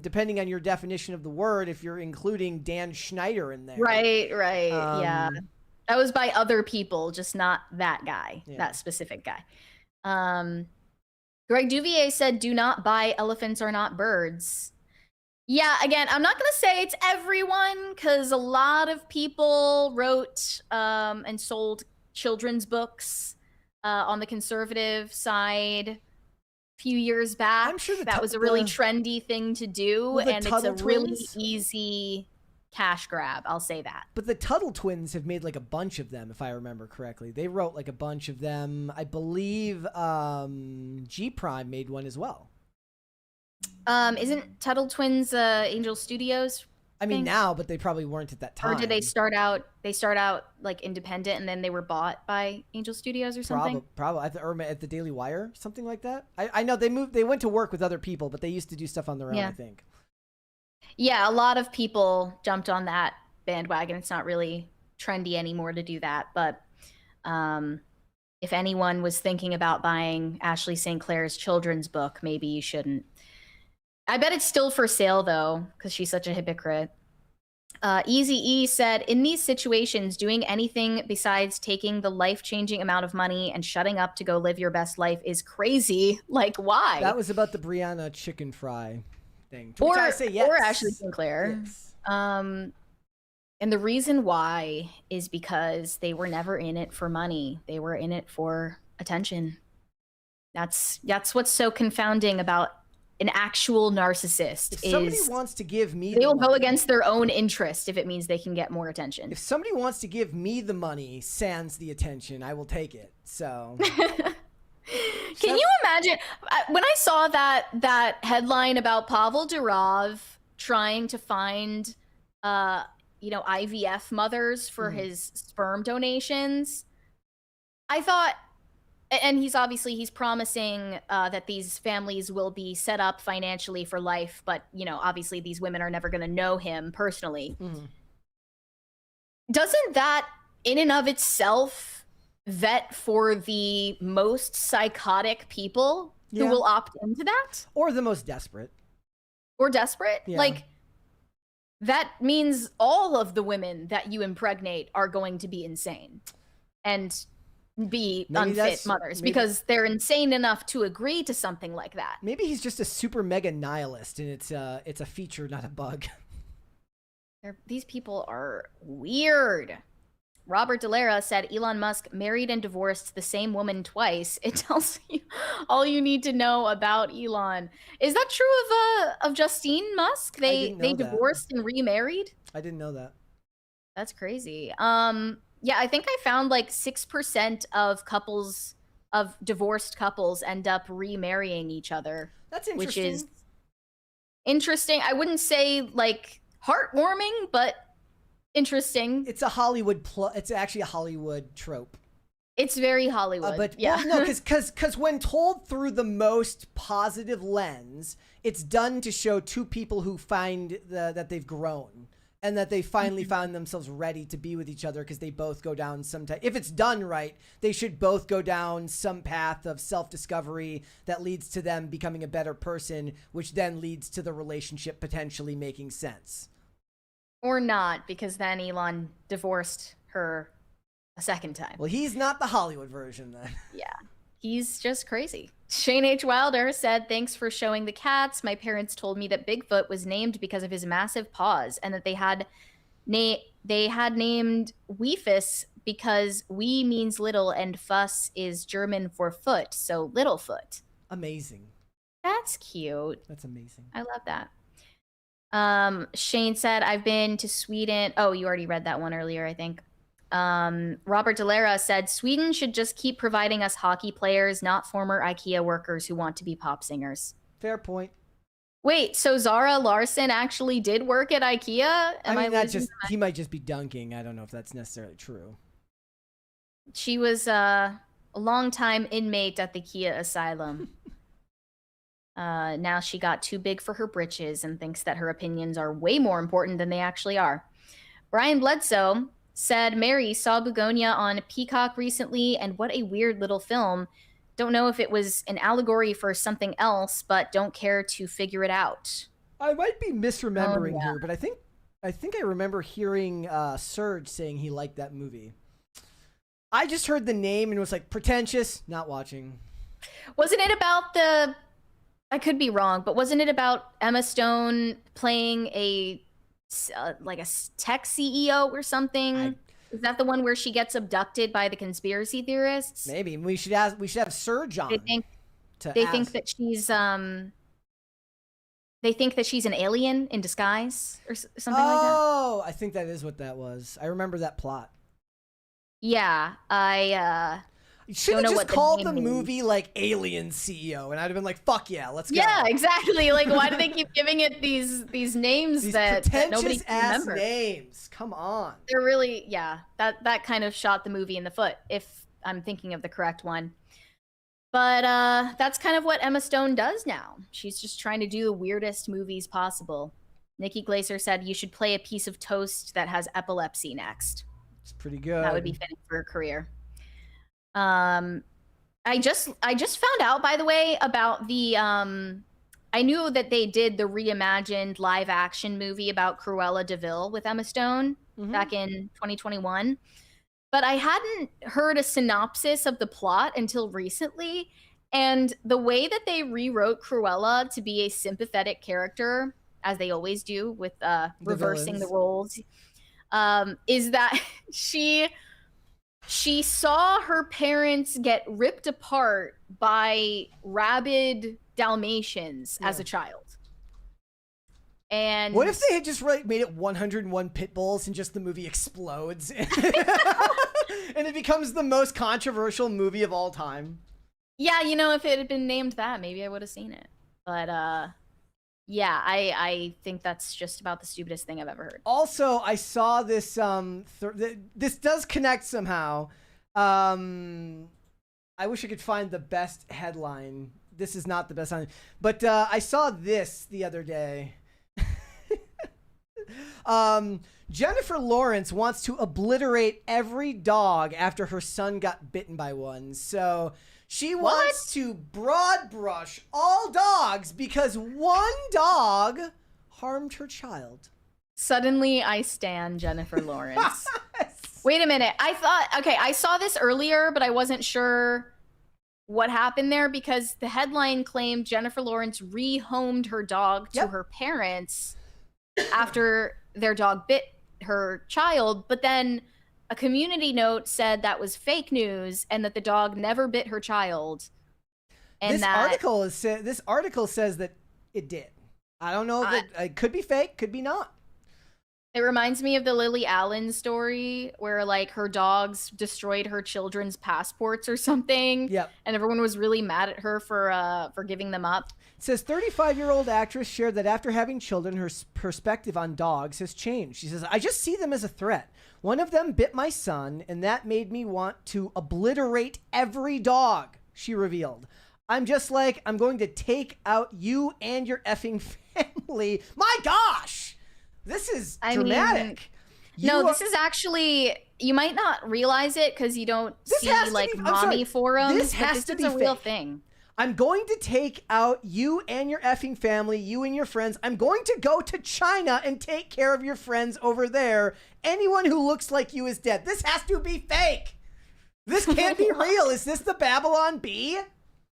depending on your definition of the word. If you're including Dan Schneider in there, right, yeah, that was by other people, just not that guy, that specific guy. Greg Duvier said, do not buy Elephants Are Not Birds. Yeah, again, I'm not going to say it's everyone because a lot of people wrote and sold children's books on the conservative side a few years back. I'm sure that was a really trendy thing to do, and it's a really easy cash grab. I'll say that. But the Tuttle twins have made like a bunch of them, if I remember correctly. They wrote like a bunch of them. I believe G Prime made one as well. Isn't Tuttle Twins Angel Studios? I mean now, but they probably weren't at that time. Or did they start out? They start out like independent, and then they were bought by Angel Studios or something. Probably at the Daily Wire, something like that. I know they moved. They went to work with other people, but they used to do stuff on their own. I think. Yeah, a lot of people jumped on that bandwagon. It's not really trendy anymore to do that, but if anyone was thinking about buying Ashley St. Clair's children's book, maybe you shouldn't. I bet it's still for sale, though, because she's such a hypocrite. Easy E said, in these situations, doing anything besides taking the life-changing amount of money and shutting up to go live your best life is crazy. Like, why? That was about the Brianna chicken fry thing. Or yes. Ashley Sinclair. Yes. And the reason why is because they were never in it for money. They were in it for attention. That's what's so confounding about an actual narcissist. If somebody wants to give me they will go against their own interest if it means they can get more attention. If somebody wants to give me the money sans the attention, I will take it. So can you imagine when I saw that headline about Pavel Durov trying to find IVF mothers for his sperm donations? I thought, and he's promising that these families will be set up financially for life, but obviously these women are never going to know him personally. Doesn't that in and of itself vet for the most psychotic people who will opt into that? Or the most desperate. Yeah. Like, that means all of the women that you impregnate are going to be insane and be unfit mothers because they're insane enough to agree to something like that. Maybe he's just a super mega nihilist and it's a feature, not a bug. These people are weird. Robert Delara said Elon Musk married and divorced the same woman twice. It tells you all you need to know about Elon. Is that true of Justine Musk? They divorced and remarried? I didn't know that. That's crazy. Yeah, I think I found like 6% of divorced couples end up remarrying each other. That's interesting. Which is interesting. I wouldn't say like heartwarming, but interesting. It's it's actually a Hollywood trope. It's very Hollywood. But yeah. Well, no, because when told through the most positive lens, it's done to show two people who find that they've grown. And that they finally found themselves ready to be with each other because they both go down some type. If it's done right, they should both go down some path of self-discovery that leads to them becoming a better person, which then leads to the relationship potentially making sense. Or not, because then Elon divorced her a second time. Well, he's not the Hollywood version then. Yeah. He's just crazy. Shane H. Wilder said, thanks for showing the cats. My parents told me that Bigfoot was named because of his massive paws and that they had named Weefus because Wee means little and Fuss is German for foot, so Littlefoot. Amazing. That's cute. That's amazing. I love that. Shane said, I've been to Sweden. Oh, you already read that one earlier, I think. Robert Delara said, Sweden should just keep providing us hockey players, not former IKEA workers who want to be pop singers. Fair point. Wait, so Zara Larsson actually did work at IKEA? He might just be dunking. I don't know if that's necessarily true. She was a longtime inmate at the Kia Asylum. Now she got too big for her britches and thinks that her opinions are way more important than they actually are. Brian Bledsoe said, Mary saw Begonia on Peacock recently, and what a weird little film. Don't know if it was an allegory for something else, but don't care to figure it out. I might be misremembering here, but I think I remember hearing Serge saying he liked that movie. I just heard the name and was like, pretentious, not watching. Wasn't it about I could be wrong, but wasn't it about Emma Stone playing a tech CEO or something? Is that the one where she gets abducted by the conspiracy theorists? Maybe we should have Serge on. They think that she's They think that she's an alien in disguise or something like that. Oh, I think that is what that was. I remember that plot. Yeah, You should have just called the movie like Alien CEO, and I'd have been like, "Fuck yeah, let's go." Yeah, exactly. Like, why do they keep giving it these names that nobody can remember? Names. Come on. They're really, yeah. That kind of shot the movie in the foot, if I'm thinking of the correct one. But that's kind of what Emma Stone does now. She's just trying to do the weirdest movies possible. Nikki Glaser said you should play a piece of toast that has epilepsy next. It's pretty good. That would be fitting for her career. I just found out, by the way, about the I knew that they did the reimagined live action movie about Cruella de Vil with Emma Stone back in 2021, but I hadn't heard a synopsis of the plot until recently, and the way that they rewrote Cruella to be a sympathetic character, as they always do with reversing the roles, is that she saw her parents get ripped apart by rabid Dalmatians as a child. And what if they had just made it 101 pit bulls and just the movie explodes and it becomes the most controversial movie of all time? Yeah, you know, if it had been named that, maybe I would have seen it. But yeah, I think that's just about the stupidest thing I've ever heard. Also, I saw this. This does connect somehow. I wish I could find the best headline. This is not the best headline, but I saw this the other day. Jennifer Lawrence wants to obliterate every dog after her son got bitten by one. So she wants to broad brush all dogs because one dog harmed her child. Suddenly, I stan Jennifer Lawrence. Wait a minute. I saw this earlier, but I wasn't sure what happened there because the headline claimed Jennifer Lawrence rehomed her dog to her parents after their dog bit her child, but then a community note said that was fake news and that the dog never bit her child. And this article says that it did. I don't know that it could be fake, could be not. It reminds me of the Lily Allen story where like her dogs destroyed her children's passports or something. Yep. And everyone was really mad at her for giving them up. It says 35-year-old actress shared that after having children, her perspective on dogs has changed. She says, I just see them as a threat. One of them bit my son, and that made me want to obliterate every dog, she revealed. I'm just like, I'm going to take out you and your effing family. My gosh! This is dramatic. This is actually, you might not realize it because you don't see like mommy forums. This has to be a real thing. I'm going to take out you and your effing family, you and your friends. I'm going to go to China and take care of your friends over there. Anyone who looks like you is dead. This has to be fake. This can't be real. Is this the Babylon Bee?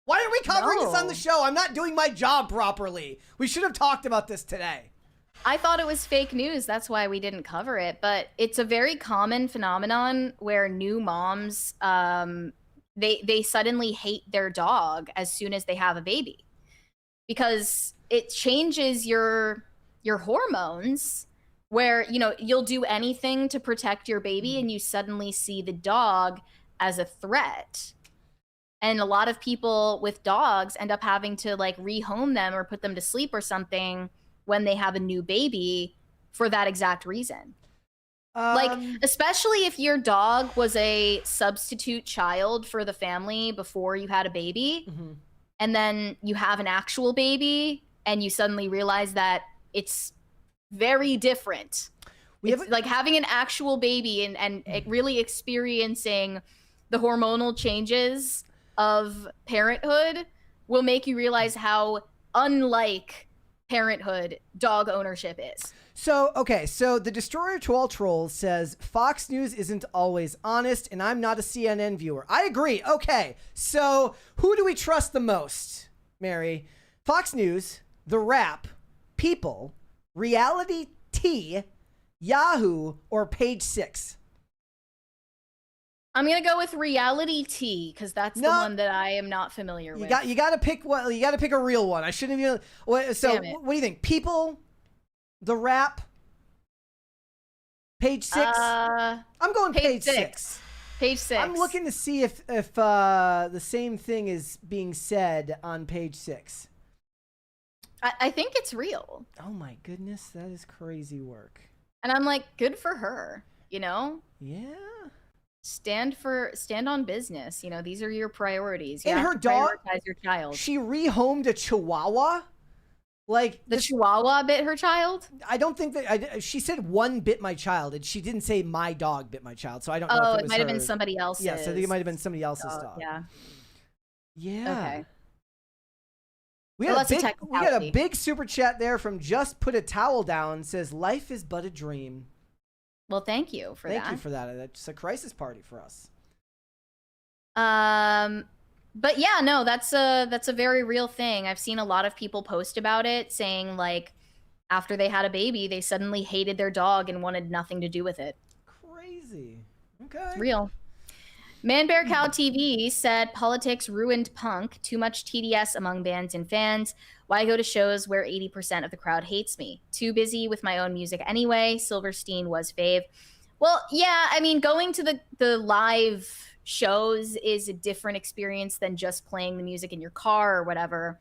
Why are we covering this on the show? I'm not doing my job properly. We should have talked about this today. I thought it was fake news. That's why we didn't cover it. But it's a very common phenomenon where new moms, they suddenly hate their dog as soon as they have a baby because it changes your hormones where, you know, you'll do anything to protect your baby and you suddenly see the dog as a threat. And a lot of people with dogs end up having to like rehome them or put them to sleep or something when they have a new baby for that exact reason. Like, especially if your dog was a substitute child for the family before you had a baby, and then you have an actual baby and you suddenly realize that it's very different. It's like having an actual baby and really experiencing the hormonal changes of parenthood will make you realize how unlike parenthood dog ownership is. So the Destroyer to All Trolls says Fox News isn't always honest and I'm not a CNN viewer. I agree. Okay, so who do we trust the most, Mary? Fox News, The Wrap, People, Reality T, Yahoo, or Page 6? I'm gonna go with reality T because that's the one that I am not familiar with. You got to pick what. You got to pick a real one. I shouldn't even. So what do you think? People, the rap, page 6. I'm going page 6. Page 6. I'm looking to see if the same thing is being said on page 6. I think it's real. Oh my goodness, that is crazy work. And I'm like, good for her. You know? Yeah. Stand on business. You know, these are your priorities. You and have her to dog, prioritize your child. She rehomed a Chihuahua. Like the Chihuahua bit her child? I don't think that she said one bit my child, and she didn't say my dog bit my child. So I don't know. Oh, if it might have been her. somebody else's. Yeah, so it might have been somebody else's dog. Yeah. Yeah. Okay. We got a big super chat there from Just Put a Towel Down. Says life is but a dream. Well, thank you for that. Thank you for that. That's a crisis party for us. But yeah, no, that's a very real thing. I've seen a lot of people post about it, saying like after they had a baby, they suddenly hated their dog and wanted nothing to do with it. Crazy. Okay. It's real. Man Bear Cow TV said politics ruined punk. Too much TDS among bands and fans. Why go to shows where 80% of the crowd hates me? Too busy with my own music anyway. Silverstein was fave. Well, yeah, I mean, going to the live shows is a different experience than just playing the music in your car or whatever.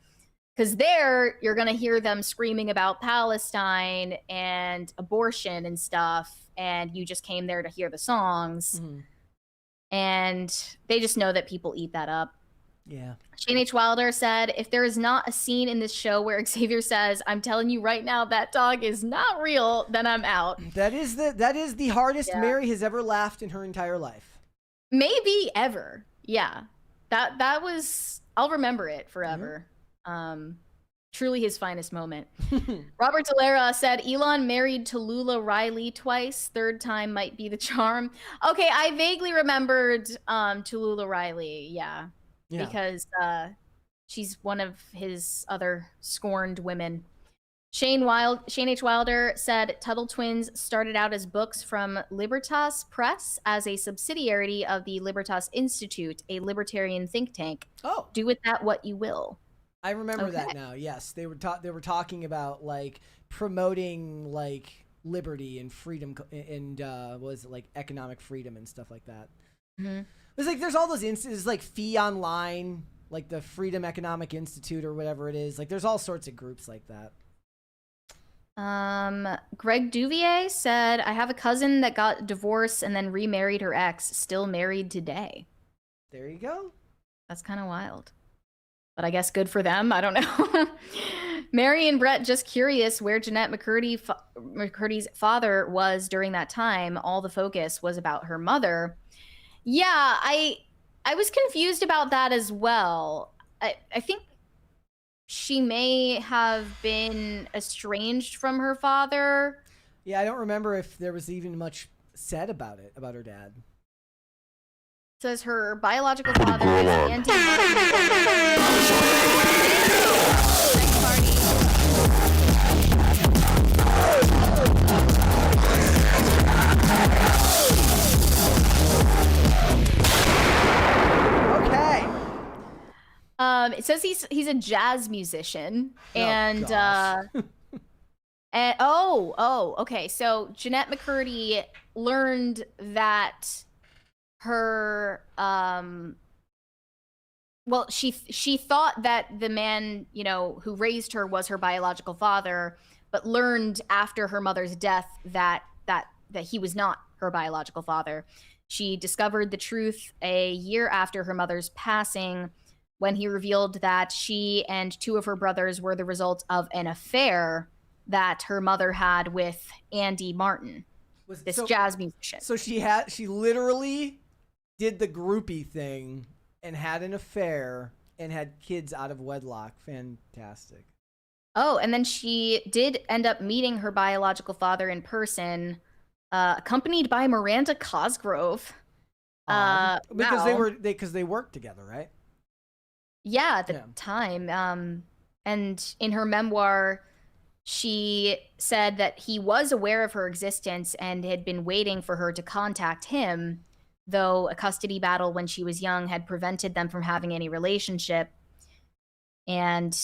Because there, you're going to hear them screaming about Palestine and abortion and stuff. And you just came there to hear the songs. Mm-hmm. And they just know that people eat that up. Yeah. Shane H. Wilder said, if there is not a scene in this show where Xavier says, I'm telling you right now that dog is not real, then I'm out. That is the hardest Mary has ever laughed in her entire life. Maybe ever. Yeah. That was, I'll remember it forever. Mm-hmm. Truly his finest moment. Robert Delera said, Elon married Tallulah Riley twice. Third time might be the charm. Okay, I vaguely remembered Tallulah Riley, yeah. Because she's one of his other scorned women. Shane H. Wilder said, Tuttle Twins started out as books from Libertas Press as a subsidiary of the Libertas Institute, a libertarian think tank. Oh. Do with that what you will. I remember that now. Yes, they were talking about like promoting like liberty and freedom and was it like economic freedom and stuff like that. Mm-hmm. It's like there's all those instances like Fee Online, like the Freedom Economic Institute or whatever it is. Like there's all sorts of groups like that. Greg Duvier said, I have a cousin that got divorced and then remarried her ex, still married today. There you go. That's kind of wild. But I guess good for them. I don't know. Mary and Brett, just curious where Jeanette McCurdy's father was during that time. All the focus was about her mother. Yeah, I was confused about that as well. I think she may have been estranged from her father. Yeah, I don't remember if there was even much said about it, about her dad. Says her biological father is Andy Okay. It says he's a jazz musician, and okay. So Jeanette McCurdy learned that her she thought that the man, you know, who raised her was her biological father, but learned after her mother's death that he was not her biological father. She discovered the truth a year after her mother's passing, when he revealed that she and two of her brothers were the result of an affair that her mother had with Andy Martin, this jazz musician. So she literally did the groupie thing and had an affair and had kids out of wedlock. Fantastic. Oh, and then she did end up meeting her biological father in person, accompanied by Miranda Cosgrove. Because they worked together, right? Yeah, at the time. And in her memoir, she said that he was aware of her existence and had been waiting for her to contact him, though a custody battle when she was young had prevented them from having any relationship. And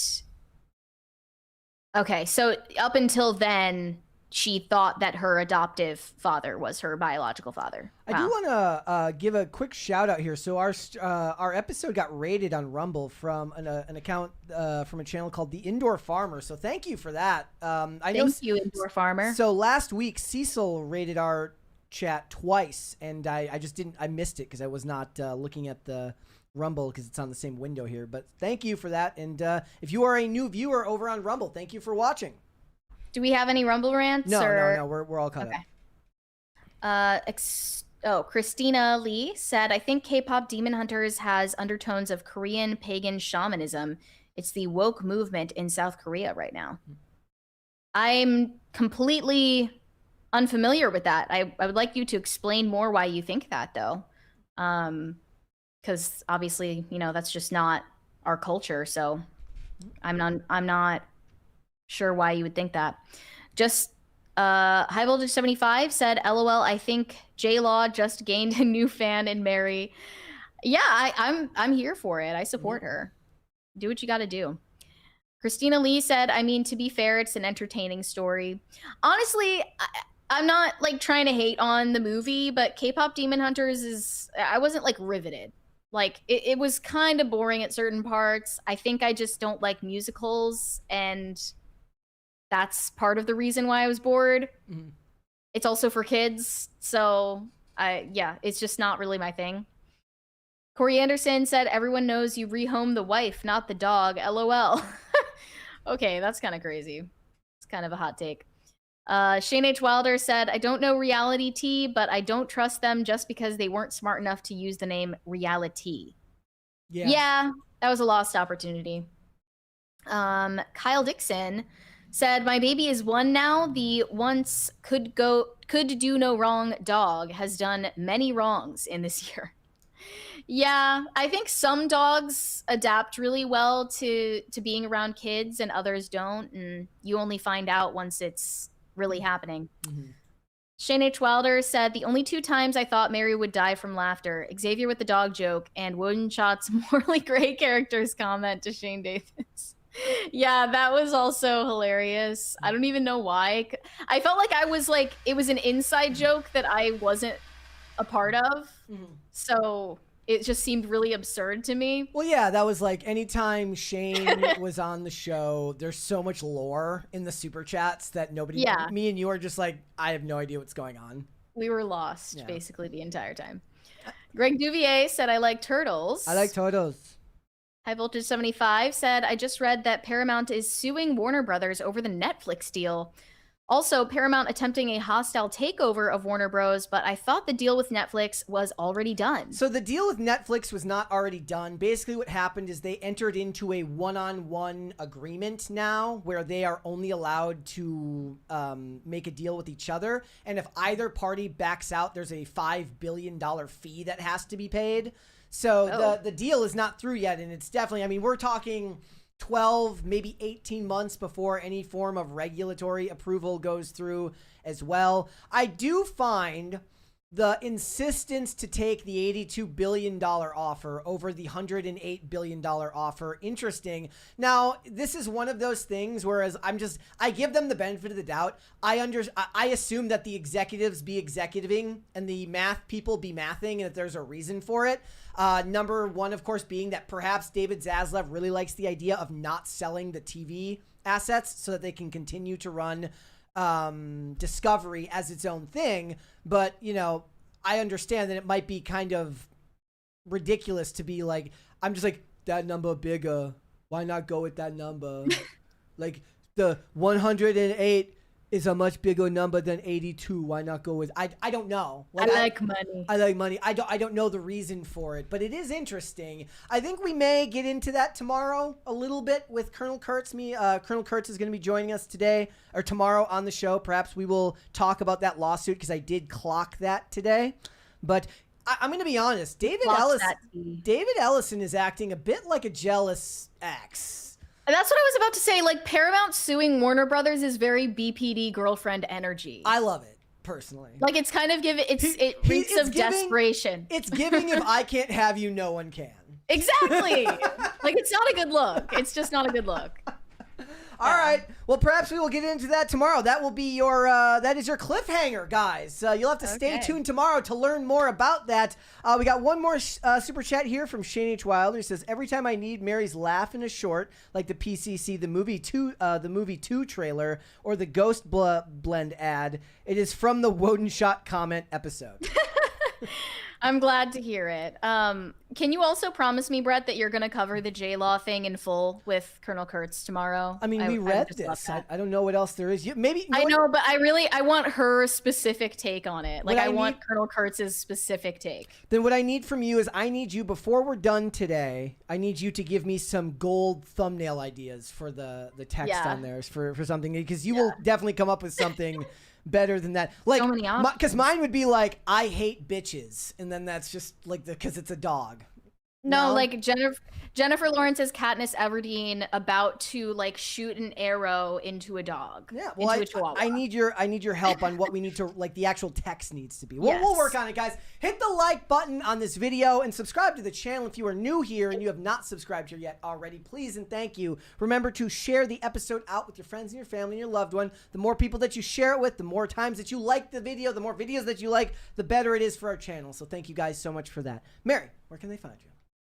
okay, so up until then, she thought that her adoptive father was her biological father. Wow. I do want to give a quick shout out here. So our episode got rated on Rumble from an account from a channel called The Indoor Farmer. So thank you for that. Thank you, Indoor Farmer. So last week, Cecil rated our chat twice, and I just didn't. I missed it because I was not looking at the Rumble because it's on the same window here. But thank you for that. And if you are a new viewer over on Rumble, thank you for watching. Do we have any Rumble rants? No, or... no, we're all caught up. Christina Lee said, I think K-pop Demon Hunters has undertones of Korean pagan shamanism. It's the woke movement in South Korea right now. I'm completely unfamiliar with that. I would like you to explain more why you think that, though. Because obviously, you know, that's just not our culture. So I'm not sure why you would think that. Just High Voltage 75 said, LOL, I think J-Law just gained a new fan in Mary. Yeah, I'm here for it. I support her. Do what you got to do. Christina Lee said, I mean, to be fair, it's an entertaining story. Honestly, I'm not like trying to hate on the movie, but K-pop Demon Hunters I wasn't like riveted. Like it was kind of boring at certain parts. I think I just don't like musicals, and that's part of the reason why I was bored. Mm-hmm. It's also for kids, so it's just not really my thing. Corey Anderson said, everyone knows you rehome the wife, not the dog. LOL. Okay, that's kind of crazy. It's kind of a hot take. Shane H. Wilder said, I don't know Reality T, but I don't trust them just because they weren't smart enough to use the name Reality. Yeah, that was a lost opportunity. Kyle Dixon said, my baby is 1 now. The once could do no wrong dog has done many wrongs in this year. Yeah, I think some dogs adapt really well to being around kids and others don't, and you only find out once it's really happening. Mm-hmm. Shane H. Wilder said, the only 2 times I thought Mary would die from laughter, Xavier with the dog joke and Woodenshot's morally gray characters comment to Shane Davis. Yeah, that was also hilarious. I don't even know why. I felt like it was an inside joke that I wasn't a part of. Mm-hmm. So it just seemed really absurd to me. Well, yeah, that was like anytime Shane was on the show, there's so much lore in the super chats that me and you are just like, I have no idea what's going on. We were lost basically the entire time. Greg Duvier said, I like turtles. I like turtles. High Voltage 75 said, I just read that Paramount is suing Warner Brothers over the Netflix deal. Also, Paramount attempting a hostile takeover of Warner Bros., but I thought the deal with Netflix was already done. So the deal with Netflix was not already done. Basically what happened is they entered into a one-on-one agreement now where they are only allowed to make a deal with each other. And if either party backs out, there's a $5 billion fee that has to be paid. So the deal is not through yet, and it's definitely, I mean, we're talking 12, maybe 18 months before any form of regulatory approval goes through as well. I do find the insistence to take the $82 billion offer over the $108 billion offer interesting. Now, this is one of those things, whereas I give them the benefit of the doubt. I assume that the executives be executiving and the math people be mathing, and that there's a reason for it. Number one, of course, being that perhaps David Zaslav really likes the idea of not selling the TV assets so that they can continue to run Discovery as its own thing. But, you know, I understand that it might be kind of ridiculous to be like, I'm just like, that number bigger. Why not go with that number? Like, the 108 is a much bigger number than 82. Why not go with, I don't know. Like, I like money. I like money. I don't know the reason for it, but it is interesting. I think we may get into that tomorrow a little bit with Colonel Kurtz. Colonel Kurtz is going to be joining us today or tomorrow on the show. Perhaps we will talk about that lawsuit because I did clock that today. But I'm going to be honest. David Ellison is acting a bit like a jealous ex. And that's what I was about to say. Like, Paramount suing Warner Brothers is very BPD girlfriend energy. I love it. personally. Like it's kind of it reeks of desperation. It's giving if I can't have you, no one can. Exactly. Like it's not a good look. It's just not a good look. All right. Well, perhaps we will get into that tomorrow. That will be your that is your cliffhanger, guys. You'll have to stay tuned tomorrow to learn more about that. We got one more super chat here from Shane H. Wilder. He says, every time I need Mary's laugh in a short, like the PCC, the movie 2 trailer, or the Ghost Blend ad, it is from the Woden Shot comment episode. I'm glad to hear it. Can you also promise me, Brett, that you're going to cover the J-Law thing in full with Colonel Kurtz tomorrow? I mean, we read this. I don't know what else there is. I know, but I want her specific take on it. Like, I want Colonel Kurtz's specific take. Then what I need from you is I need you, before we're done today, I need you to give me some gold thumbnail ideas for the text on there for something, because you will definitely come up with something better than that. Like, so many options. Because mine would be like, I hate bitches, and then that's just like because it's a dog. No, like Jennifer Lawrence's Katniss Everdeen about to like shoot an arrow into a dog. Yeah, well, I need your help on what we need to, like, the actual text needs to be. We'll work on it, guys. Hit the like button on this video and subscribe to the channel if you are new here and you have not subscribed here yet already. Please and thank you. Remember to share the episode out with your friends and your family and your loved one. The more people that you share it with, the more times that you like the video, the more videos that you like, the better it is for our channel. So thank you guys so much for that. Mary, where can they find you?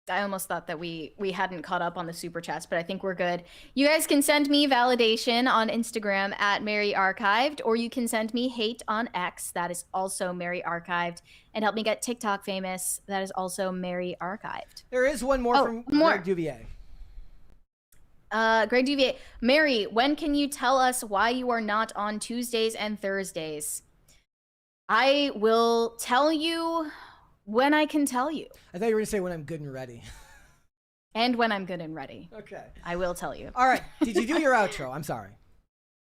I almost thought that we hadn't caught up on the super chats, but I think we're good. You guys can send me validation on Instagram at Mary Archived, or you can send me hate on X. That is also Mary Archived, and help me get TikTok famous. That is also Mary Archived. There is one more from Greg Duvier. Greg Duvier, Mary, when can you tell us why you are not on Tuesdays and Thursdays? I will tell you when I can tell you. I thought you were going to say when I'm good and ready. And when I'm good and ready. Okay. I will tell you. All right. Did you do your outro? I'm sorry.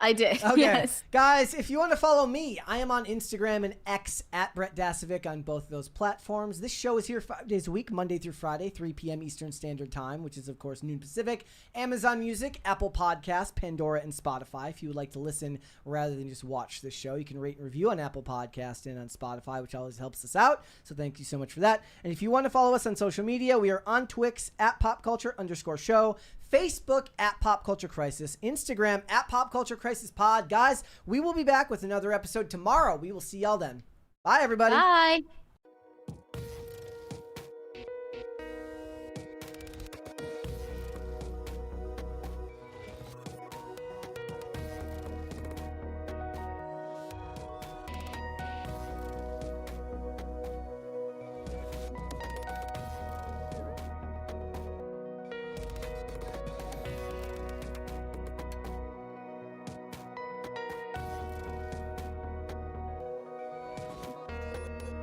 I did. Okay. Yes. Guys, if you want to follow me, I am on Instagram and X at Brett Dasovic on both of those platforms. This show is here 5 days a week, Monday through Friday, 3 p.m. Eastern Standard Time, which is, of course, noon Pacific. Amazon Music, Apple Podcasts, Pandora, and Spotify. If you would like to listen rather than just watch this show, you can rate and review on Apple Podcasts and on Spotify, which always helps us out. So thank you so much for that. And if you want to follow us on social media, we are on Twix at popculture_show. Facebook at Pop Culture Crisis, Instagram at Pop Culture Crisis Pod. Guys, we will be back with another episode tomorrow. We will see y'all then. Bye, everybody. Bye.